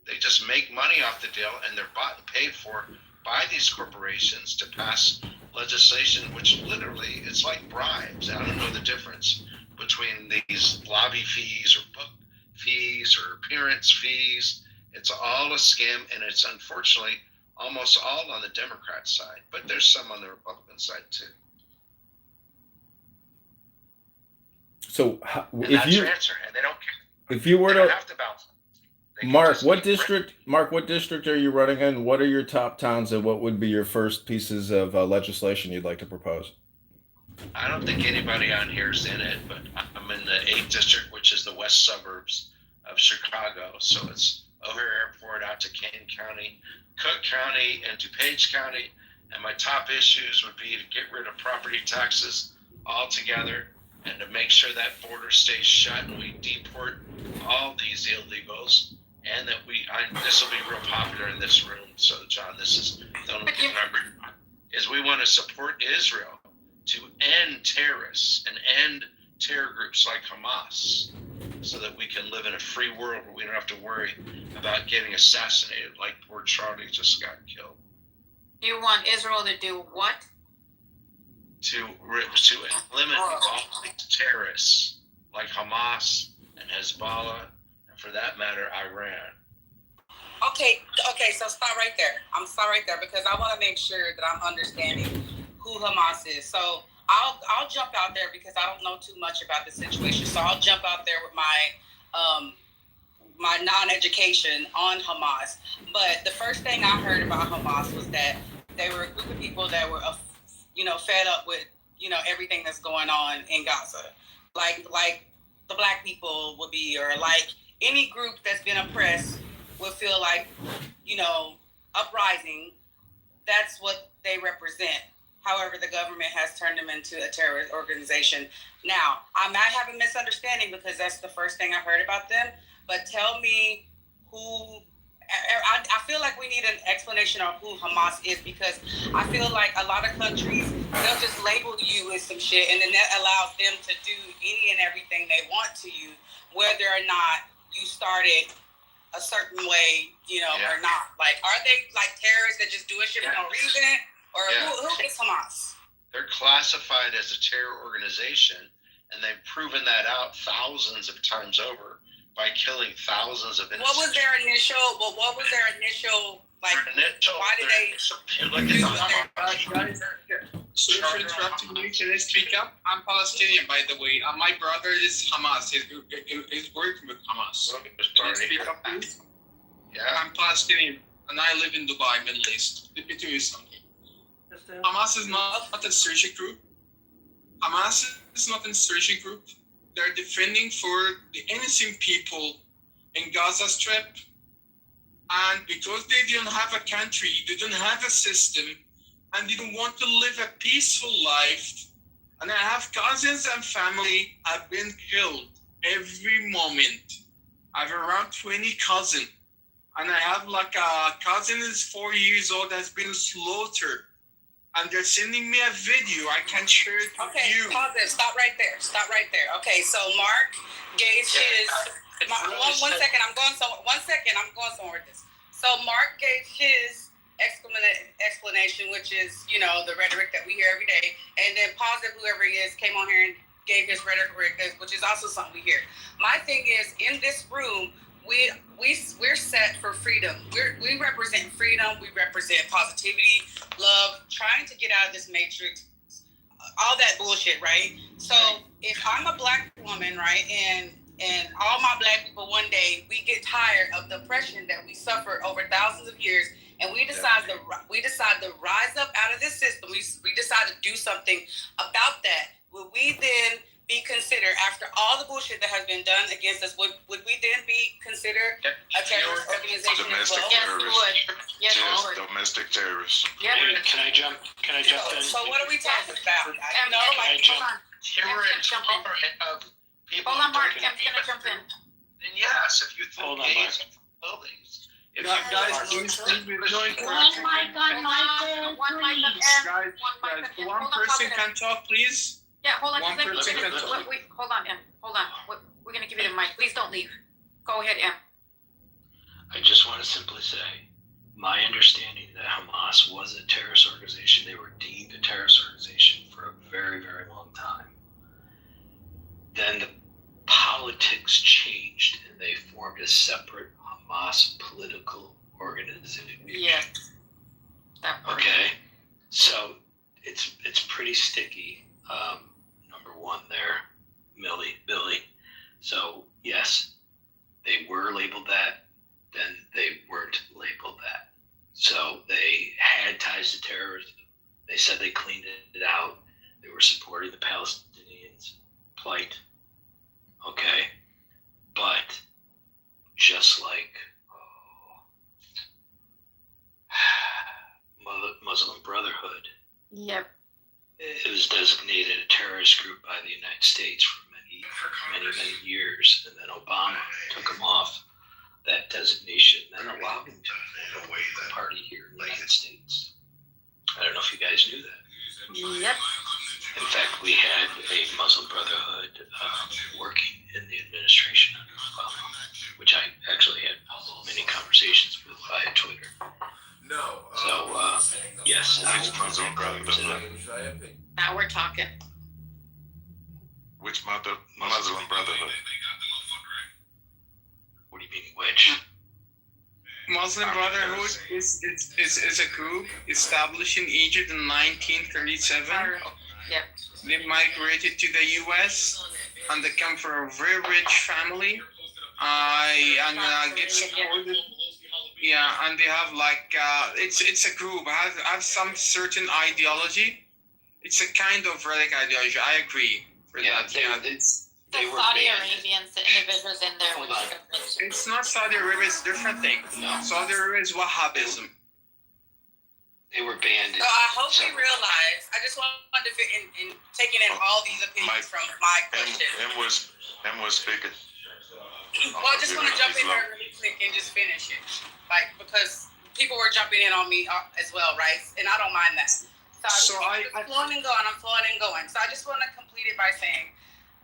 They just make money off the deal, and they're bought and paid for by these corporations to pass legislation, which literally it's like bribes. I don't know the difference between these lobby fees or book fees or appearance fees. It's all a scam, and it's unfortunately almost all on the Democrat side, but there's some on the Republican side too. So And if that's you your answer, and they don't care. if you were They don't to have to bounce. They can Mark, just what keep district? Mark, what district are you running in? What are your top towns, and what would be your first pieces of legislation you'd like to propose? I don't think anybody on here is in it, but I'm in the 8th district, which is the west suburbs of Chicago. So it's O'Hare Airport out to Kane County, Cook County, and DuPage County. And my top issues would be to get rid of property taxes altogether and to make sure that border stays shut and we deport all these illegals. And that this will be real popular in this room. So, John, this is the only thing is we want to support Israel to end terrorists and end terror groups like Hamas so that we can live in a free world where we don't have to worry about getting assassinated like poor Charlie just got killed. You want Israel to do what? To eliminate all these terrorists like Hamas and Hezbollah, and for that matter, Iran. Okay, so stop right there. I'm stop right there because I want to make sure that I'm understanding who Hamas is. So I'll jump out there because I don't know too much about the situation. So I'll jump out there with my non-education on Hamas. But the first thing I heard about Hamas was that they were a group of people that were, fed up with, everything that's going on in Gaza, like the black people would be, or like any group that's been oppressed would feel like, uprising. That's what they represent. However, the government has turned them into a terrorist organization. Now, I might have a misunderstanding because that's the first thing I heard about them, but tell me who. I feel like we need an explanation of who Hamas is because I feel like a lot of countries, they'll just label you as some shit and then that allows them to do any and everything they want to you, whether or not you started a certain way, or not. Like, are they like terrorists that just doing shit for no reason? Or who is Hamas? They're classified as a terror organization, and they've proven that out thousands of times over by killing thousands of innocent. What was their initial? Like? Why did they? Sorry for interrupting you. Can I speak up? I'm Palestinian, by the way. My brother is Hamas. He's working with Hamas. Can I speak up, please? Yeah. I'm Palestinian, and I live in Dubai, Middle East. Let me tell you something. Hamas is not a insurgent group. Hamas is not an insurgent group. They're defending for the innocent people in Gaza Strip. And because they don't have a country, they don't have a system, and they don't want to live a peaceful life. And I have cousins and family have been killed every moment. I have around 20 cousins. And I have like a cousin is 4 years old has been slaughtered. And they're sending me a video. I can share it with you. Okay, pause it. Stop right there. Okay, so Mark gave his. One second. I'm going somewhere with this. So Mark gave his explanation, which is the rhetoric that we hear every day, and then Positive, whoever he is, came on here and gave his rhetoric, which is also something we hear. My thing is, in this room, we're set for freedom. We represent freedom. We represent positivity, love, trying to get out of this matrix, all that bullshit, right? So if I'm a black woman, right, and all my black people, one day we get tired of the oppression that we suffered over thousands of years, and we decide to rise up out of this system. We decide to do something about that. Will we then be considered, after all the bullshit that has been done against us, would we then be considered a terrorist organization as well? Domestic terrorists. Yes, we would. Domestic terrorists. Yeah. Can I jump in? So what are we talking about? Here we're in tolerant of people. Hold on, Mark. I'm gonna jump in. Then yes, if you throw gays in buildings. If you guys, please be joined. One mic Guys, one person can talk, please. Yeah, hold on. One person can talk. Wait, hold on, Em. Hold on. We're gonna give you the mic. Please don't leave. Go ahead, Em. I just want to simply say, my understanding that Hamas Yeah. Okay, so it's pretty sticky. Number one there, Billy. So yes, they were labeled that. Then they weren't labeled that. So they had ties to terrorism. They said they cleaned it out. They were supporting the Palestinians' plight. Okay, but just like Muslim Brotherhood, Yep. it was designated a terrorist group by the United States for many years, and then Obama took them off that designation and then allowed them to form a party here in the United States. I don't know if you guys knew that. Yep. In fact, we had a Muslim Brotherhood working in the administration under Obama, which I actually had many conversations with via Twitter. No. So, yes. Which Muslim Brotherhood? Now we're talking. Which Muslim Brotherhood? What do you mean, which? Muslim Brotherhood is a group established in Egypt in 1937. Yep. They migrated to the U.S. and they come from a very rich family. Get supported. Yeah, and they have it's a group. Have some certain ideology. It's a kind of relic ideology. I agree for that. They were Saudi Arabians, the individuals in there. It's not Saudi Arabia. It's a different thing. No. Saudi Arabia is Wahhabism. They were banned. So I hope we realize. I just wanted to fit in taking in all these opinions from my question. M was speaking. Well, I just want to jump in there really quick and just finish it, because people were jumping in on me as well, right? And I don't mind that. So I'm flowing and going. So I just want to complete it by saying,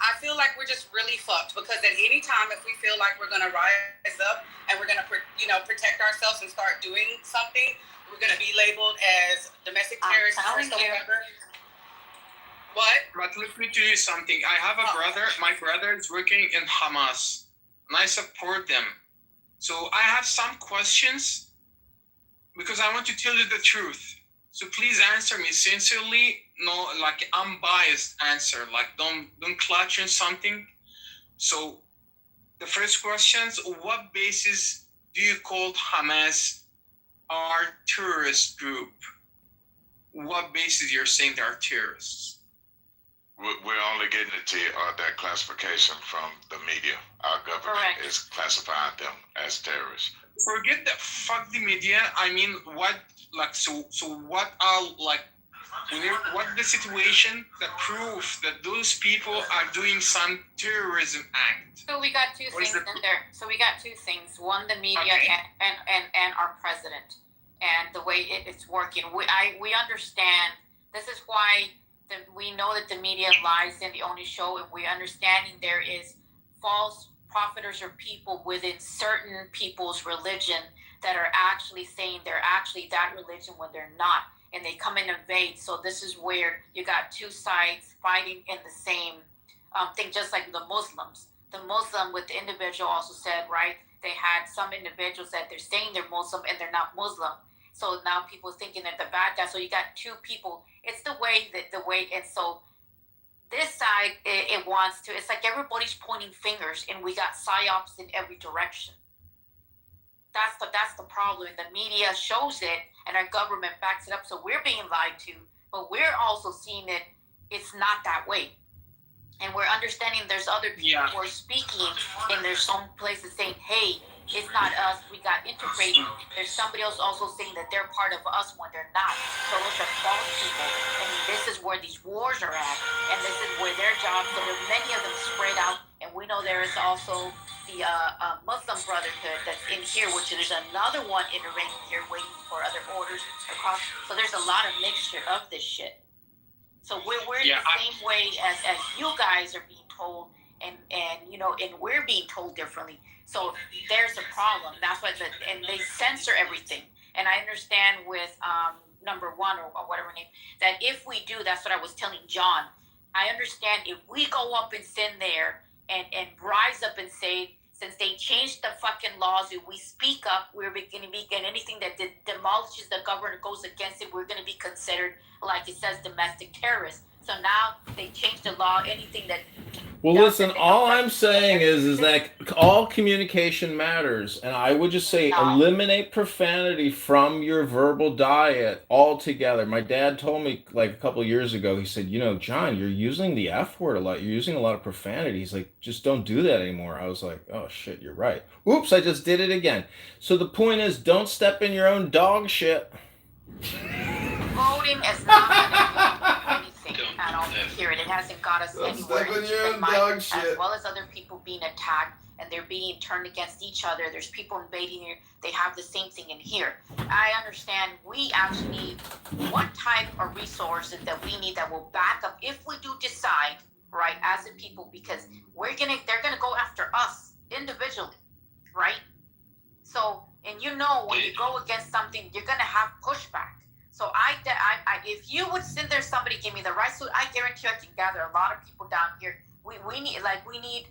I feel like we're just really fucked, because at any time, if we feel like we're going to rise up and we're going to, protect ourselves and start doing something, we're going to be labeled as domestic terrorists or whatever. What? But let me tell you something. I have a brother. My brother is working in Hamas, and I support them. So I have some questions because I want to tell you the truth. So please answer me sincerely, no unbiased answer. Don't clutch on something. So the first questions: what basis do you call Hamas our terrorist group? What basis you're saying they are terrorists? We're only getting it to that classification from the media. Our government is classifying them as terrorists. Forget that. Fuck the media. I mean, what? So what are what the situation that proof that those people are doing some terrorism act? So we got two things in there. So we got two things. One, the media and our president, and the way it's working. We understand. This is why we know that the media lies in the only show, and we're understanding there is false profiters or people within certain people's religion that are actually saying they're actually that religion when they're not, and they come and invade. So this is where you got two sides fighting in the same thing, just like the Muslims. The Muslim with the individual also said, right, they had some individuals that they're saying they're Muslim and they're not Muslim. So now people thinking that the bad guy. So you got two people. It's the way, and so this side, it wants to, it's like everybody's pointing fingers and we got psyops in every direction. That's the problem. The media shows it and our government backs it up. So we're being lied to, but we're also seeing it. It's not that way. And we're understanding there's other people who are speaking, and there's some places saying, hey, it's not us, we got integrated. There's somebody else also saying that they're part of us when they're not. So those are false people. And this is where these wars are at. And this is where their jobs, so there are many of them spread out. And we know there is also the Muslim Brotherhood that's in here, which there's another one iterating here waiting for other orders across. So there's a lot of mixture of this shit. So we're the same way as you guys are being told, and we're being told differently. So there's a problem. That's why and they censor everything. And I understand with number one or whatever name, that if we do, that's what I was telling John. I understand if we go up and sit there and rise up and say since they changed the fucking laws, if we speak up, we're going to be getting anything that demolishes the government, goes against it, we're going to be considered, like it says, domestic terrorists. So now they changed the law, anything that... Well, listen, all I'm saying is that all communication matters. And I would just say eliminate profanity from your verbal diet altogether. My dad told me like a couple of years ago, he said, you know, John, you're using the F word a lot. You're using a lot of profanity. He's like, just don't do that anymore. I was like, oh, shit, you're right. Oops, I just did it again. So the point is, don't step in your own dog shit. Voting is not anything at all. Period. It hasn't got us anywhere. As well as other people being attacked and they're being turned against each other. There's people invading here. They have the same thing in here. I understand we actually need what type of resources that we need that will back up if we do decide, right, as a people, because they're gonna go after us individually, right? So, and you know, when you go against something, you're gonna have pushback. So if you would send there somebody give me the right suit, I guarantee I can gather a lot of people down here. We need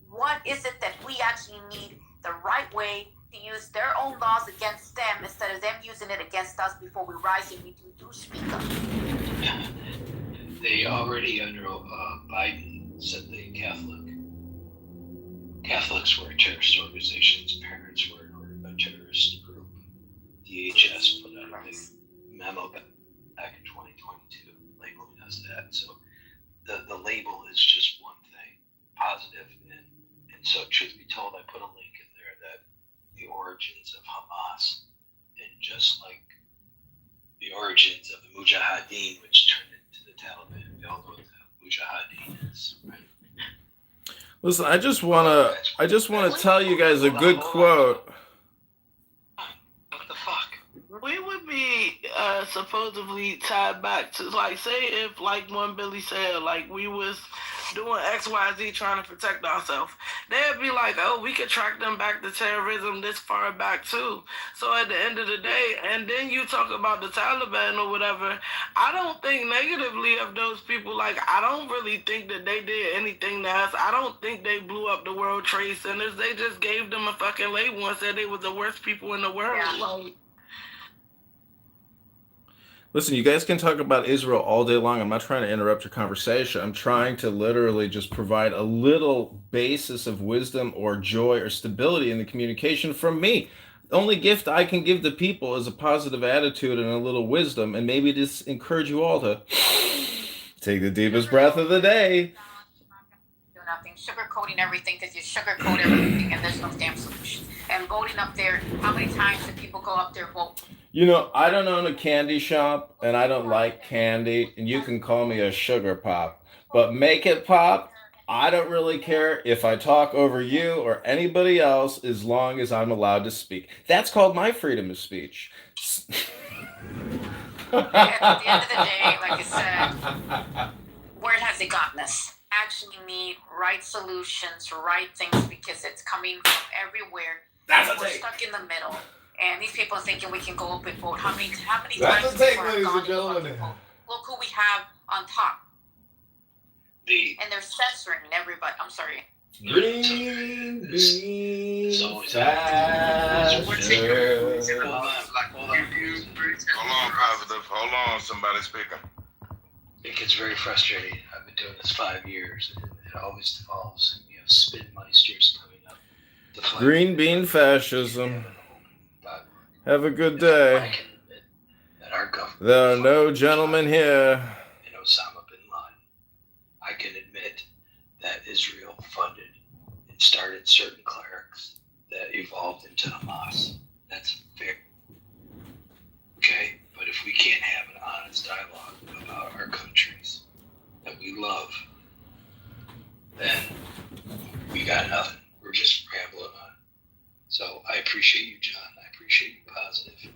what is it that we actually need the right way to use their own laws against them instead of them using it against us before we rise and we do speak up. They already under Biden said the Catholics were terrorist organizations, parents were a terrorist group. DHS put out a big memo back in 2022 labeling us that. So the label is just one thing, positive. And so truth be told, I put a link in there that the origins of Hamas, and just like the origins of the Mujahideen, which turned into the Taliban, we all know what the Mujahideen is, right? Listen, I just wanna tell you guys a good quote. What the fuck? We would be supposedly tied back to, like, say if, like one Billy said, like we was doing XYZ trying to protect ourselves, they'd be like, oh, we could track them back to terrorism this far back too. So at the end of the day, and then you talk about the Taliban or whatever, I don't think negatively of those people. Like, I don't really think that they did anything to us. I don't think they blew up the World Trade Centers. They just gave them a fucking label and said they were the worst people in the world. Yeah. Like, Listen, you guys can talk about Israel all day long. I'm not trying to interrupt your conversation. I'm trying to literally just provide a little basis of wisdom or joy or stability in the communication from me. The only gift I can give the people is a positive attitude and a little wisdom, and maybe just encourage you all to take the deepest breath of the day. Do nothing, sugarcoating everything, because you sugarcoat everything and there's no damn solution. And voting up there, how many times do people go up there and vote? You know, I don't own a candy shop, and I don't like candy, and you can call me a sugar pop. But make it pop, I don't really care if I talk over you or anybody else as long as I'm allowed to speak. That's called my freedom of speech. At the end of the day, like I said, where has it gotten us? Actually need right solutions, right things, because it's coming from everywhere. We're stuck in the middle. And these people are thinking we can go up and vote. How many times That's a take, people have ladies gone and gentlemen. vote? Look who we have on top. And they're censoring everybody. I'm sorry. Green beans. Hold on, positive. Hold on, somebody speaking. It gets very frustrating. I've been doing this 5 years, and it always devolves. You have spinmeisters coming up. Green bean fascism. Have a good day. There are no gentlemen here. And Osama bin Laden. I can admit that Israel funded and started certain clerics that evolved into Hamas. That's fair. Okay? But if we can't have an honest dialogue about our countries that we love, then we got nothing. We're just rambling on. So I appreciate you, John. I appreciate you positive.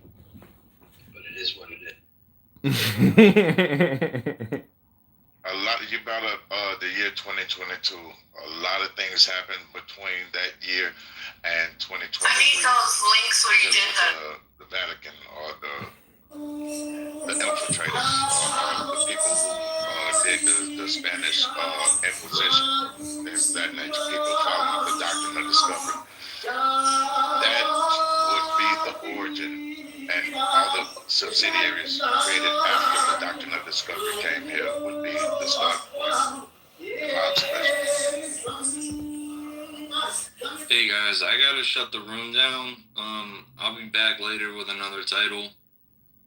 But it is what it is. A lot of you brought up the year 2022. A lot of things happened between that year and 2023. I need those links where you did that. The Vatican or the infiltrators, or the people who did the the Spanish Inquisition, things of that nature, people calling it the doctrine of discovery. That would be the origin, and all the subsidiaries created after the doctrine of discovery came here would be the start point, in my observation. Hey guys, I gotta shut the room down. I'll be back later with another title.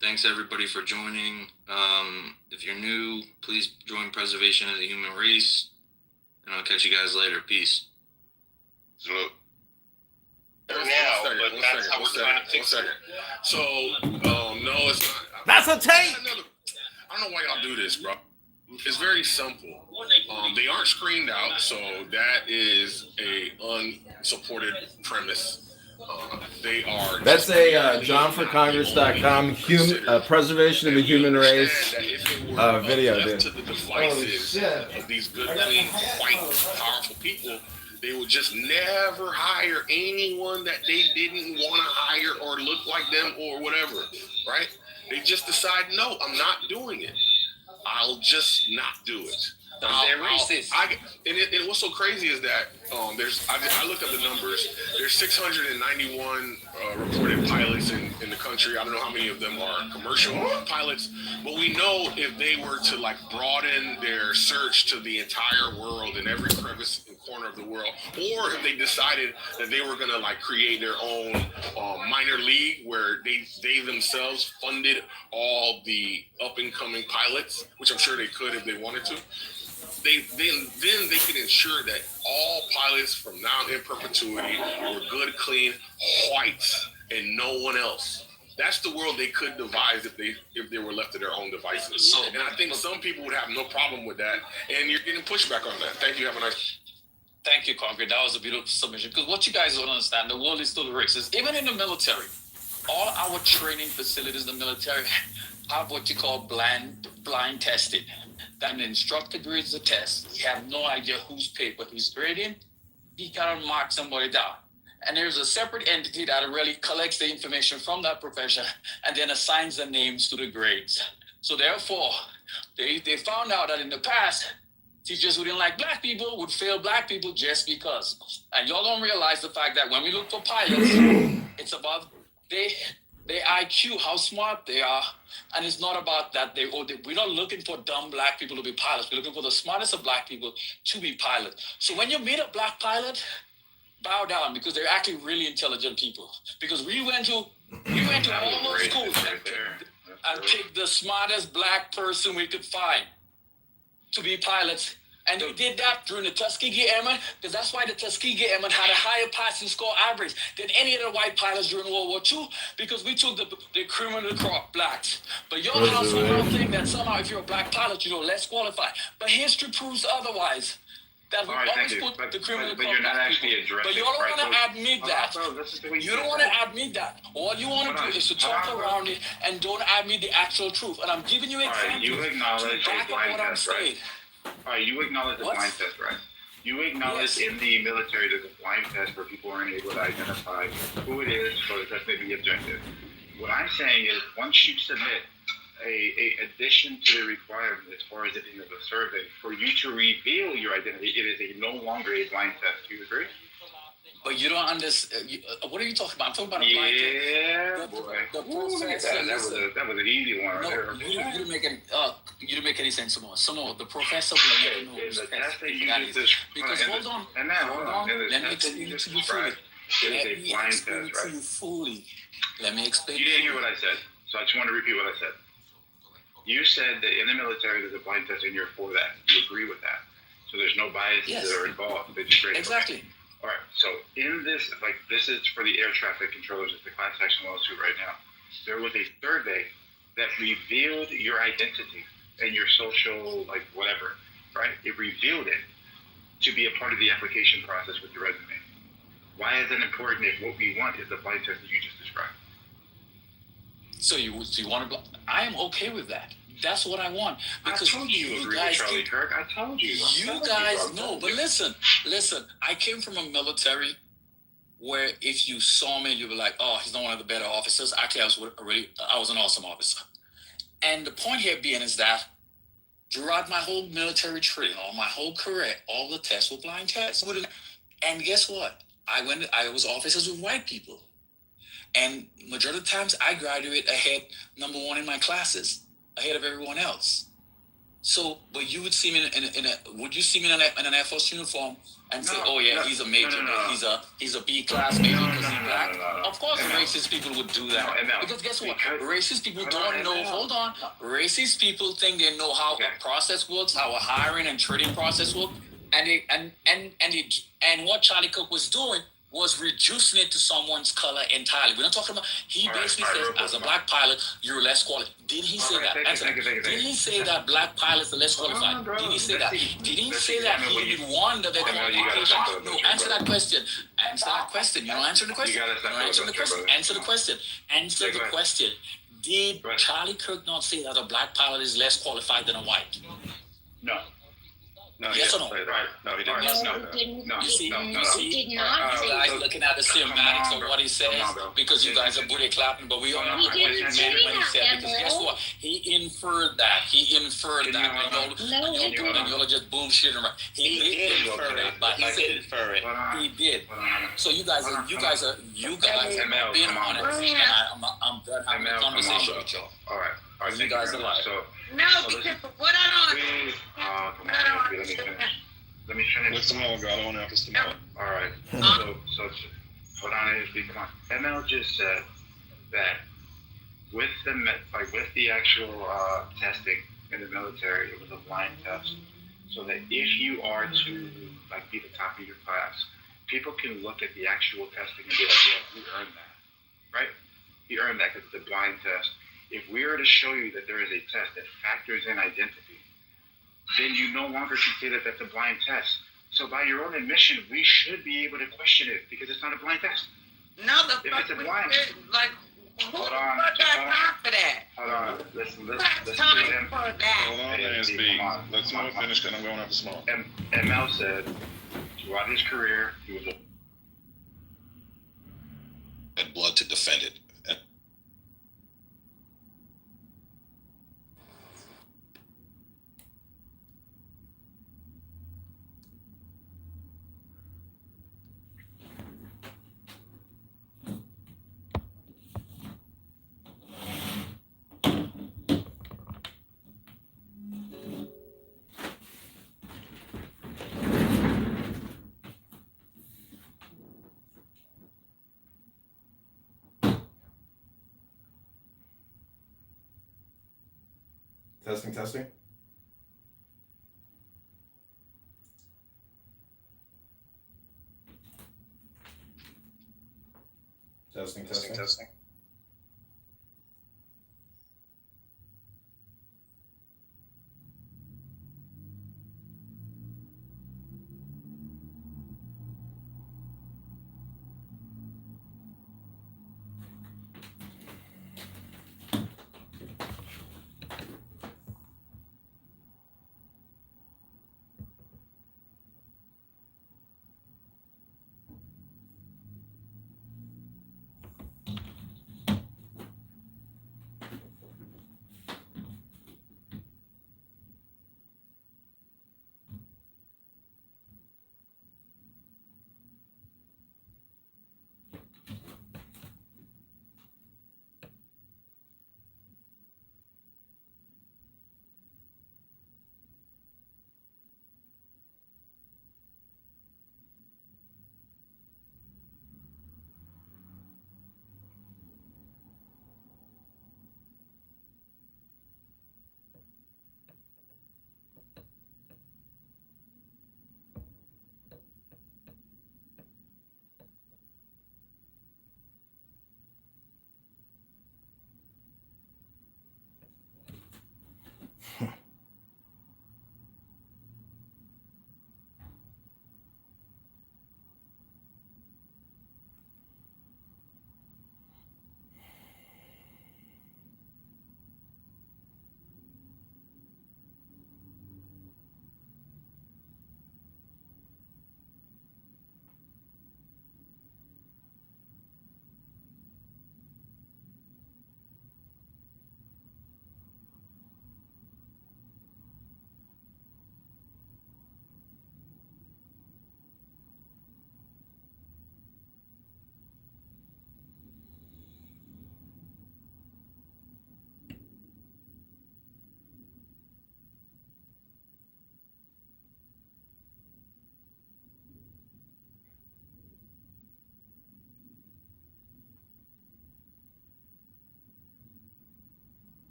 Thanks everybody for joining. If you're new, please join Preservation of the Human Race, and I'll catch you guys later. Peace. Salute. Now, but that's how we're trying to fix it. So, no, it's not. That's a tape. I don't know why y'all do this, bro. It's very simple. They aren't screened out, so that is a unsupported premise. They are. That's a JohnForCongress.com Preservation of the Human Race video, dude. To the devices of these good, clean, white, powerful people, they would just never hire anyone that they didn't want to hire or look like them or whatever, right? They just decide, no, I'm not doing it. I'll just not do it. They're racist. And what's so crazy is that I looked up the numbers. There's 691 reported pilots in the country. I don't know how many of them are commercial pilots, but we know if they were to like broaden their search to the entire world and every crevice and corner of the world, or if they decided that they were gonna like create their own minor league where they themselves funded all the up and coming pilots, which I'm sure they could if they wanted to. Then they could ensure that all pilots from now in perpetuity were good, clean, whites, and no one else. That's the world they could devise if they were left to their own devices. And I think some people would have no problem with that. And you're getting pushback on that. Thank you. Have a nice. Thank you, Congress. That was a beautiful submission. Because what you guys don't understand, the world is still racist. Even in the military, all our training facilities in the military have what you call blind testing. That an instructor grades the test. You have no idea whose paper he's grading. He cannot mark somebody down. And there's a separate entity that really collects the information from that profession and then assigns the names to the grades. So therefore, they found out that in the past, teachers who didn't like black people would fail black people just because. And y'all don't realize the fact that when we look for pilots, it's about their IQ, how smart they are. And it's not about that we're not looking for dumb black people to be pilots. We're looking for the smartest of black people to be pilots. So when you meet a black pilot, bow down, because they're actually really intelligent people. Because we went to all those schools and picked the smartest black person we could find to be pilots. And they did that during the Tuskegee Airmen, because that's why the Tuskegee Airmen had a higher passing score average than any of the white pilots during World War II, because we took the criminal crop blacks. But y'all have somehow think that somehow if you're a black pilot, you're less qualified. But history proves otherwise. That we always put the criminal crop black people. But you don't want to admit that. You don't want to admit that. All you want to do is to talk around it and don't admit the actual truth. And I'm giving you examples to back up what I'm saying. All right, you acknowledge the blind test, right? You acknowledge in the military there's a blind test where people aren't able to identify who it is, so the test may be objective. What I'm saying is, once you submit a addition to the requirement as far as it being of a survey, for you to reveal your identity, it is no longer a blind test. Do you agree? But you don't understand. What are you talking about? I'm talking about a blind test. Yeah, boy. That was an easy one. No, you didn't make any. You didn't make any sense, Samoa. The professor will never know whose test that is. Because hold on. Let me explain it to you fully. Let me explain. You didn't hear what I said, so I just want to repeat what I said. You said that in the military there's a blind test and you're for that. You agree with that. So there's no biases that are involved. Exactly. All right. So in this, this is for the air traffic controllers. It's the class action lawsuit right now. There was a survey that revealed your identity and your social, whatever, right? It revealed it to be a part of the application process with your resume. Why is it important if what we want is the blind test that you just described? So you want to? I am okay with that. That's what I want. Because I told you agree with Charlie Kirk. I told you. You guys know, but listen. I came from a military where if you saw me, you'd be like, "Oh, he's not one of the better officers." Actually, I was an awesome officer. And the point here being is that throughout my whole military training, all my whole career, all the tests were blind tests. And guess what? I was officers with white people. And majority of the times I graduate ahead, number one in my classes, ahead of everyone else. So, but you would see me would you see me in an Air Force uniform and say, "Oh yeah, he's a major, he's a B class major because he's black"? Of course, racist people would do that because guess what? Racist people don't know. Hold on, racist people think they know how a process works, how a hiring and trading process works, and what Charlie Cook was doing was reducing it to someone's color entirely. We're not talking about. He basically says, as a black pilot, you're less qualified. Did he say that? Did he say that black pilots are less qualified? Did he say that? Did he say that he didn't want the qualification? No, answer that question. Answer that question. You don't answer the question. You don't answer the question. Answer the question. Answer the question. Did Charlie Kirk not say that a black pilot is less qualified than a white? No. No, yes or no? Right. No, he didn't. No, you see, you guys looking at the cinematics of what he says because you guys are booty clapping, but we all know what he said because guess what? He inferred that. And y'all are just bullshitting around. He did infer that, but he said infer it. He did. So you guys are being honest, and I'm done having a conversation with y'all. All right. You guys are lying. No, because what I don't let me finish. Let Samoa go. I don't want to have to Samoa. All right. So hold on, ASB. Come on. ML just said that with the actual testing in the military, it was a blind test. So that if you are to be the top of your class, people can look at the actual testing and be like, yeah, you earned that, right? You earned that because it's a blind test. If we were to show you that there is a test that factors in identity, then you no longer can say that that's a blind test. So by your own admission, we should be able to question it because it's not a blind test. No, if it's a blind, hold on. For that. Hold on. Listen to him. Hold on, ASB. Let Samoa finish, then I'm going after Samoa. ML said throughout his career, he was had blood to defend it. Testing. Testing.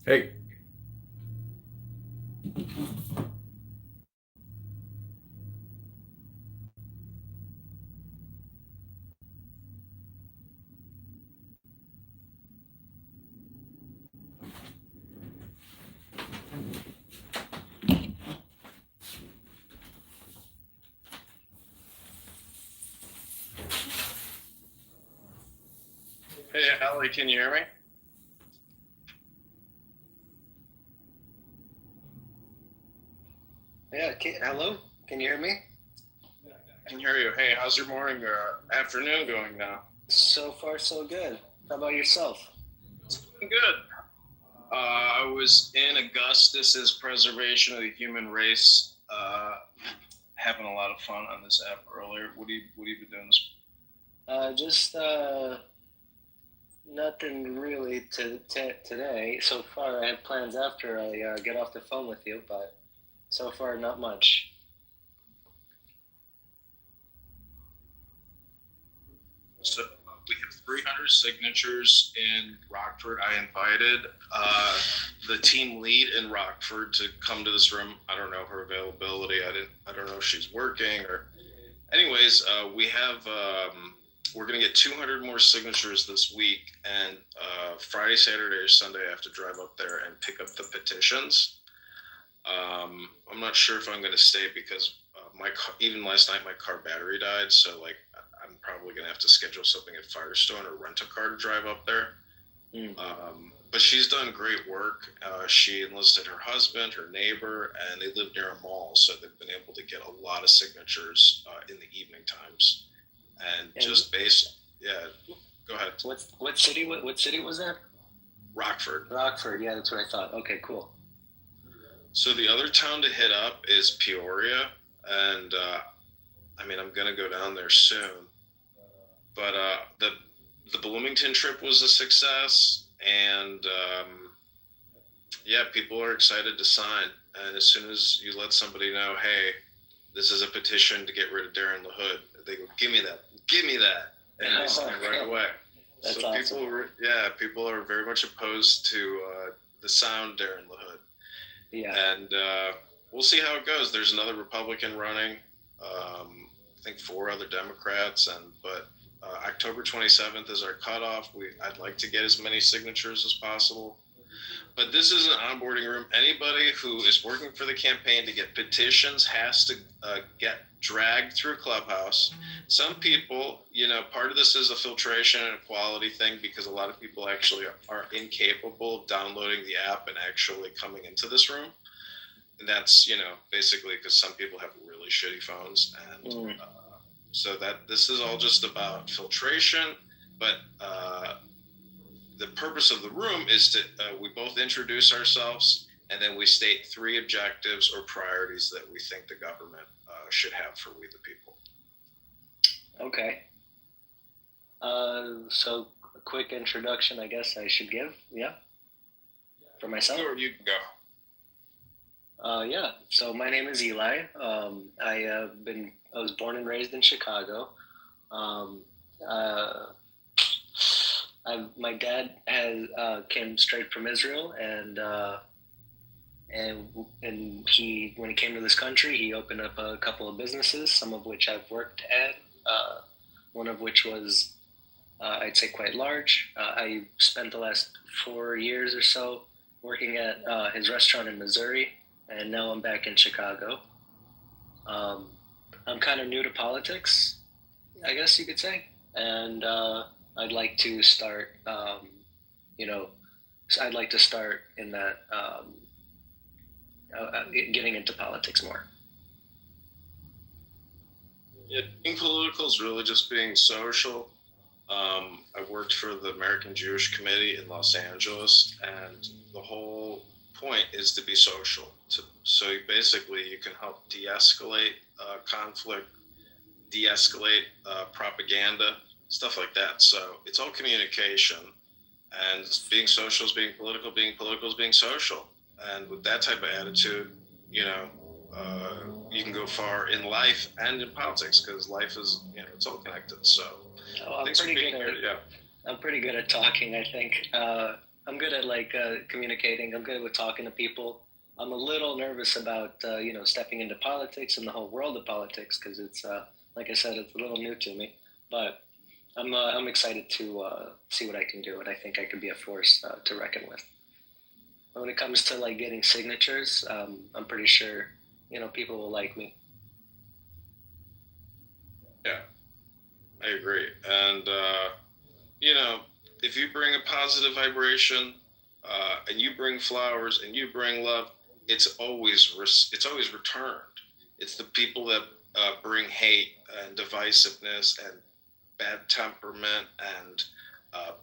Hey. Hey, Allie, can you hear me? Yeah, hello? Can you hear me? I can hear you. Hey, how's your morning or afternoon going now? So far, so good. How about yourself? It's going good. I was in Augustus's Preservation of the Human Race, having a lot of fun on this app earlier. What have you been doing this? Nothing really today. So far, I have plans after I get off the phone with you, but so far, not much. So we have 300 signatures in Rockford. I invited the team lead in Rockford to come to this room. I don't know her availability. I don't know if she's working or. Anyways, we have. We're gonna get 200 more signatures this week, and Friday, Saturday, or Sunday, I have to drive up there and pick up the petitions. I'm not sure if I'm gonna stay because my car, even last night, my car battery died. So like, I'm probably gonna have to schedule something at Firestone or rent a car to drive up there. But she's done great work. She enlisted her husband, her neighbor, and they live near a mall, so they've been able to get a lot of signatures in the evening times. And just go ahead. What city was that? Rockford. Rockford, yeah, that's what I thought. Okay, cool. So the other town to hit up is Peoria, and I mean, I'm gonna go down there soon. But the Bloomington trip was a success, and yeah, people are excited to sign. And as soon as you let somebody know, hey, this is a petition to get rid of Darren LaHood, they go, give me that, and they sign right away. That's so awesome. People are very much opposed to the sound Darren LaHood. Yeah. And we'll see how it goes. There's another Republican running. I think 4 other Democrats, but October 27th is our cutoff. I'd like to get as many signatures as possible. But this is an onboarding room. Anybody who is working for the campaign to get petitions has to get dragged through Clubhouse. Some people, part of this is a filtration and a quality thing because a lot of people actually are incapable of downloading the app and actually coming into this room. And that's, basically because some people have really shitty phones. And so this is all just about filtration. But the purpose of the room is to we both introduce ourselves, and then we state 3 objectives or priorities that we think the government should have for we the people. Okay. So a quick introduction, I guess I should give, yeah? For myself? Sure, you can go. Yeah, so my name is Eli. I was born and raised in Chicago. My dad came straight from Israel, and he, when he came to this country, he opened up a couple of businesses, some of which I've worked at. One of which was, I'd say, quite large. I spent the last 4 years or so working at his restaurant in Missouri, and now I'm back in Chicago. I'm kind of new to politics, I guess you could say, and I'd like to start, I'd like to start in that, getting into politics more. Yeah, being political is really just being social. I worked for the American Jewish Committee in Los Angeles, and the whole point is to be social. So you can help de-escalate conflict, de-escalate propaganda, stuff like that. So it's all communication, and being social is being political is being social. And with that type of attitude, you can go far in life and in politics, because life is, it's all connected. So I'm pretty good at talking, I think. I'm good at like communicating. I'm good with talking to people. I'm a little nervous about stepping into politics and the whole world of politics because it's like I said, it's a little new to me. But I'm excited to see what I can do, and I think I could be a force to reckon with. When it comes to like getting signatures, I'm pretty sure people will like me. Yeah, I agree. And if you bring a positive vibration, and you bring flowers and you bring love, it's always returned. It's the people that bring hate and divisiveness and bad temperament and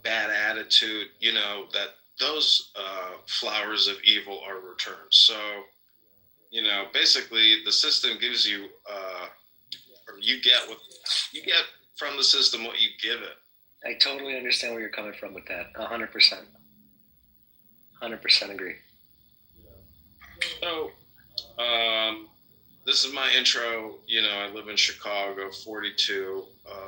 bad attitude. That those flowers of evil are returned. So basically, the system gives you, or you get from the system what you give it. I totally understand where you're coming from with that. 100%. 100% agree. So, this is my intro. I live in Chicago, 42,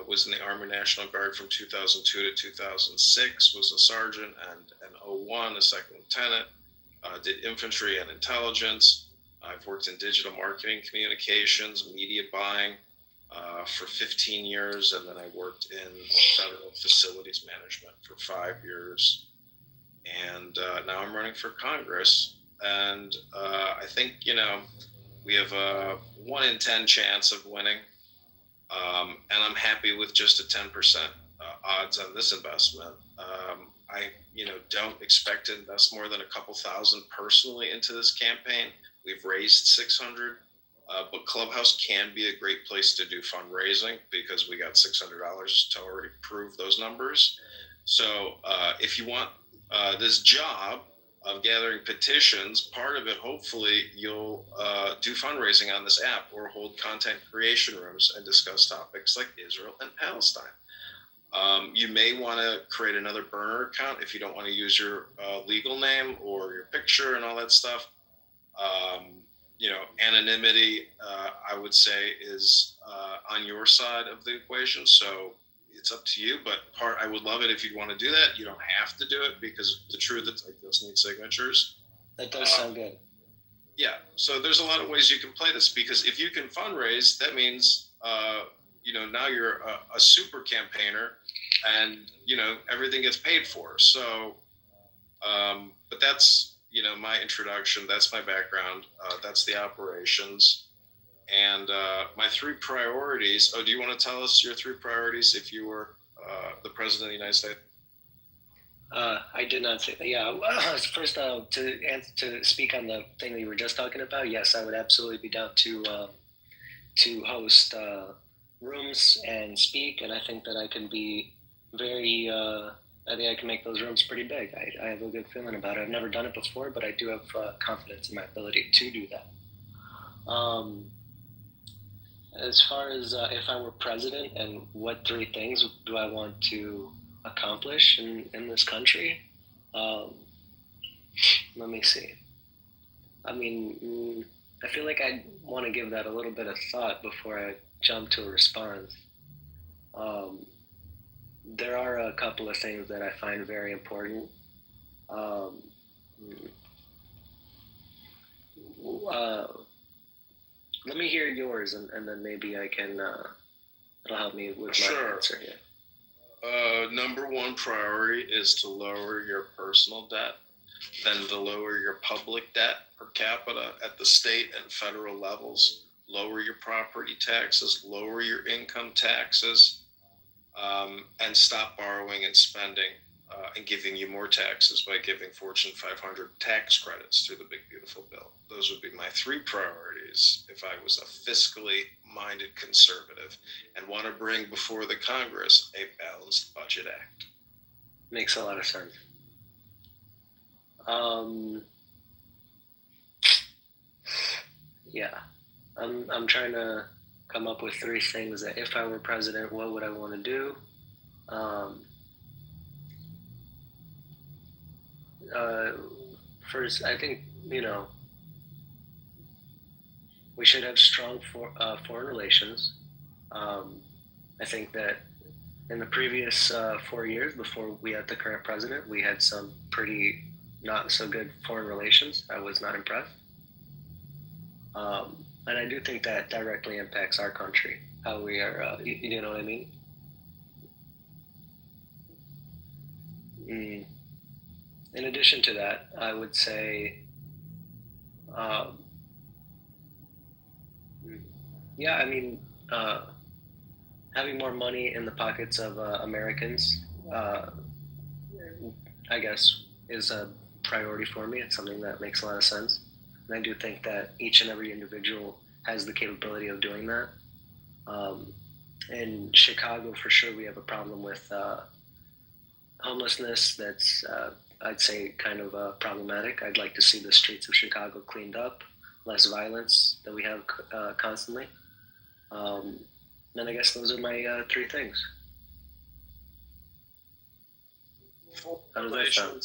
was in the Army National Guard from 2002 to 2006, was a sergeant, and an 01, a second lieutenant, did infantry and intelligence. I've worked in digital marketing, communications, media buying for 15 years, and then I worked in federal facilities management for 5 years. And now I'm running for Congress. And I think, we have a 1 in 10 chance of winning. And I'm happy with just a 10% odds on this investment. I, don't expect to invest more than a couple thousand personally into this campaign. We've raised 600, but Clubhouse can be a great place to do fundraising because we got $600 to already prove those numbers. So if you want this job of gathering petitions, part of it, hopefully, you'll do fundraising on this app or hold content creation rooms and discuss topics like Israel and Palestine. You may want to create another burner account if you don't want to use your legal name or your picture and all that stuff. Anonymity, I would say, is on your side of the equation. So it's up to you, but I would love it if you want to do that. You don't have to do it because the truth is, like, those need signatures. That does sound good. Yeah. So there's a lot of ways you can play this because if you can fundraise, that means, now you're a super campaigner and, everything gets paid for. So, but that's, my introduction. That's my background. That's the operations. And my 3 priorities. Oh, do you want to tell us your 3 priorities if you were the president of the United States? I did not say that. Yeah. First, to speak on the thing that you were just talking about, yes, I would absolutely be down to host rooms and speak. And I think that I can be very. I think I can make those rooms pretty big. I have a good feeling about it. I've never done it before, but I do have confidence in my ability to do that. As far as if I were president and what 3 things do I want to accomplish in this country, let me see. I mean, I feel like I want to give that a little bit of thought before I jump to a response. There are a couple of things that I find very important. Let me hear yours, and then maybe I can. It'll help me with my answer here. Number 1 priority is to lower your personal debt, then to lower your public debt per capita at the state and federal levels, lower your property taxes, lower your income taxes, and stop borrowing and spending and giving you more taxes by giving Fortune 500 tax credits through the Big Beautiful Bill. Those would be my 3 priorities if I was a fiscally minded conservative and want to bring before the Congress a balanced budget act. Makes a lot of sense. Yeah, I'm trying to come up with 3 things that if I were president, what would I want to do? First, I think, we should have strong foreign relations. I think that in the previous 4 years before we had the current president, we had some pretty not so good foreign relations. I was not impressed. And I do think that directly impacts our country, how we are, you know what I mean? In addition to that, I would say, yeah, I mean, having more money in the pockets of Americans, I guess, is a priority for me. It's something that makes a lot of sense. And I do think that each and every individual has the capability of doing that. In Chicago, for sure, we have a problem with homelessness that's, I'd say, kind of problematic. I'd like to see the streets of Chicago cleaned up, less violence that we have constantly. And I guess those are my 3 things. How does that sound?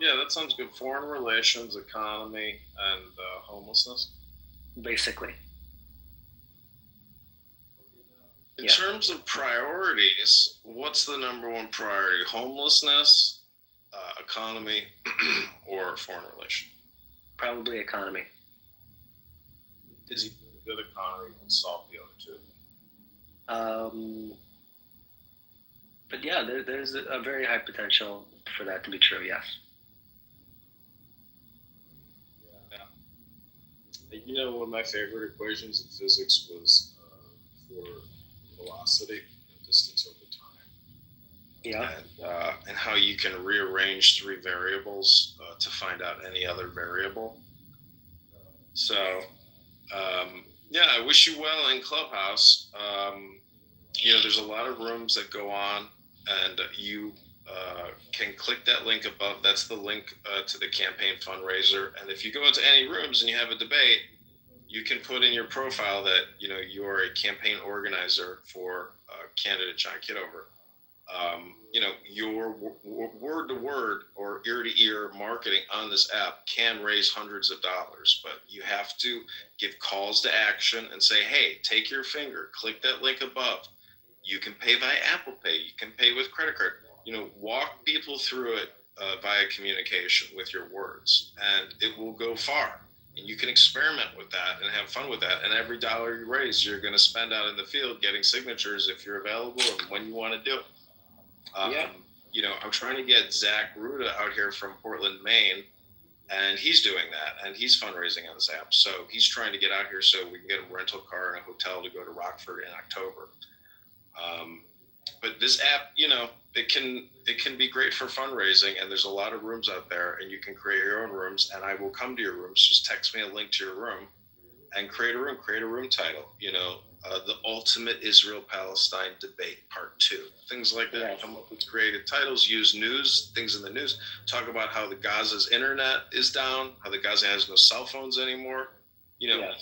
Yeah, that sounds good. Foreign relations, economy, and homelessness. Basically. In terms of priorities, what's the number 1 priority? Homelessness, economy, or foreign relations? Probably economy. Is he good economy can solve the other 2? But yeah, there's a very high potential for that to be true, yes. Yeah. You know, one of my favorite equations in physics was for velocity and distance over time. Yeah. And how you can rearrange 3 variables to find out any other variable. So, yeah, I wish you well in Clubhouse. You know, there's a lot of rooms that go on, and you can click that link above. That's the link to the campaign fundraiser. And if you go into any rooms and you have a debate, you can put in your profile that, you know, you're a campaign organizer for candidate John Kitover. You know, your word to word or ear to ear marketing on this app can raise hundreds of dollars, but you have to give calls to action and say, hey, take your finger, click that link above. You can pay via Apple Pay. You can pay with credit card. You know, walk people through it via communication with your words, and it will go far. And you can experiment with that and have fun with that. And every dollar you raise, you're going to spend out in the field getting signatures if you're available and when you want to do it. You know, I'm trying to get Zach Ruda out here from Portland, Maine, and he's doing that, and he's fundraising on this app. So he's trying to get out here so we can get a rental car and a hotel to go to Rockford in October. But this app, you know, it can be great for fundraising, and there's a lot of rooms out there, and you can create your own rooms, and I will come to your rooms. Just text me a link to your room and create a room title, you know, the ultimate Israel-Palestine debate part 2, things like that. Yeah. Come up with creative titles, use news, things in the news, talk about how the Gaza's internet is down, how the Gaza has no cell phones anymore, you know,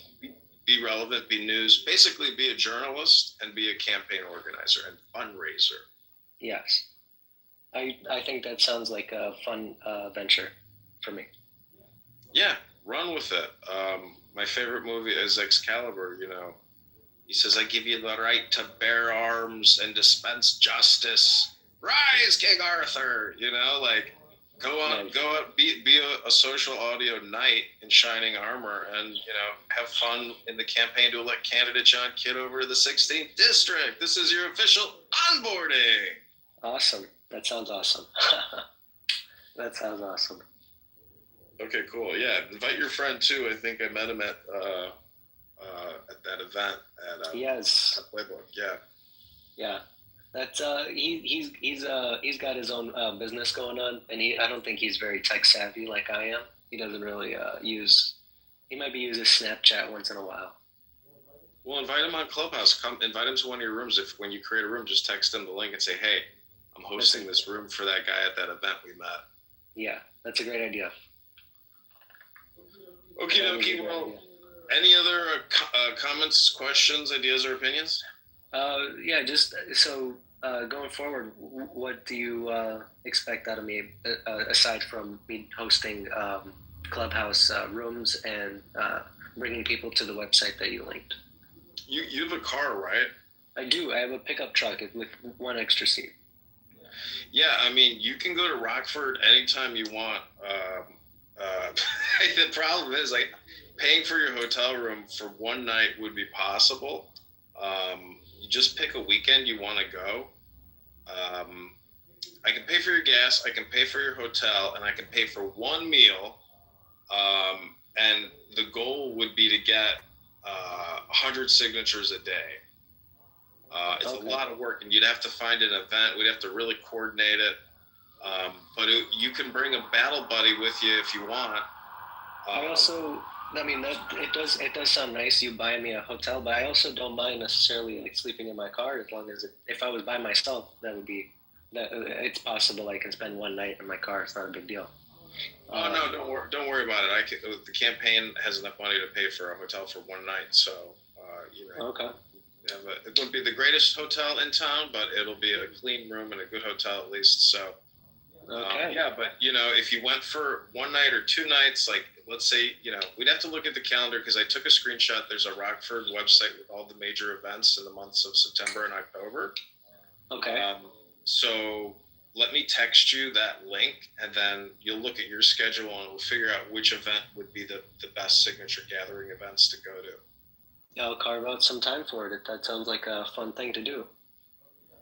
be relevant, be news, basically be a journalist and be a campaign organizer and fundraiser. Yes. I think that sounds like a fun venture for me. Yeah, run with it. My favorite movie is Excalibur, you know. He says, I give you the right to bear arms and dispense justice. Rise, King Arthur! You know, like, go out, be a social audio knight in shining armor and, you know, have fun in the campaign to elect candidate John Kitover to the 16th district. This is your official onboarding. Awesome. That sounds awesome. That sounds awesome. Okay, cool. Yeah, invite your friend too. I think I met him at that event at yes. Playbook. Yeah. Yeah. That's he's got his own business going on, and I don't think he's very tech savvy like I am. He doesn't really he might be using Snapchat once in a while. Well, invite him on Clubhouse. Invite him to one of your rooms. When you create a room, just text him the link and say, hey, I'm hosting this room for that guy at that event we met. Yeah, that's a great idea. Okie dokie. Well, any other comments, questions, ideas, or opinions? Yeah, just so going forward, what do you expect out of me aside from me hosting Clubhouse rooms and bringing people to the website that you linked? You have a car, right? I do. I have a pickup truck with one extra seat. Yeah, I mean, you can go to Rockford anytime you want. The problem is, like, paying for your hotel room for one night would be possible. You just pick a weekend you want to go. I can pay for your gas, I can pay for your hotel, and I can pay for one meal. And the goal would be to get 100 signatures a day. It's a lot of work, and you'd have to find an event. We'd have to really coordinate it. But you can bring a battle buddy with you if you want. I mean, it does sound nice. You buy me a hotel, but I also don't mind necessarily like sleeping in my car as long as if I was by myself, it's possible I can spend one night in my car. It's not a big deal. Oh no, don't worry about it. The campaign has enough money to pay for a hotel for one night, so Okay. It wouldn't be the greatest hotel in town, but it'll be a clean room and a good hotel at least. So, yeah, but if you went for one night or 2 nights, like let's say, we'd have to look at the calendar because I took a screenshot. There's a Rockford website with all the major events in the months of September and October. Okay. So let me text you that link, and then you'll look at your schedule and we'll figure out which event would be the best signature gathering events to go to. I'll carve out some time for it. That sounds like a fun thing to do.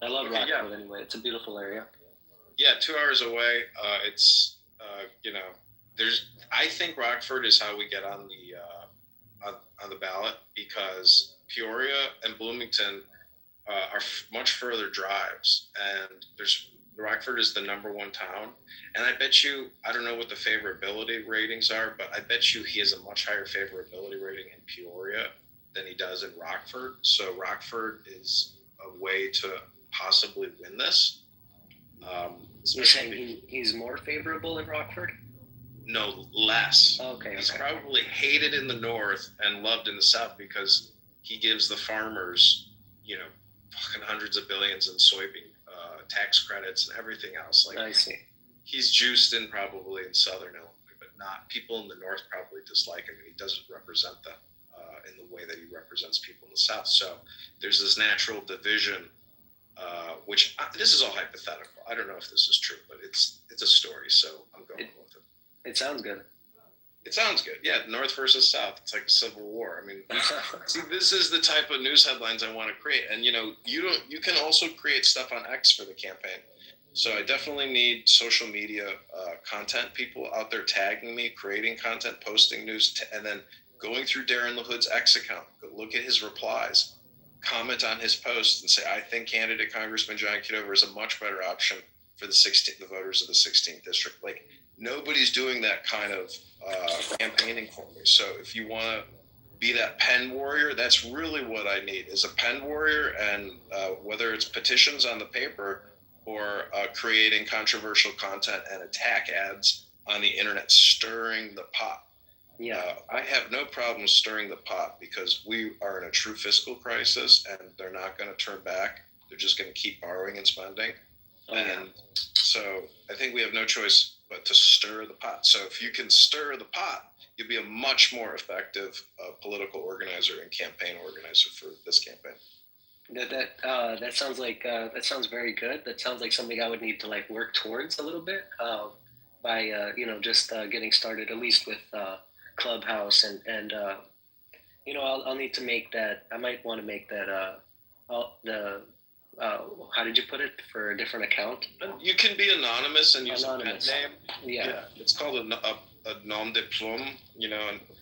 I love Rockford anyway. It's a beautiful area. Yeah, 2 hours away. I think Rockford is how we get on the ballot because Peoria and Bloomington are much further drives, and Rockford is the #1 town. And I bet you, I don't know what the favorability ratings are, but I bet you he has a much higher favorability rating in Peoria than he does in Rockford. So Rockford is a way to possibly win this. You're saying he's more favorable in Rockford? No, less. Okay. He's probably hated in the north and loved in the south because he gives the farmers, fucking hundreds of billions in soybean tax credits and everything else. Like, I see. He's juiced in probably in southern Illinois, but not people in the north probably dislike him, and he doesn't represent them in the way that he represents people in the south. So there's this natural division. Which this is all hypothetical. I don't know if this is true, but it's a story, so I'm going with it. It sounds good. It sounds good. Yeah, North versus South. It's like a civil war. I mean, see, this is the type of news headlines I want to create. And you can also create stuff on X for the campaign. So I definitely need social media content people out there tagging me, creating content, posting news, and then going through Darren LaHood's X account. Go look at his replies. Comment on his post and say, I think candidate Congressman John Kitover is a much better option for the voters of the 16th district. Like, nobody's doing that kind of campaigning for me. So if you want to be that pen warrior, that's really what I need is a pen warrior. And whether it's petitions on the paper or creating controversial content and attack ads on the internet, stirring the pot. Yeah, I have no problem stirring the pot because we are in a true fiscal crisis and they're not going to turn back. They're just going to keep borrowing and spending. So I think we have no choice but to stir the pot. So if you can stir the pot, you'll be a much more effective political organizer and campaign organizer for this campaign. That sounds like that sounds very good. That sounds like something I would need to work towards a little bit by just getting started at least with Clubhouse and I'll need to make that. I might want to make that how did you put it, for a different account? You can be anonymous and use a pen name. Yeah, it's called a nom de plume,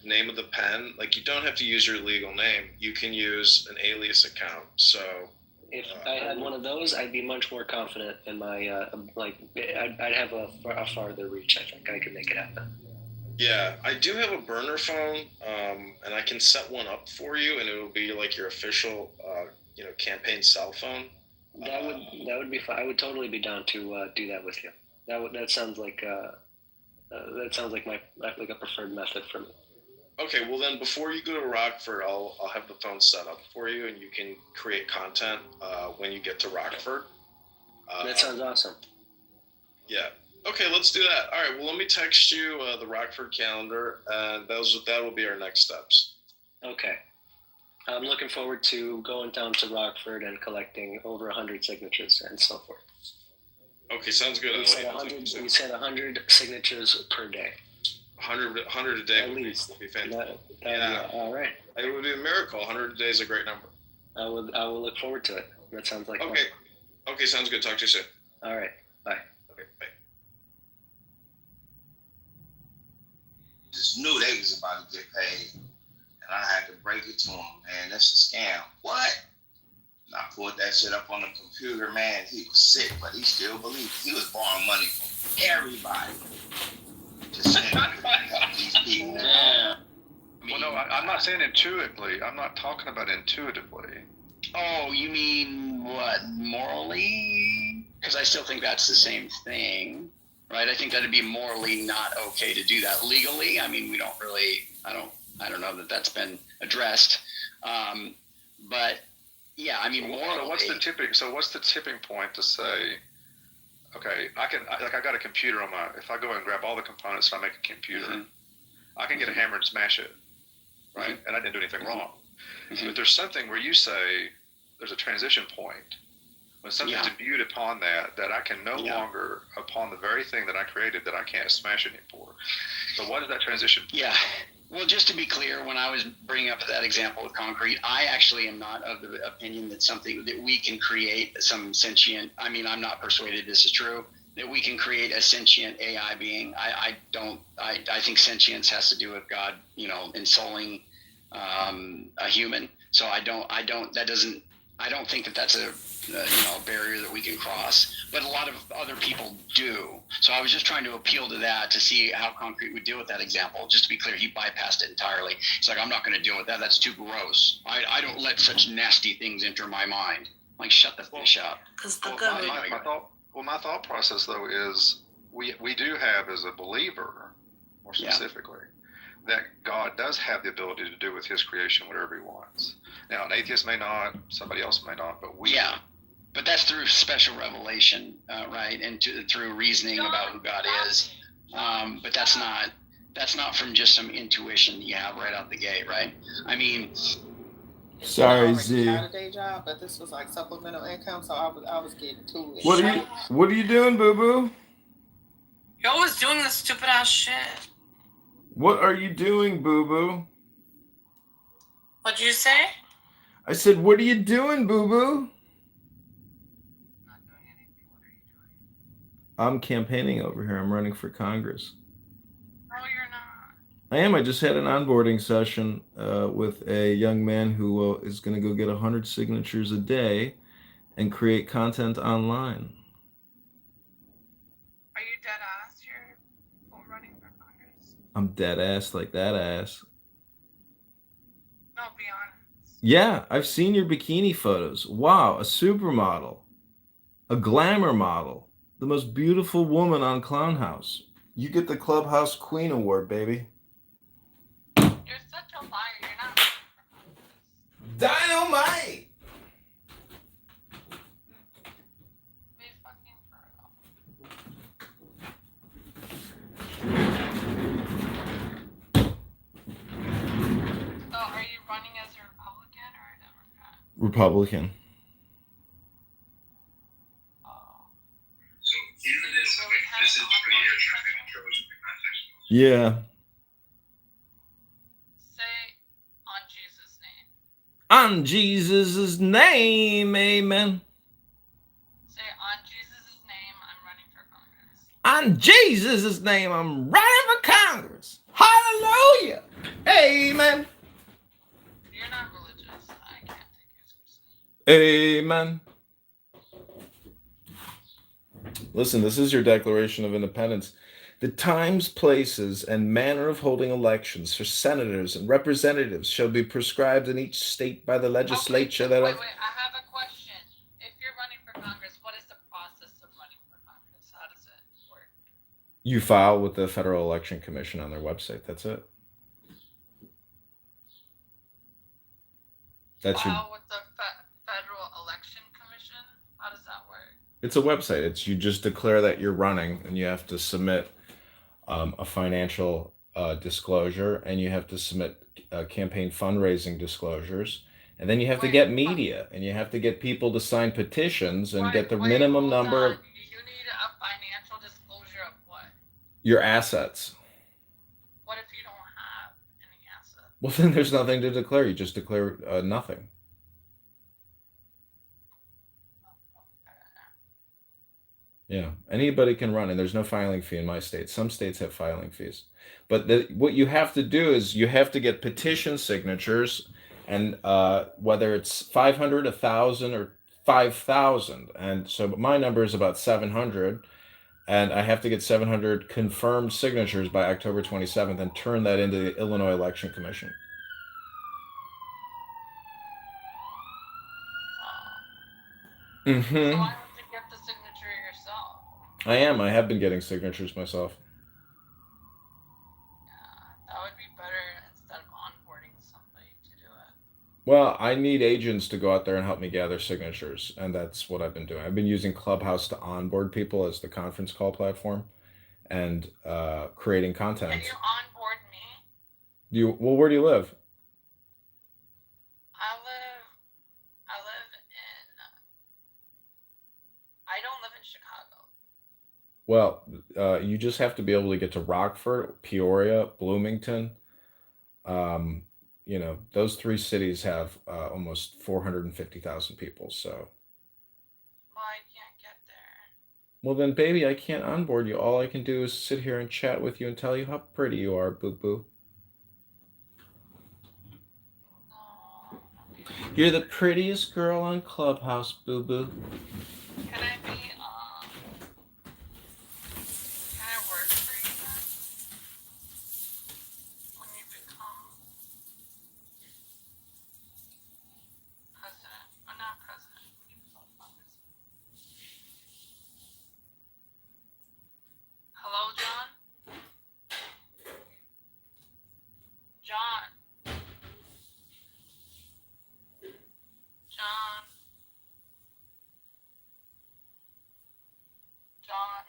name of the pen. Like, you don't have to use your legal name. You can use an alias account. So if I had one of those, I'd be much more confident in my I'd have a farther reach. I think I could make it happen. Yeah, I do have a burner phone, and I can set one up for you, and it'll be like your official, campaign cell phone. That would be fun. I would totally be down to do that with you. That sounds like my a preferred method for me. Okay, well then before you go to Rockford, I'll have the phone set up for you, and you can create content when you get to Rockford. That sounds awesome. Yeah. Okay, let's do that. All right. Well, let me text you the Rockford calendar, and that will be our next steps. Okay. I'm looking forward to going down to Rockford and collecting over 100 signatures and so forth. Okay, sounds good. We said 100 signatures per day. 100 a day At would least. be fantastic. Yeah. All right. It would be a miracle. 100 a day is a great number. I will look forward to it. That sounds like Okay. fun. Okay, sounds good. Talk to you soon. All right. Bye. Okay, bye. Just knew they was about to get paid. And I had to break it to him, man, that's a scam. What? And I pulled that shit up on the computer, man. He was sick, but he still believed it. He was borrowing money from everybody. Just saying, help these people. Yeah. Well, no, I'm not saying intuitively. I'm not talking about intuitively. Oh, you mean what? Morally? Because I still think that's the same thing, right? I think that'd be morally not okay to do that. Legally, I mean, we don't really. I don't know that that's been addressed. But yeah, I mean, morally. So what's the tipping point to say? Okay, I got a computer on my. If I go and grab all the components and I make a computer, I can get a hammer and smash it, right? And I didn't do anything wrong. But there's something where you say there's a transition point when something's imbued upon that I can no longer, upon the very thing that I created, that I can't smash anymore. So what is that transition point? Yeah. Well, just to be clear, when I was bringing up that example of concrete, I actually am not of the opinion that we can create some sentient. I mean, I'm not persuaded this is true, that we can create a sentient AI being. I think sentience has to do with God, ensouling a human. So I don't think that that's a barrier that we can cross, but a lot of other people do. So I was just trying to appeal to that to see how concrete would deal with that example. Just to be clear, he bypassed it entirely. He's like, I'm not going to deal with that. That's too gross. I don't let such nasty things enter my mind. Like, shut the fish up. My thought process though is we do have, as a believer, more specifically, that God does have the ability to do with his creation whatever he wants. Now, an atheist may not, somebody else may not, but we. Yeah, but that's through special revelation, right? And through reasoning about who God is. But that's not from just some intuition you have right out the gate, right? I mean. Sorry, Z. I had a day job, but this was like supplemental income, so I was getting to it. What are you doing, Boo Boo? You're always doing this stupid ass shit. What are you doing, Boo Boo? What'd you say? I said, what are you doing, Boo Boo? I'm campaigning over here. I'm running for Congress. No, you're not. I am. I just had an onboarding session with a young man who is going to go get 100 signatures a day and create content online. Are you dead ass? You're running for Congress? I'm dead ass like that ass. No, be honest. Yeah, I've seen your bikini photos. Wow, a supermodel. A glamour model. The most beautiful woman on Clown House. You get the Clubhouse Queen Award, baby. You're such a liar. You're not. Dynamite! Be fucking for real. So, are you running as a Republican or a Democrat? Republican. Yeah. Say, on Jesus' name. On Jesus' name, amen. Say, on Jesus' name, I'm running for Congress. On Jesus' name, I'm running for Congress. Hallelujah. Amen. You're not religious. I can't take you seriously. Amen. Listen, this is your Declaration of Independence. The times, places, and manner of holding elections for senators and representatives shall be prescribed in each state by the legislature Wait, I have a question. If you're running for Congress, what is the process of running for Congress? How does it work? You file with the Federal Election Commission on their website. That's it. File with the Federal Election Commission? How does that work? It's a website. You just declare that you're running, and you have to submit a financial disclosure, and you have to submit campaign fundraising disclosures, and then you have to get media, and you have to get people to sign petitions and get the minimum number of. You need Your assets. What if you don't have any assets? Well, then there's nothing to declare. You just declare nothing. Yeah, anybody can run, and there's no filing fee in my state. Some states have filing fees, but what you have to do is you have to get petition signatures, and whether it's 500, 1,000, or 5,000, and so my number is about 700, and I have to get 700 confirmed signatures by October 27th, and turn that into the Illinois Election Commission. Mm-hmm. So why don't you get the signature yourself? I have been getting signatures myself. Yeah, that would be better instead of onboarding somebody to do it. Well, I need agents to go out there and help me gather signatures, and that's what I've been doing. I've been using Clubhouse to onboard people as the conference call platform, and creating content. Can you onboard me? Well, where do you live? I don't live in Chicago. Well, you just have to be able to get to Rockford, Peoria, Bloomington. Those three cities have almost 450,000 people. So. Well, I can't get there. Well, then, baby, I can't onboard you. All I can do is sit here and chat with you and tell you how pretty you are, boo-boo. No. You're the prettiest girl on Clubhouse, boo-boo. Can I work for you then? When you become president, or not president, when you become Congressman. Hello, John? John? John? John?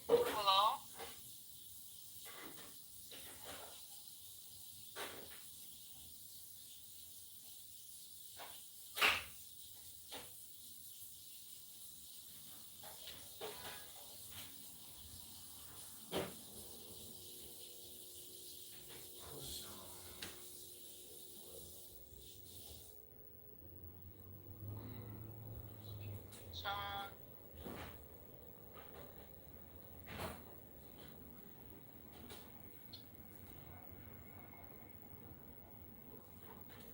Hello? John? Hello?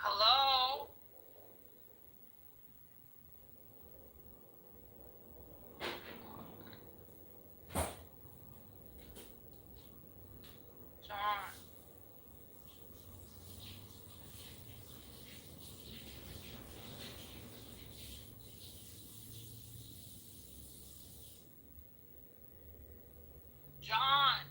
Hello? John? John?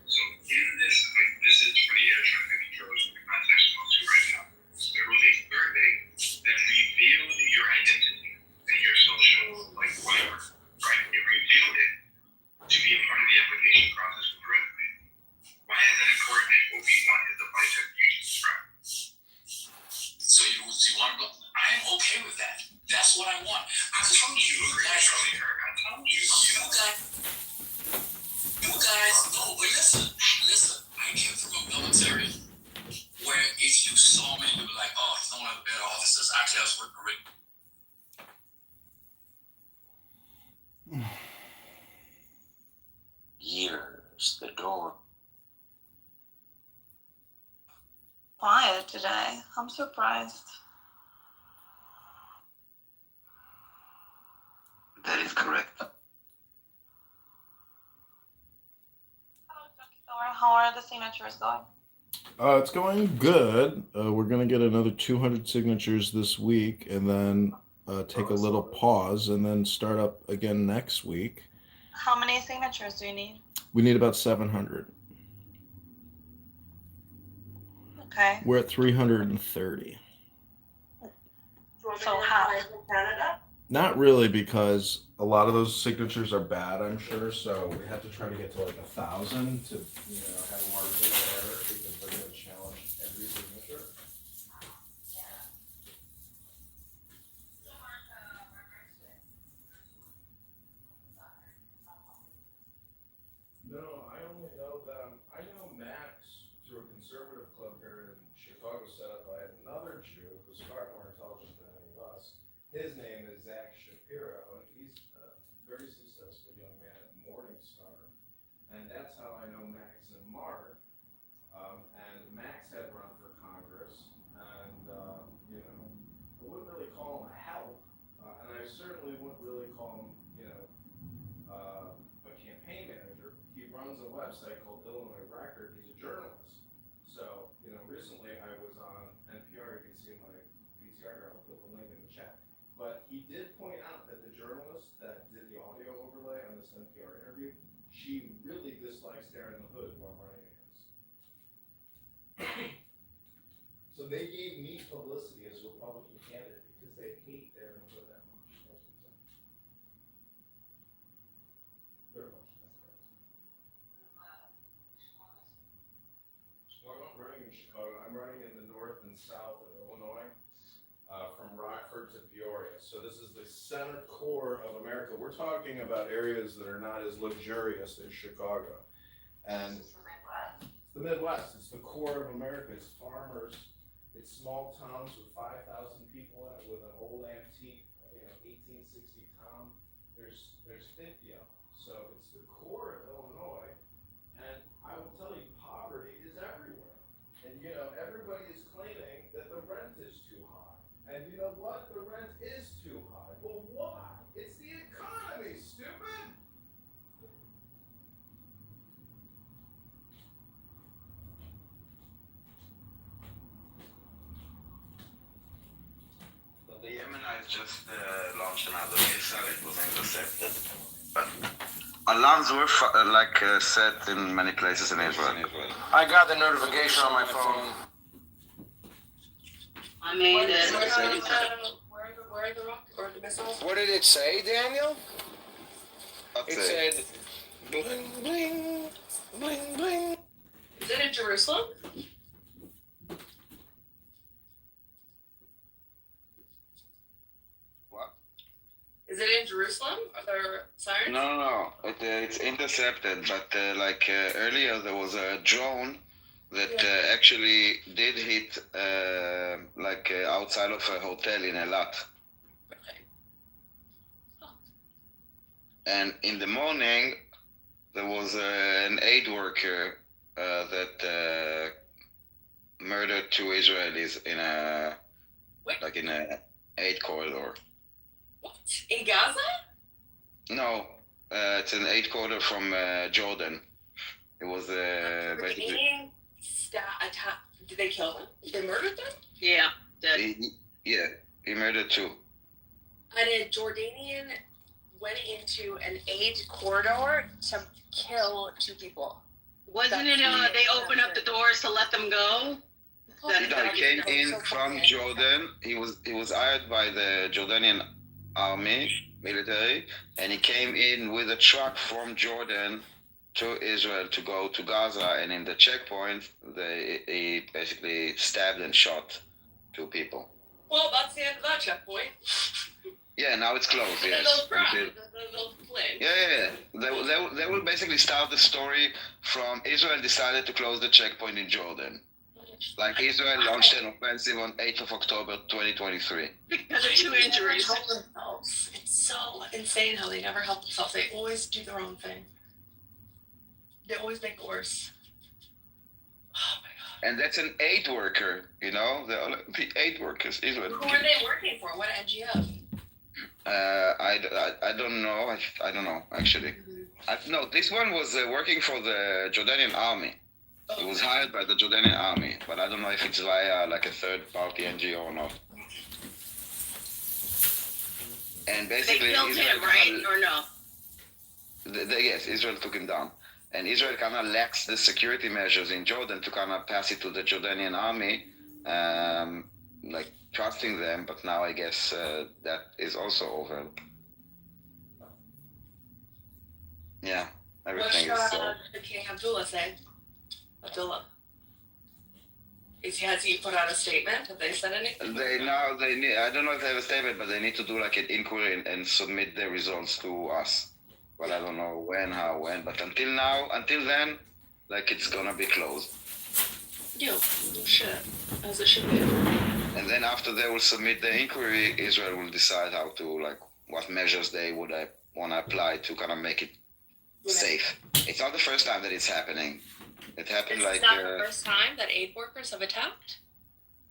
So this is for the air traffic controllers in the context of to right now. There was a survey that revealed your identity and your social whatever, right? It revealed it to be a part of the application process for the resume. Why is that important? What we want is the vice that you just described. So you want to? I am okay with that. That's what I want. I told you guys. Charlie Kirk, I told you. You guys, no, but listen. I came from a military where if you saw me, you'd be like, oh, he's one of the better officers. Actually, I was working with years the door. Quiet today. I'm surprised. That is correct. Hello, Kitover. How are the signatures going? It's going good. We're going to get another 200 signatures this week, and then take a little pause and then start up again next week. How many signatures do you need? We need about 700. Okay. We're at 330. So how? Not really, because a lot of those signatures are bad, I'm sure. So we have to try to get to like 1,000 to, have a margin of error, because they're going to challenge every signature. No, I only know them. I know Max through a conservative club here in Chicago set up by another Jew who's far more intelligent than any of us. His name is Zach Shapiro, and he's a very successful young man at Morningstar. And that's how I know Max and Mark. And Max had run for Congress, and I wouldn't really call him a help, and I certainly wouldn't really call him, a campaign manager. He runs a website called Illinois Record. He's a journalist. So, recently I was on NPR. You can see my PTR. I'll put the link in the chat. But he did point out that the journalist that did the audio overlay on this NPR interview, she really dislikes Darren the Hood, who I'm running against. So they gave me publicity as a Republican candidate because they hate Darren the Hood that much. That's what I'm saying. They're a bunch of Democrats. Well, I'm not running in Chicago. I'm running in the north and south of Illinois, from Rockford to Peoria. So this is the center core of America. We're talking about areas that are not as luxurious as Chicago. And it's the Midwest. It's the core of America. It's farmers. It's small towns with 5,000 people in it, with an old antique, 1860 town. There's 50 of them. So it's the core of Illinois. And I will tell you, poverty is everywhere. And everybody is claiming that the rent is too high. And you know what? The rent is too high. Well, why? It's the economy, stupid. The Yemenites just launched another missile. It was intercepted. But alarms were set in many places in Israel. I got the notification on my phone. I mean, Where are the rockets or the missiles? What did it say, Daniel? It said, bling, bling, bling, bling. Is it in Jerusalem? What? Is it in Jerusalem? Are there sirens? No. It's intercepted. But earlier, there was a drone that actually did hit outside of a hotel in Eilat. And in the morning, there was an aid worker that murdered two Israelis in a aid corridor. What? In Gaza? No, it's an aid corridor from Jordan. It was basically. Did they kill them? They murdered them? Yeah. He murdered two. And a Jordanian went into an aid corridor to kill two people. Wasn't it they opened up the doors to let them go? He came in from Jordan. He was hired by the Jordanian army, military, and he came in with a truck from Jordan to Israel to go to Gaza, and in the checkpoint, he basically stabbed and shot two people. Well, that's the end of that checkpoint. Yeah, now it's closed. Yes. Yeah. They will basically start the story from Israel decided to close the checkpoint in Jordan. Like Israel launched an offensive on 8th of October 2023. Because of two injuries. Help themselves. It's so insane how they never help themselves. They always do their own thing. They always make it worse. Oh my God. And that's an aid worker, the aid workers, Israel. Who are they working for? What NGO? I don't know. I don't know, actually. No, this one was working for the Jordanian army. It was hired by the Jordanian army, but I don't know if it's via a third-party NGO or not. And They basically, killed Israel him, right? kinda- Or no? yes, Israel took him down. And Israel kind of lacks the security measures in Jordan to kind of pass it to the Jordanian army, like trusting them. But now I guess that is also over. Yeah, everything What's is. King Abdullah say? Abdullah. Has he put out a statement? Have they said anything? They need. I don't know if they have a statement, but they need to do like an inquiry and submit the results to us. But I don't know when. But until then, like it's gonna be closed. Yeah, shit. As it should be. And then after they will submit the inquiry, Israel will decide how to what measures they would want to apply to kind of make it safe. It's not the first time that it's happening. It happened This is not the first time that aid workers have attacked?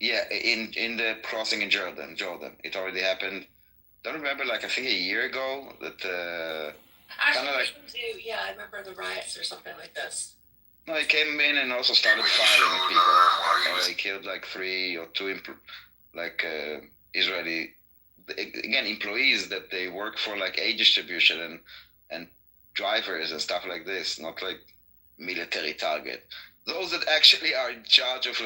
Yeah, in the crossing in Jordan. It already happened. Don't remember, I think a year ago that. Actually, yeah, I remember the riots or something like this. No, he came in and also started firing at people. He killed 3 or 2 Israeli, again, employees that they work for aid distribution and drivers and stuff like this, not military target. Those that actually are in charge of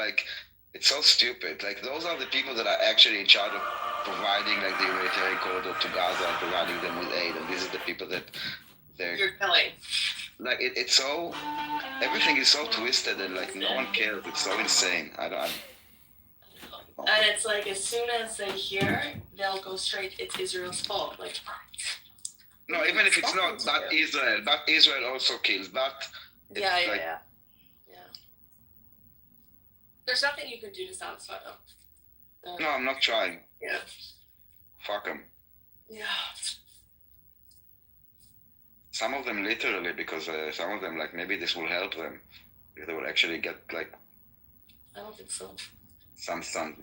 it's so stupid. Those are the people that are actually in charge of providing the humanitarian corridor to Gaza and providing them with aid. And these are the people that you're killing. It's so, everything is so twisted and no one cares. It's so insane. And it's as soon as they hear, they'll go straight, it's Israel's fault. No, even if it's not, but Israel also kills. But yeah. There's nothing you can do to satisfy them. No, I'm not trying. Yeah. Fuck them. Yeah. Some of them literally, because some of them maybe this will help them if they will actually get I don't think so. some.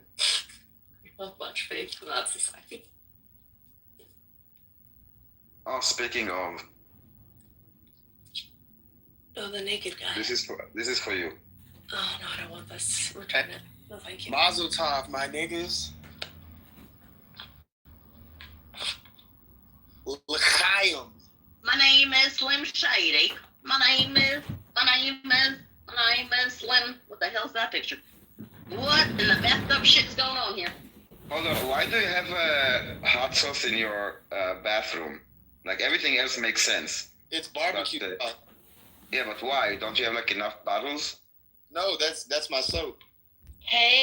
Not much faith in that society. Oh, speaking of. Oh, the naked guy. This is for you. Oh no, I don't want this. Return it. No, thank you. Mazel tov, my niggas. L'chaim. My name is Slim Shady. My name is Slim. What the hell's that picture? What in the messed up shit's going on here? Hold on, why do you have hot sauce in your bathroom? Everything else makes sense. It's barbecue. Yeah, but why? Don't you have enough bottles? No, that's my soap. Hey.